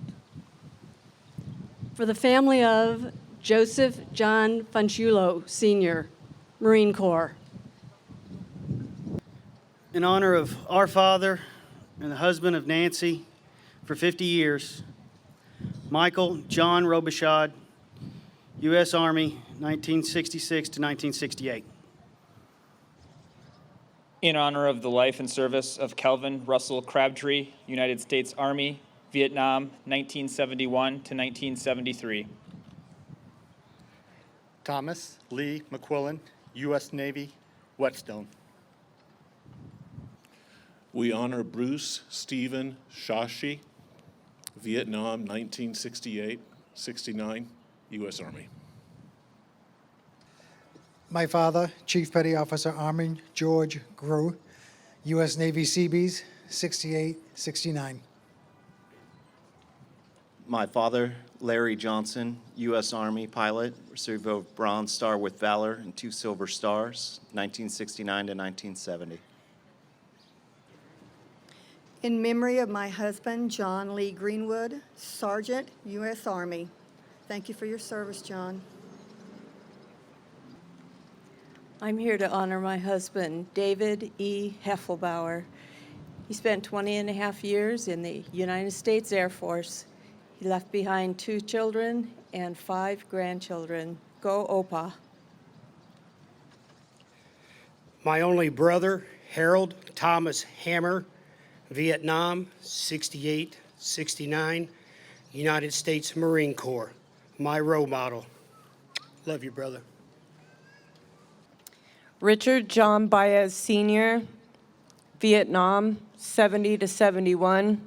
For the family of Joseph John Fanchulo, Sr., Marine Corps. In honor of our father and the husband of Nancy for 50 years, Michael John Robichaud, U.S. Army, 1966 to 1968. In honor of the life and service of Kelvin Russell Crabtree, United States Army, Vietnam, 1971 to 1973. Thomas Lee McQuillan, U.S. Navy, Whetstone. We honor Bruce Stephen Shashi, Vietnam, 1968-69, U.S. Army. My father, Chief Petty Officer Armin George Grew, U.S. Navy Seabees, 68-69. My father, Larry Johnson, U.S. Army pilot, received a Bronze Star with Valor and 2 Silver Stars, 1969 to 1970. In memory of my husband, John Lee Greenwood, Sergeant, U.S. Army. Thank you for your service, John. I'm here to honor my husband, David E. Heffelbauer. He spent 20 and a half years in the United States Air Force. He left behind 2 children and 5 grandchildren. Go OPA. My only brother, Harold Thomas Hammer, Vietnam, 68-69, United States Marine Corps. My role model. Love you, brother. Richard John Baez Sr., Vietnam, 70 to 71,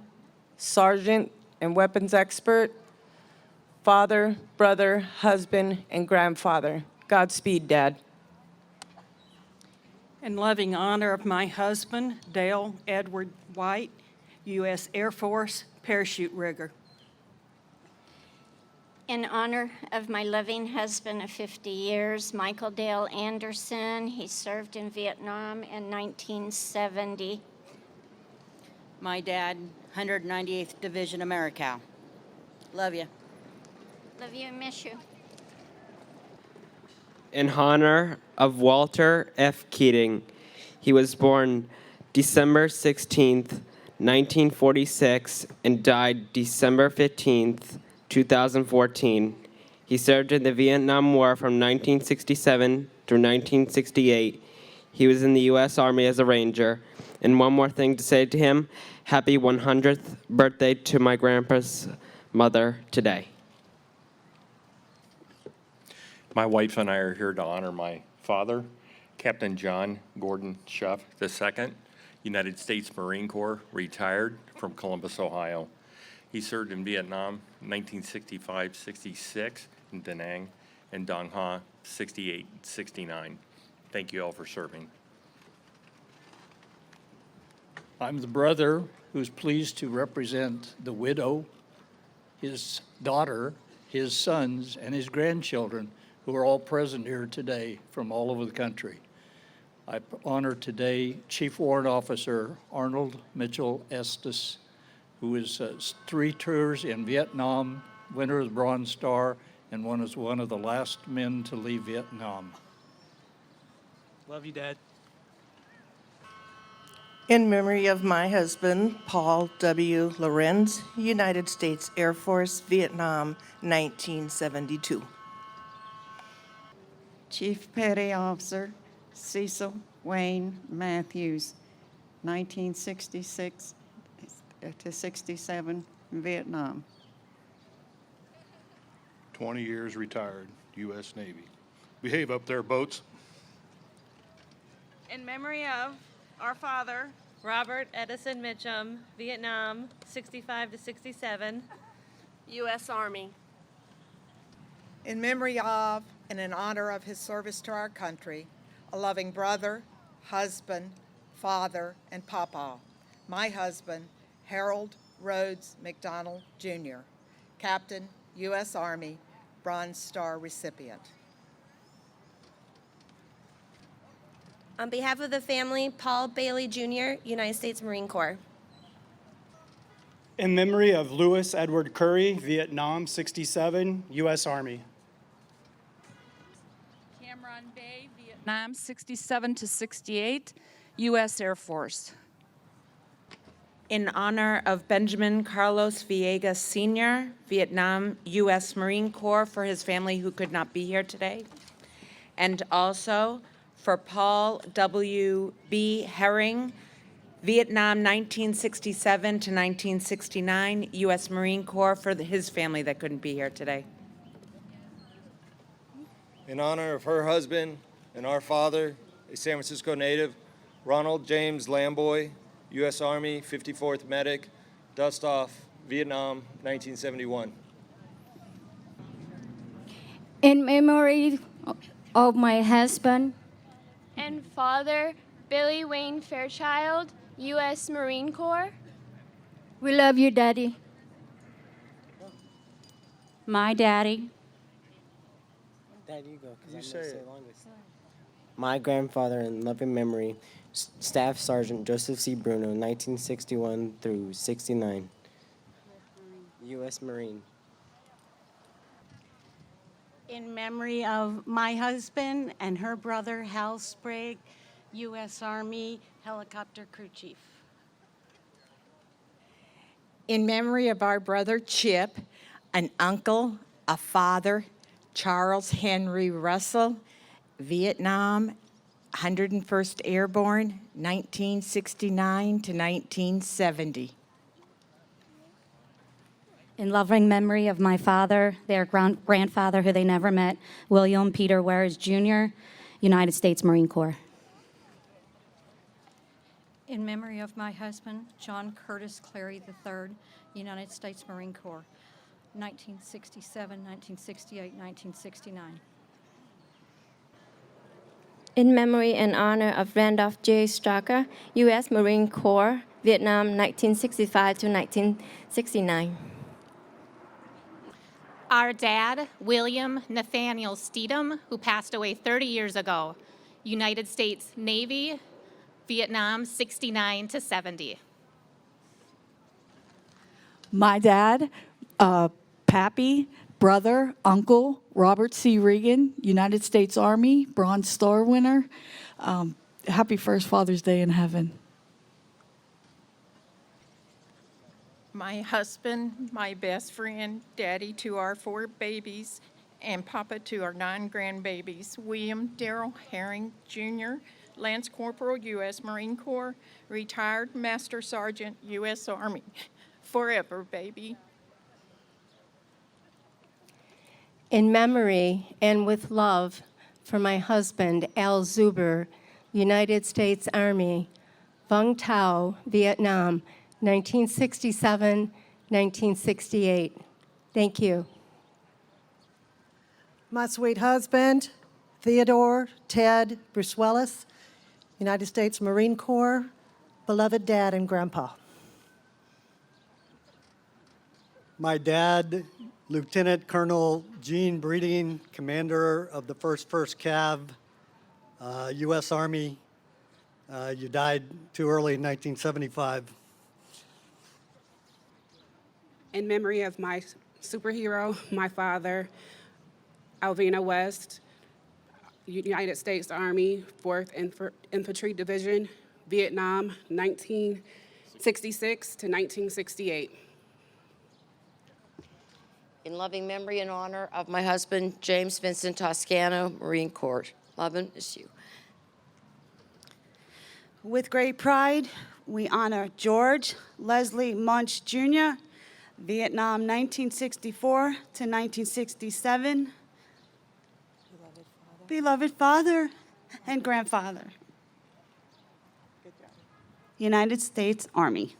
Sergeant and weapons expert, father, brother, husband, and grandfather. Godspeed, Dad. In loving honor of my husband, Dale Edward White, U.S. Air Force parachute rigger. In honor of my loving husband of 50 years, Michael Dale Anderson. He served in Vietnam in 1970. My dad, 198th Division AmeriCal. Love you. Love you and miss you. In honor of Walter F. Keating, he was born December 16th, 1946, and died December 15th, 2014. He served in the Vietnam War from 1967 through 1968. He was in the U.S. Army as a Ranger. And one more thing to say to him, happy 100th birthday to my grandpa's mother today. My wife and I are here to honor my father, Captain John Gordon Schuff II, United States Marine Corps, retired from Columbus, Ohio. He served in Vietnam 1965-66 in Da Nang and Dong Ha 68-69. Thank you all for serving. I'm the brother who's pleased to represent the widow, his daughter, his sons, and his grandchildren, who are all present here today from all over the country. I honor today Chief Warrant Officer Arnold Mitchell Estes, who is 3 tours in Vietnam, winner of the Bronze Star, and was one of the last men to leave Vietnam. Love you, Dad. In memory of my husband, Paul W. Lorenz, United States Air Force, Vietnam, 1972. Chief Petty Officer Cecil Wayne Matthews, 1966 to 67, Vietnam. 20 years retired, U.S. Navy. Behave up there, boats. In memory of our father, Robert Edison Mitchum, Vietnam, 65 to 67, U.S. Army. In memory of and in honor of his service to our country, a loving brother, husband, father, and papa, my husband, Harold Rhodes McDonald, Jr., Captain, U.S. Army, Bronze Star recipient. On behalf of the family, Paul Bailey, Jr., United States Marine Corps. In memory of Louis Edward Curry, Vietnam, 67, U.S. Army. Cameron Bay, Vietnam, 67 to 68, U.S. Air Force. In honor of Benjamin Carlos Villegas Sr., Vietnam, U.S. Marine Corps, for his family who could not be here today. And also for Paul W. B. Herring, Vietnam, 1967 to 1969, U.S. Marine Corps, for his family that couldn't be here today. In honor of her husband and our father, a San Francisco native, Ronald James Lamboy, U.S. Army, 54th Medic, dust off, Vietnam, 1971. In memory of my husband and father, Billy Wayne Fairchild, U.S. Marine Corps. We love you, Daddy. My daddy, Dad, you go, because I'm say going to say it. longest. My grandfather in loving memory, Staff Sergeant Joseph C. Bruno, 1961 through 69. U.S. Marine. In memory of my husband and her brother, Hal Sprague, U.S. Army Helicopter Crew Chief. In memory of our brother Chip, an uncle, a father, Charles Henry Russell, Vietnam, 101st Airborne, 1969 to 1970. In loving memory of my father, their grandfather, who they never met, William Peter Wares Jr., United States Marine Corps. In memory of my husband, John Curtis Clary III, United States Marine Corps, 1967, 1968, 1969. In memory and honor of Randolph J. Straka, U.S. Marine Corps, Vietnam, 1965 to 1969. Our dad, William Nathaniel Steedham, who passed away 30 years ago, United States Navy, Vietnam, 69 to 70. My dad, Pappy, brother, uncle, Robert C. Regan, United States Army, Bronze Star winner. Happy first Father's Day in heaven. My husband, my best friend, daddy to our 4 babies, and papa to our 9 grandbabies, William Darrell Herring Jr., Lance Corporal, U.S. Marine Corps, retired Master Sergeant, U.S. Army. Forever, baby. In memory and with love for my husband, Al Zuber, United States Army, Vung Tau, Vietnam, 1967, 1968. Thank you. My sweet husband, Theodore Ted Bruce-Willis, United States Marine Corps, beloved dad and grandpa. My dad, Lieutenant Colonel Gene Breeding, commander of the 1st Cav, U.S. Army. You died too early in 1975. In memory of my superhero, my father, Alvina West, United States Army, 4th Infantry Division, Vietnam, 1966 to 1968. In loving memory and honor of my husband, James Vincent Toscano, Marine Corps. Love and miss you. With great pride, we honor George Leslie Munch Jr., Vietnam 1964 to 1967. Beloved father and grandfather. United States Army.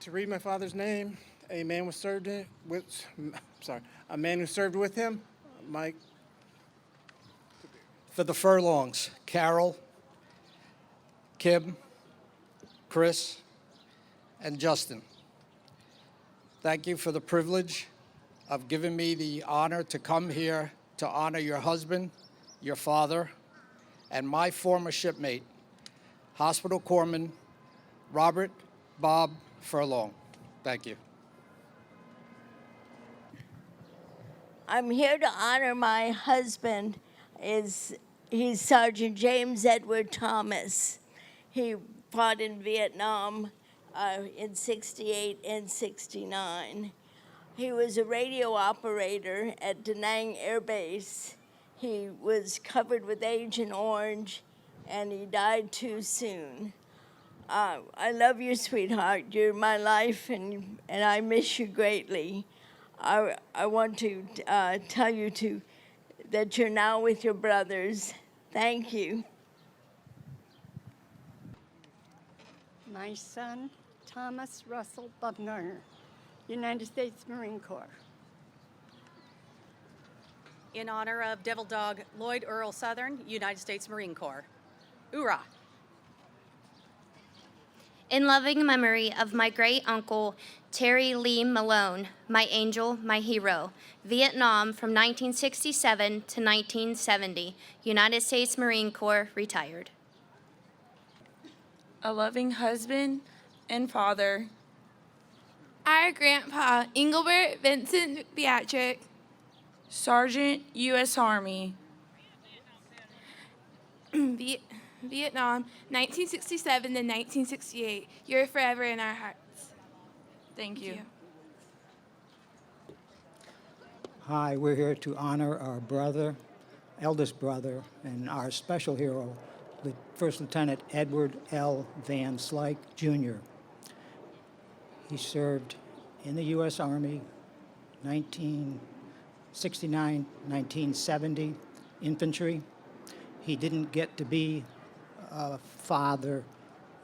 To read my father's name, a man who served with him, Mike. For the furlongs, Carol, Kim, Chris, and Justin. Thank you for the privilege of giving me the honor to come here to honor your husband, your father, and my former shipmate, Hospital Corpsman Robert Bob Furlong. Thank you. I'm here to honor my husband. He's Sergeant James Edward Thomas. He fought in Vietnam in 68 and 69. He was a radio operator at Da Nang Air Base. He was covered with Agent Orange, and he died too soon. I love you, sweetheart. You're my life, and I miss you greatly. I want to tell you that you're now with your brothers. Thank you. My son, Thomas Russell Bumgarner, United States Marine Corps. In honor of Devil Dog Lloyd Earl Southern, United States Marine Corps. Hoorah! In loving memory of my great uncle, Terry Lee Malone, my angel, my hero, Vietnam from 1967 to 1970, United States Marine Corps, retired. A loving husband and father. Our grandpa, Engelbert Vincent Beatrick, Sergeant, U.S. Army. Vietnam, 1967 to 1968. You're forever in our hearts. Thank you. Hi, we're here to honor our brother, eldest brother, and our special hero, First Lieutenant Edward L. Van Slyke, Jr. He served in the U.S. Army 1969-1970, infantry. He didn't get to be a father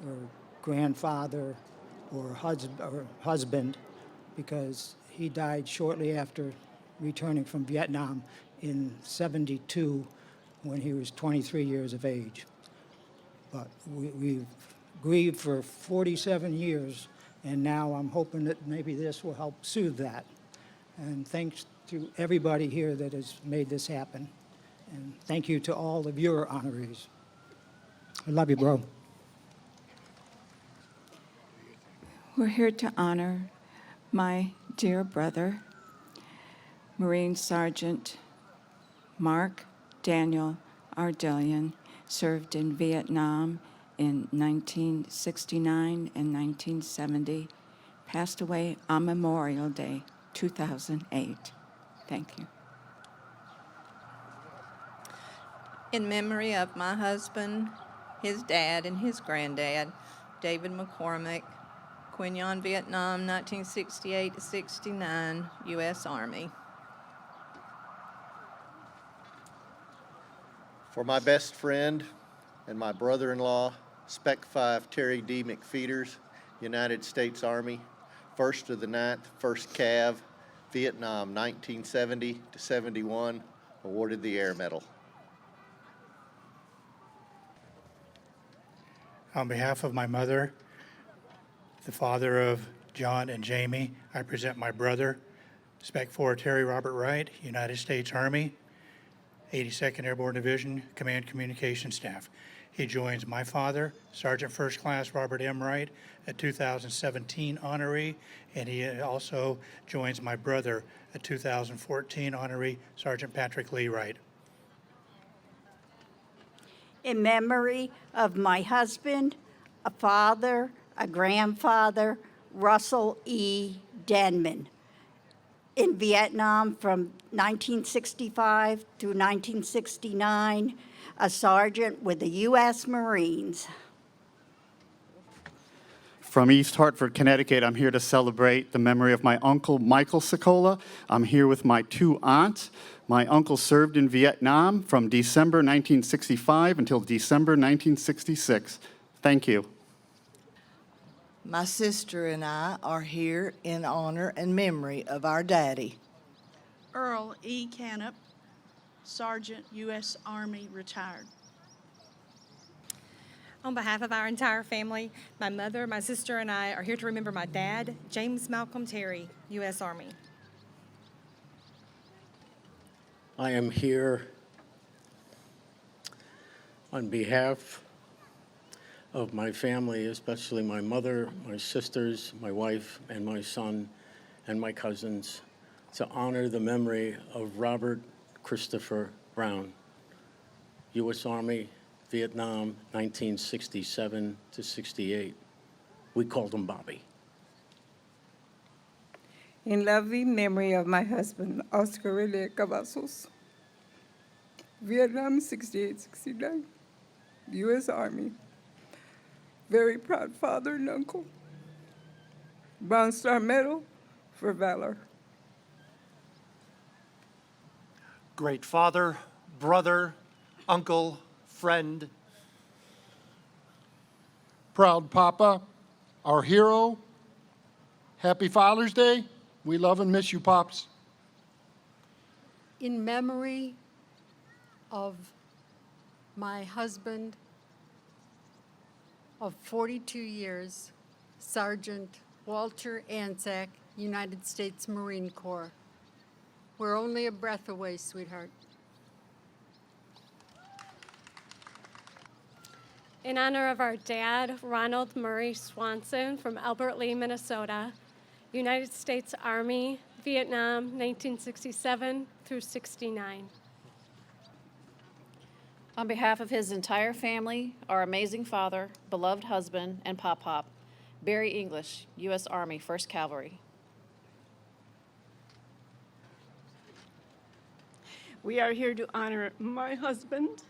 or grandfather or husband because he died shortly after returning from Vietnam in '72 when he was 23 years of age. But we've grieved for 47 years, and now I'm hoping that maybe this will help soothe that. And thanks to everybody here that has made this happen. And thank you to all of your honorees. I love you, bro. We're here to honor my dear brother, Marine Sergeant Mark Daniel Ardelian, served in Vietnam in 1969 and 1970, passed away on Memorial Day, 2008. Thank you. In memory of my husband, his dad, and his granddad, David McCormick, Quin Yon, Vietnam, 1968 to 69, U.S. Army. For my best friend and my brother-in-law, Spec 5 Terry D. McFeeters, United States Army, 1st of the 9th, 1st Cav, Vietnam, 1970 to 71, awarded the Air Medal. On behalf of my mother, the father of John and Jamie, I present my brother, Spec 4 Terry Robert Wright, United States Army, 82nd Airborne Division, Command Communication Staff. He joins my father, Sergeant First Class Robert M. Wright, a 2017 honoree, and he also joins my brother, a 2014 honoree, Sergeant Patrick Lee Wright. In memory of my husband, a father, a grandfather, Russell E. Denman, in Vietnam from 1965 through 1969, a sergeant with the U.S. Marines. From East Hartford, Connecticut, I'm here to celebrate the memory of my uncle, Michael Sokola. I'm here with my two aunts. My uncle served in Vietnam from December 1965 until December 1966. Thank you. My sister and I are here in honor and memory of our daddy. Earl E. Canup, Sergeant, U.S. Army, retired. On behalf of our entire family, my mother, my sister, and I are here to remember my dad, James Malcolm Terry, U.S. Army. I am here on behalf of my family, especially my mother, my sisters, my wife, and my son, and my cousins, to honor the memory of Robert Christopher Brown, U.S. Army, Vietnam, 1967 to 68. We called him Bobby. In loving memory of my husband, Oscar Rene Cavazos, Vietnam 68-69, U.S. Army. Very proud father and uncle. Bronze Star Medal for valor. Great father, brother, uncle, friend. Proud papa, our hero, happy Father's Day. We love and miss you, Pops. In memory of my husband of 42 years, Sergeant Walter Anzac, United States Marine Corps. We're only a breath away, sweetheart. In honor of our dad, Ronald Murray Swanson from Albert Lee, Minnesota, United States Army, Vietnam, 1967 through 69. On behalf of his entire family, our amazing father, beloved husband, and Pop-Pop, Barry English, U.S. Army, 1st Cavalry. We are here to honor my husband,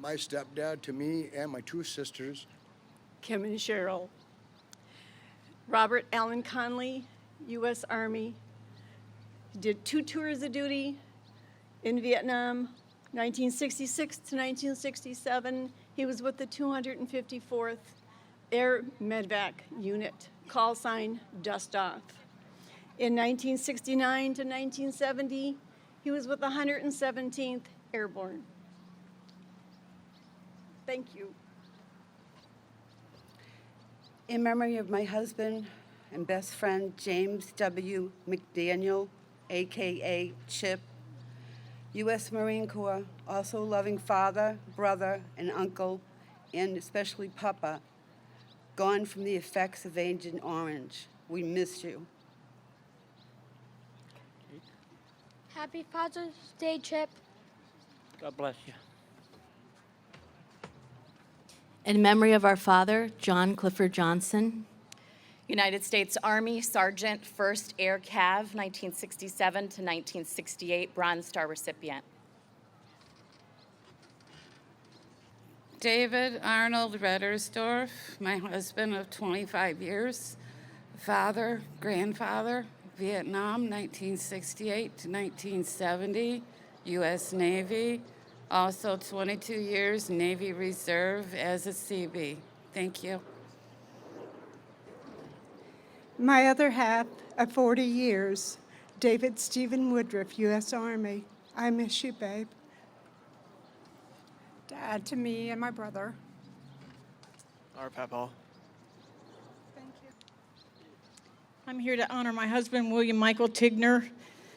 My stepdad to me and my two sisters. Kim and Cheryl. Robert Allen Conley, U.S. Army. He did 2 tours of duty in Vietnam, 1966 to 1967. He was with the 254th Air Medvac Unit, call sign Dust Off. In 1969 to 1970, he was with the 117th Airborne. Thank you. In memory of my husband and best friend, James W. McDaniel, AKA Chip, U.S. Marine Corps, also loving father, brother, and uncle, and especially Papa, gone from the effects of Agent Orange. We miss you. Happy Father's Day, Chip. God bless you. In memory of our father, John Clifford Johnson. United States Army, Sergeant, 1st Air Cav, 1967 to 1968, Bronze Star recipient. David Arnold Reddersdorf, my husband of 25 years, father, grandfather, Vietnam, 1968 to 1970, U.S. Navy, also 22 years Navy Reserve as a CB. Thank you. My other half of 40 years, David Stephen Woodruff, U.S. Army. I miss you, babe. Dad to me and my brother. Our Papa. I'm here to honor my husband, William Michael Tigner.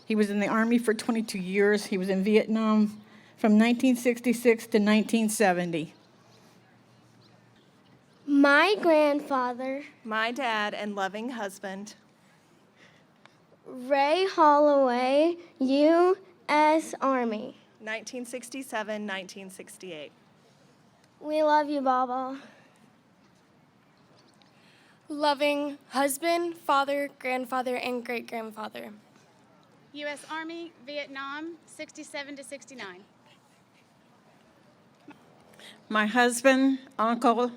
He was in the Army for 22 years. He was in Vietnam from 1966 to 1970. My grandfather, My dad and loving husband, Ray Holloway, U.S. Army. 1967, 1968. We love you, Baba. Loving husband, father, grandfather, and great-grandfather. U.S. Army, Vietnam, 67 to 69. My husband, uncle,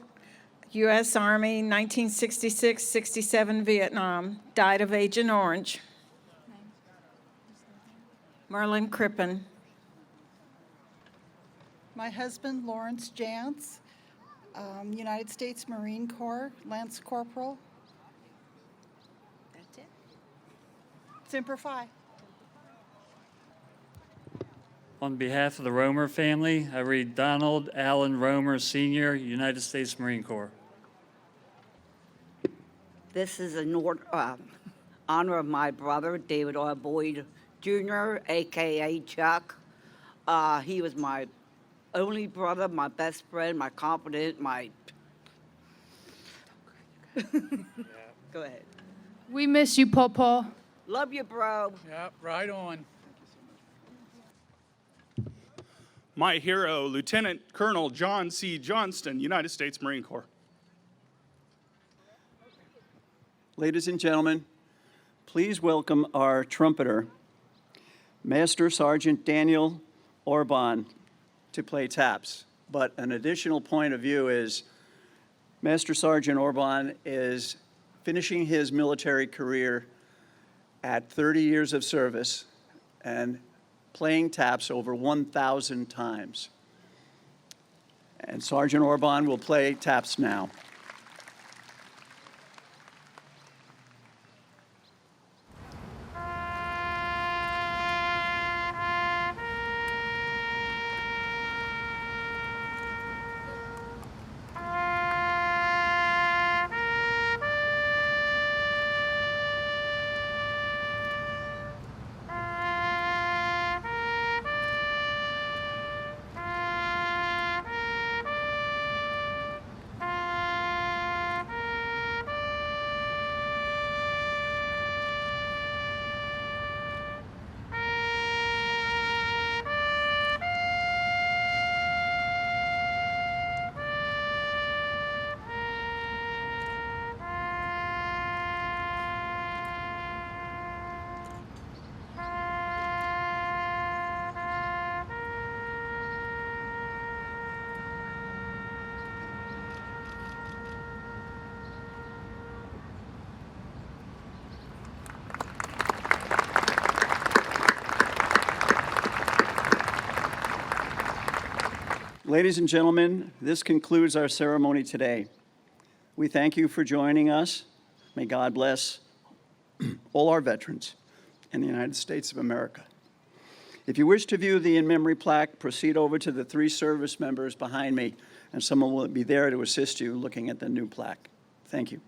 U.S. Army, 1966-67 Vietnam, died of Agent Orange. Merlin Crippen. My husband, Lawrence Jantz, United States Marine Corps, Lance Corporal. That's it. Semper Fi. On behalf of the Romer family, I read Donald Allen Romer, Sr., United States Marine Corps. This is in honor of my brother, David R. Boyd Jr., a.k.a. Chuck. He was my only brother, my best friend, my confidant, my... Go ahead. We miss you, Papa. Love you, bro. Yep, right on. My hero, Lieutenant Colonel John C. Johnston, United States Marine Corps. Ladies and gentlemen, please welcome our trumpeter, Master Sergeant Daniel Orban, to play taps. But an additional point of view is Master Sergeant Orban is finishing his military career at 30 years of service and playing taps over 1,000 times. And Sergeant Orban will play taps now. Ladies and gentlemen, this concludes our ceremony today. We thank you for joining us. May God bless all our veterans in the United States of America. If you wish to view the in-memory plaque, proceed over to the 3 service members behind me, and someone will be there to assist you looking at the new plaque. Thank you.